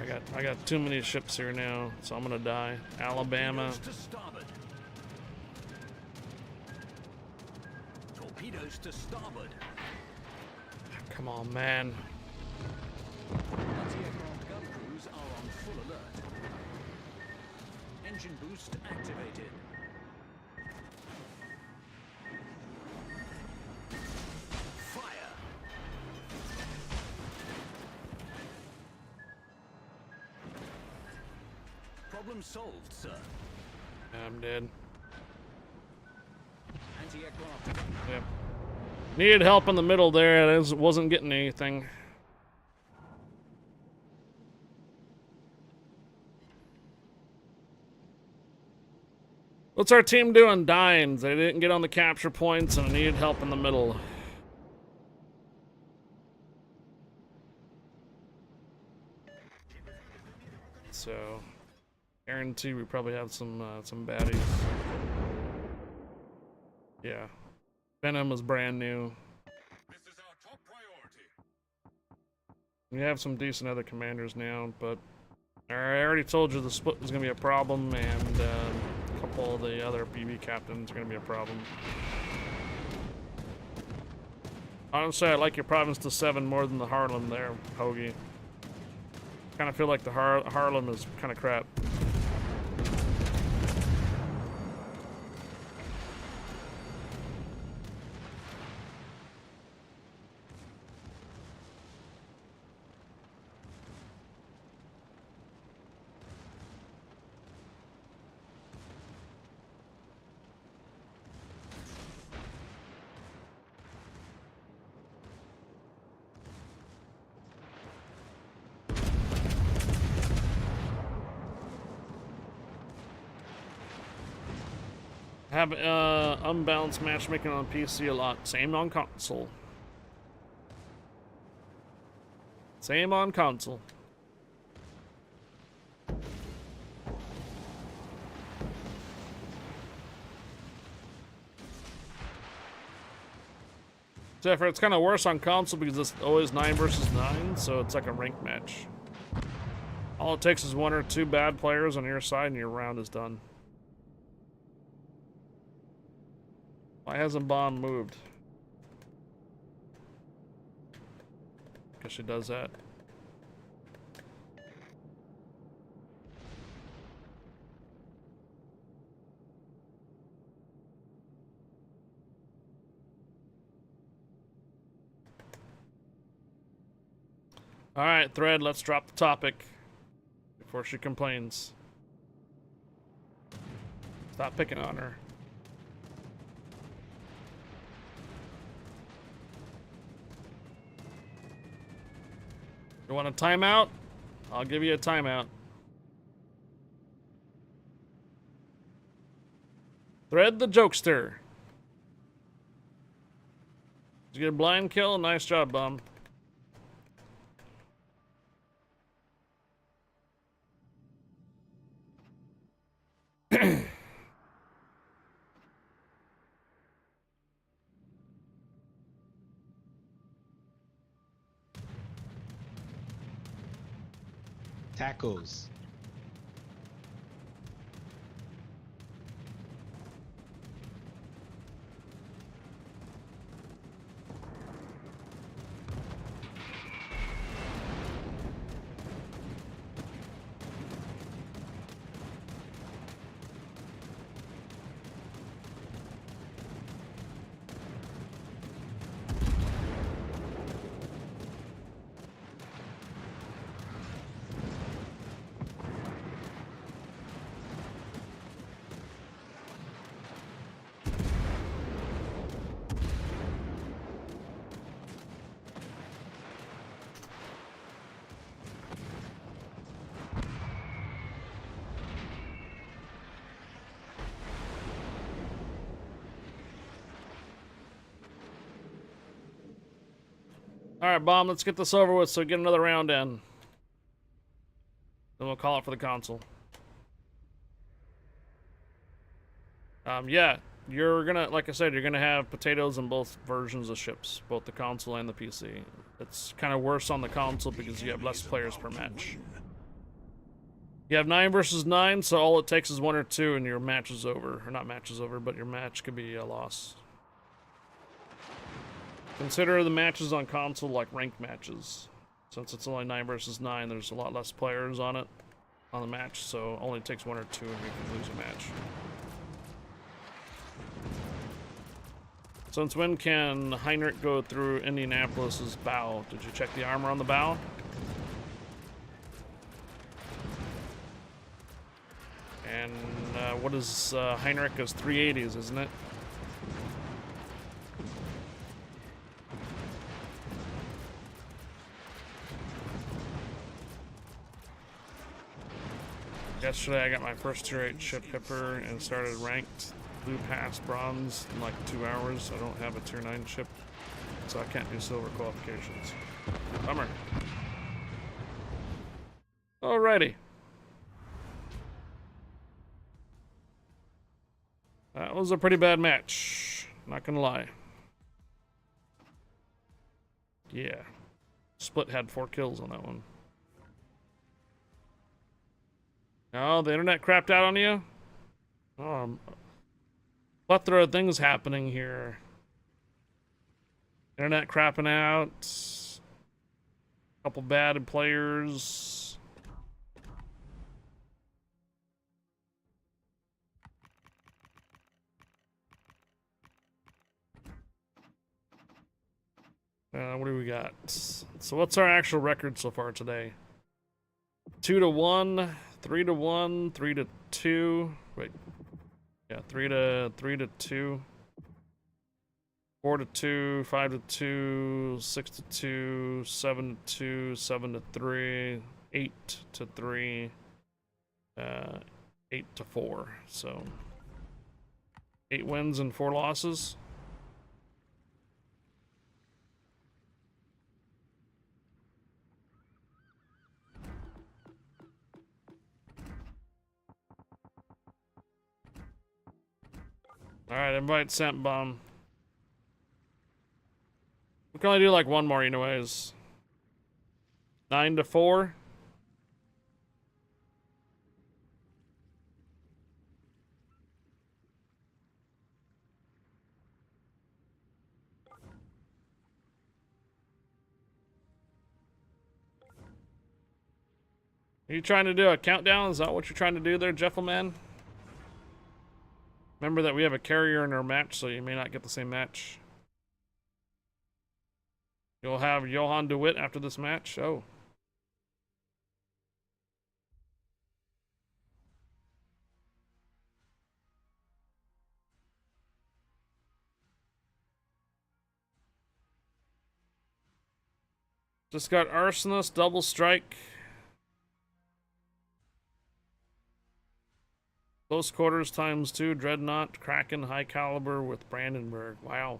Okay, I got too many ships here now, so I'm gonna die. Alabama. Torpedoes to starboard. Torpedoes to starboard. Come on, man. Anti-aircraft gun crews are on full alert. Engine boost activated. Fire. Problem solved, sir. I'm dead. Anti-aircraft. Yep. Needed help in the middle there. I wasn't getting anything. What's our team doing? Dying. They didn't get on the capture points and I needed help in the middle. So, guarantee we probably have some baddies. Yeah. Venom is brand new. This is our top priority. We have some decent other commanders now, but I already told you the split was going to be a problem, and a couple of the other BB captains are going to be a problem. Honestly, I like your province to 7 more than the Harlem there, Hoagie. Kind of feel like the Harlem is kind of crap. Have unbalanced matchmaking on PC a lot. Same on console. Same on console. Except for it's kind of worse on console because it's always 9 versus 9, so it's like a ranked match. All it takes is 1 or 2 bad players on your side and your round is done. Why hasn't Bomb moved? Guess she does that. Alright, Thread, let's drop the topic before she complains. Stop picking on her. You want a timeout? I'll give you a timeout. Thread the jokester. Did you get a blind kill? Nice job, bum. Tackles. Alright, Bomb, let's get this over with so we get another round in. Then we'll call it for the console. Yeah, you're gonna, like I said, you're gonna have potatoes in both versions of ships, both the console and the PC. It's kind of worse on the console because you have less players per match. You have 9 versus 9, so all it takes is 1 or 2 and your match is over. Or not match is over, but your match could be a loss. Consider the matches on console like ranked matches. Since it's only 9 versus 9, there's a lot less players on it, on the match, so it only takes 1 or 2 and you can lose a match. Since when can Heinrich go through Indianapolis's bow? Did you check the armor on the bow? And what is Heinrich is 380s, isn't it? Yesterday I got my first tier 8 ship Hipper and started ranked. Blue past bronze in like 2 hours. I don't have a tier 9 ship, so I can't do silver qualifications. Bummer. Alrighty. That was a pretty bad match. Not gonna lie. Yeah. Split had 4 kills on that one. Oh, the internet crapped out on you? Plethora of things happening here. Internet crapping out. Couple bad players. What do we got? So what's our actual record so far today? 2-1, 3-1, 3-2. Wait. Yeah, 3-2, 4-2, 5-2, 6-2, 7-2, 7-3, 8-3, 8-4. So 8 wins and 4 losses. Alright, invite sent, Bomb. We can only do like one more anyways. 9-4. Are you trying to do a countdown? Is that what you're trying to do there, Jeffelman? Remember that we have a carrier in our match, so you may not get the same match. You'll have Johan DeWitt after this match. Oh, Just got Arsonist, Double Strike. Close Quarters ×2, Dreadnought, Kraken, High Caliber with Brandenburg. Wow.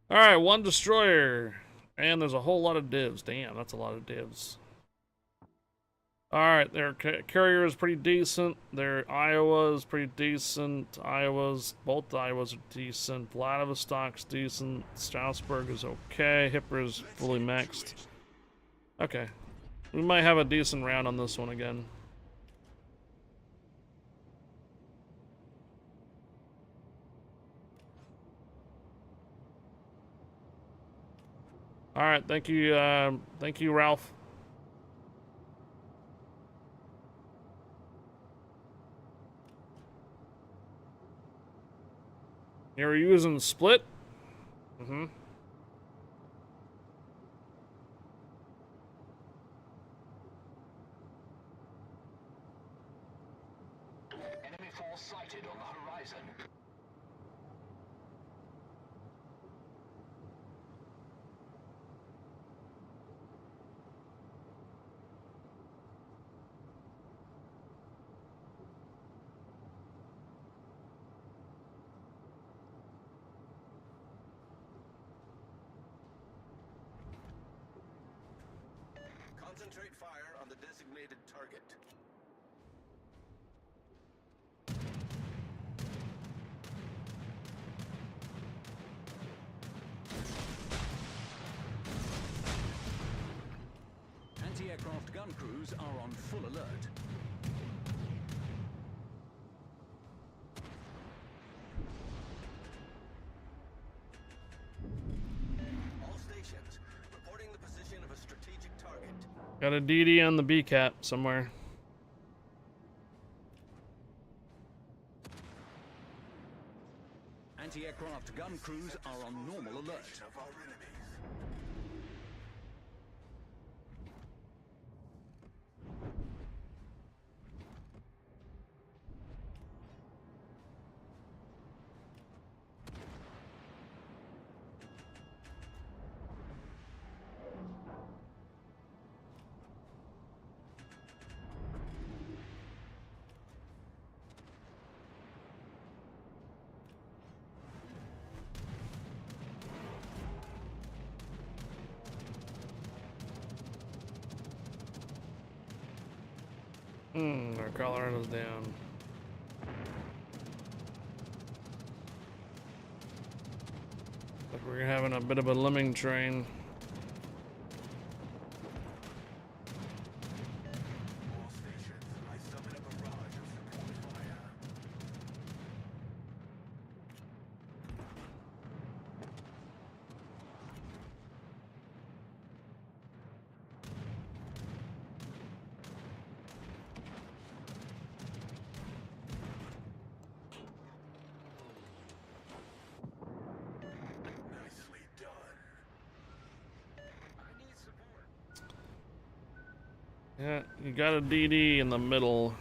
Alright, 1 Destroyer. And there's a whole lot of divs. Damn, that's a lot of divs. Alright, their carrier is pretty decent. Their Iowa is pretty decent. Both Iowas are decent. Vladivostok's decent. Strasbourg is okay. Hipper is fully maxed. Okay. We might have a decent round on this one again. Alright, thank you, Ralph. You're using Split? Mm-hmm. Enemy force sighted on the horizon. Concentrate fire on the designated target. Anti-aircraft gun crews are on full alert. All stations, reporting the position of a strategic target. Got a DD on the B-cap somewhere. Anti-aircraft gun crews are on normal alert. Of our enemies. Our Colorado's down. But we're having a bit of a lemming train. All stations, I summon a barrage of support fire. Nicely done. I need support. Yeah, you got a DD in the middle.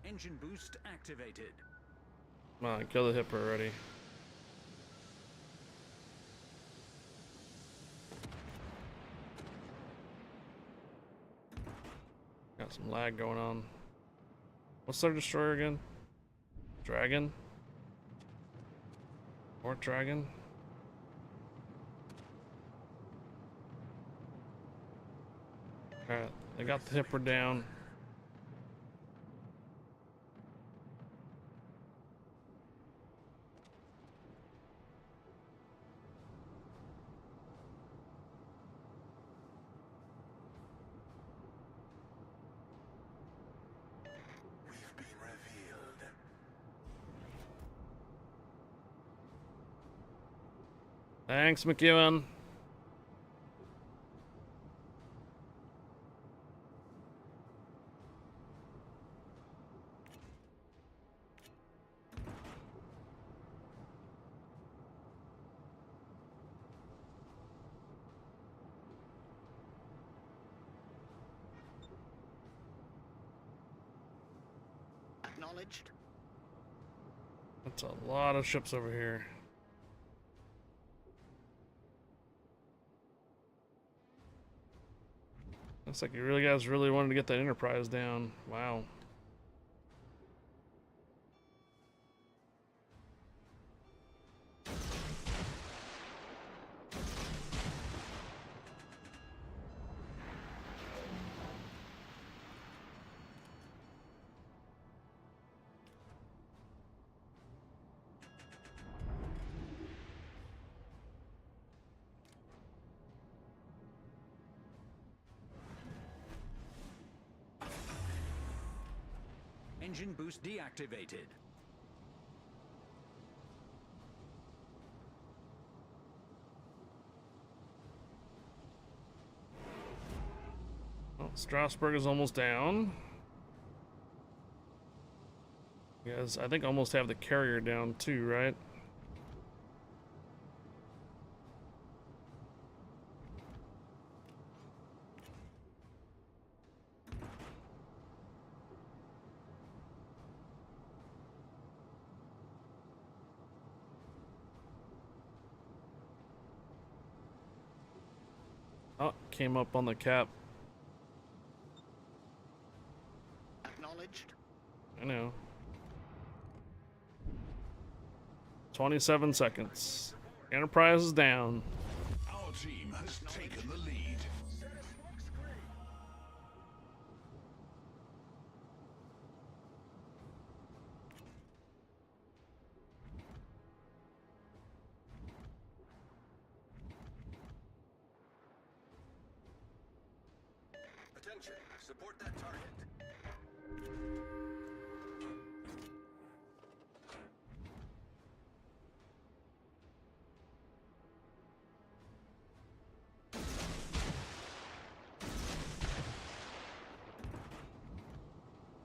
Engine boost activated. Come on, kill the Hipper already. Got some lag going on. What's their destroyer again? Dragon? More dragon? Alright, they got the Hipper down. We've been revealed. Thanks, McEwen. Acknowledged. That's a lot of ships over here. Looks like you guys really wanted to get that Enterprise down. Wow. Engine boost deactivated. Well, Strasbourg is almost down. You guys, I think, almost have the carrier down too, right? Oh, came up on the cap. Acknowledged. I know. 27 seconds. Enterprise is down. Our team has taken the lead. Attention, support that target.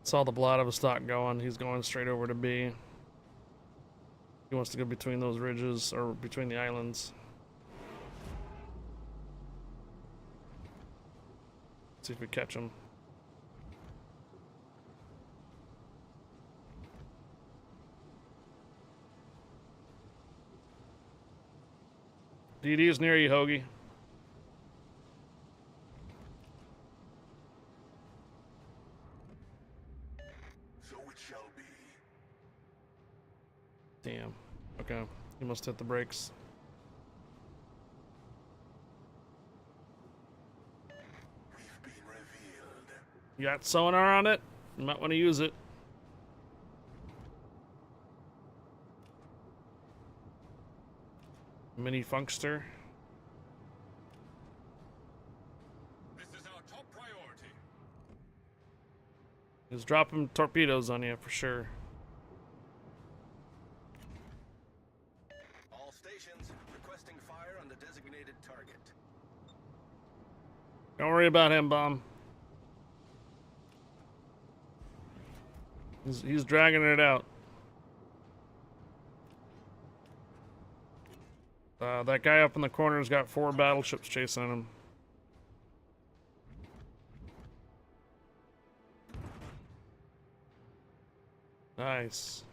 Saw the Vladivostok going. He's going straight over to B. He wants to go between those ridges, or between the islands. See if we catch him. DD is near you, Hoagie. So it shall be. Damn. Okay. He must hit the brakes. We've been revealed. You got sonar on it? You might want to use it. Mini Funkster. This is our top priority. He's dropping torpedoes on you for sure. All stations requesting fire on the designated target. Don't worry about him, Bomb. He's dragging it out. That guy up in the corner's got 4 battleships chasing him. Nice.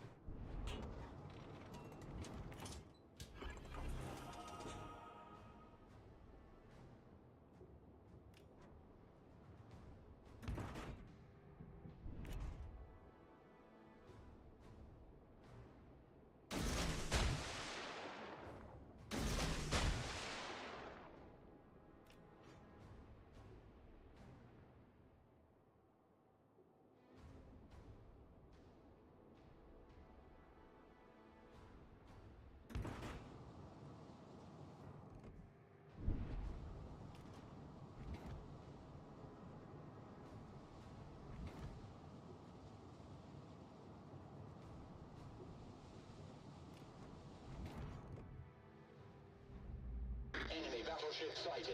Enemy battleship sighted.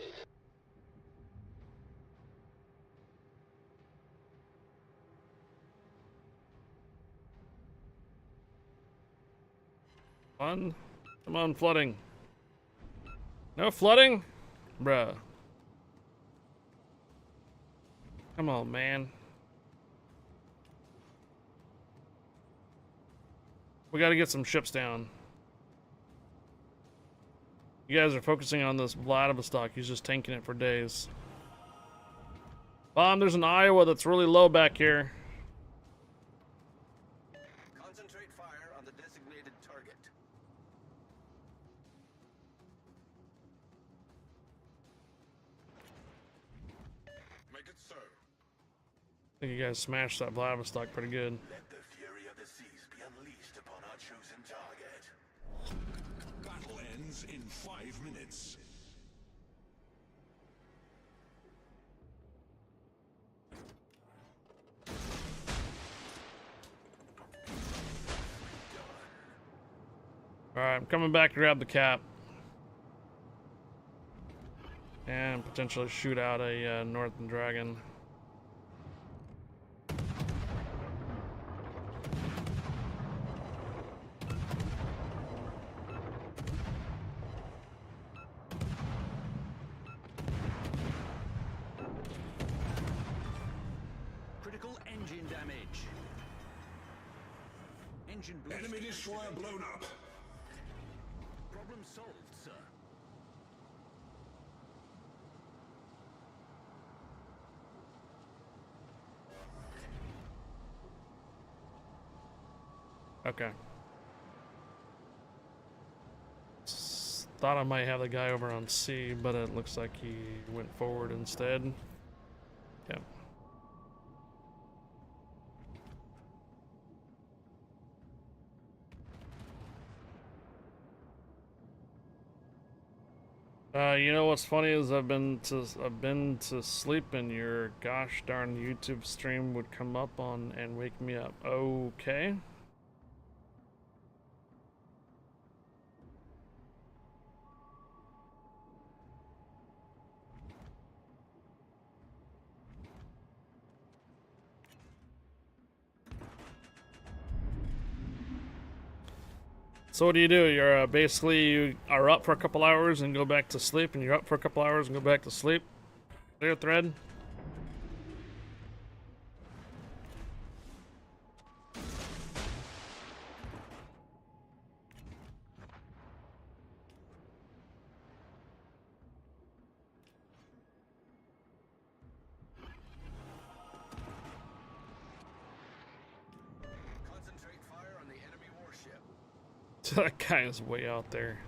Come on, flooding. No flooding? Bruh. Come on, man. We gotta get some ships down. You guys are focusing on this Vladivostok. He's just tanking it for days. Bomb, there's an Iowa that's really low back here. Concentrate fire on the designated target. Make it so. I think you guys smashed that Vladivostock pretty good. Let the fury of the seas be unleashed upon our chosen target. Battle ends in 5 minutes. Alright, I'm coming back to grab the cap. And potentially shoot out a Northern Dragon. Critical engine damage. Engine boost. Enemy destroyer blown up. Problem solved, sir. Okay. Thought I might have the guy over on C, but it looks like he went forward instead. Yep. You know what's funny is I've been to sleep and your gosh darn YouTube stream would come up on and wake me up. Okay. So what do? You're basically you are up for a couple hours and go back to sleep, and you're up for a couple hours and go back to sleep. Clear thread. Concentrate fire on the enemy warship. That guy is way out there.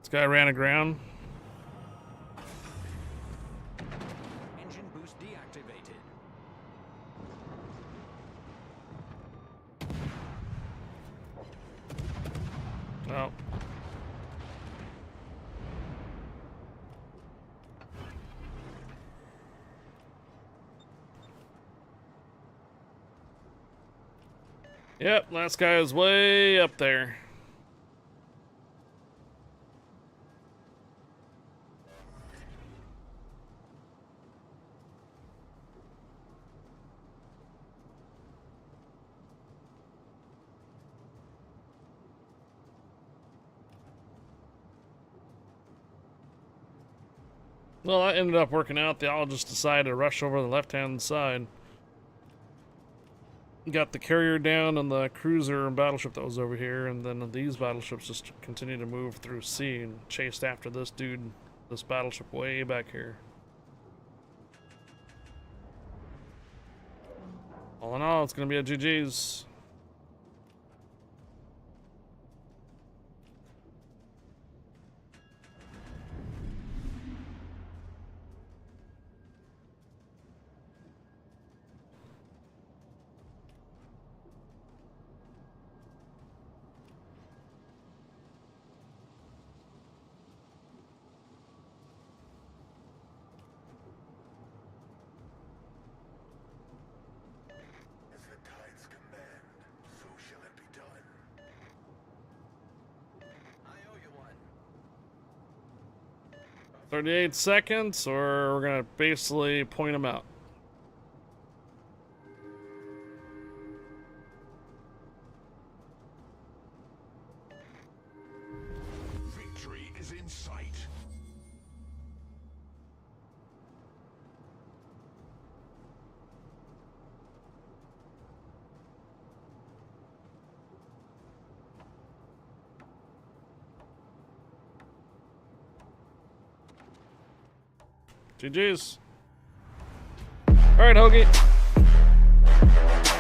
This guy ran aground. Engine boost deactivated. Oh. Yep, last guy is way up there. Well, that ended up working out. They all just decided to rush over the left-hand side. Got the carrier down and the cruiser and battleship that was over here, and then these battleships just continued to move through C and chased after this dude, this battleship way back here. All in all, it's gonna be a GG's. As the tides command, so shall it be done. I owe you one. 38 seconds, or we're gonna basically point them out. Victory is is in sight. GG's. Alright, Hoagie.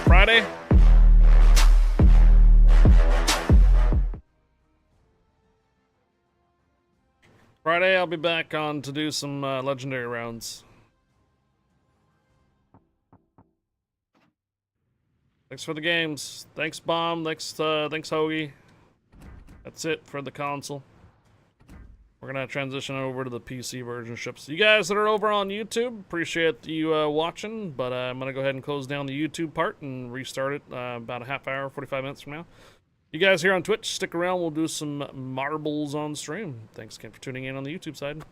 Friday. Friday, I'll be back on to do some legendary rounds. Thanks for the games. Thanks, Bomb. Thanks, Hoagie. That's it for the console. We're gonna transition over to the PC version ships. You guys that are over on YouTube, appreciate you watching, but I'm gonna go ahead and close down the YouTube part and restart it about a half hour, 45 minutes from now. You guys here on Twitch, stick around. We'll do some marbles on stream. Thanks again for tuning in on the YouTube side.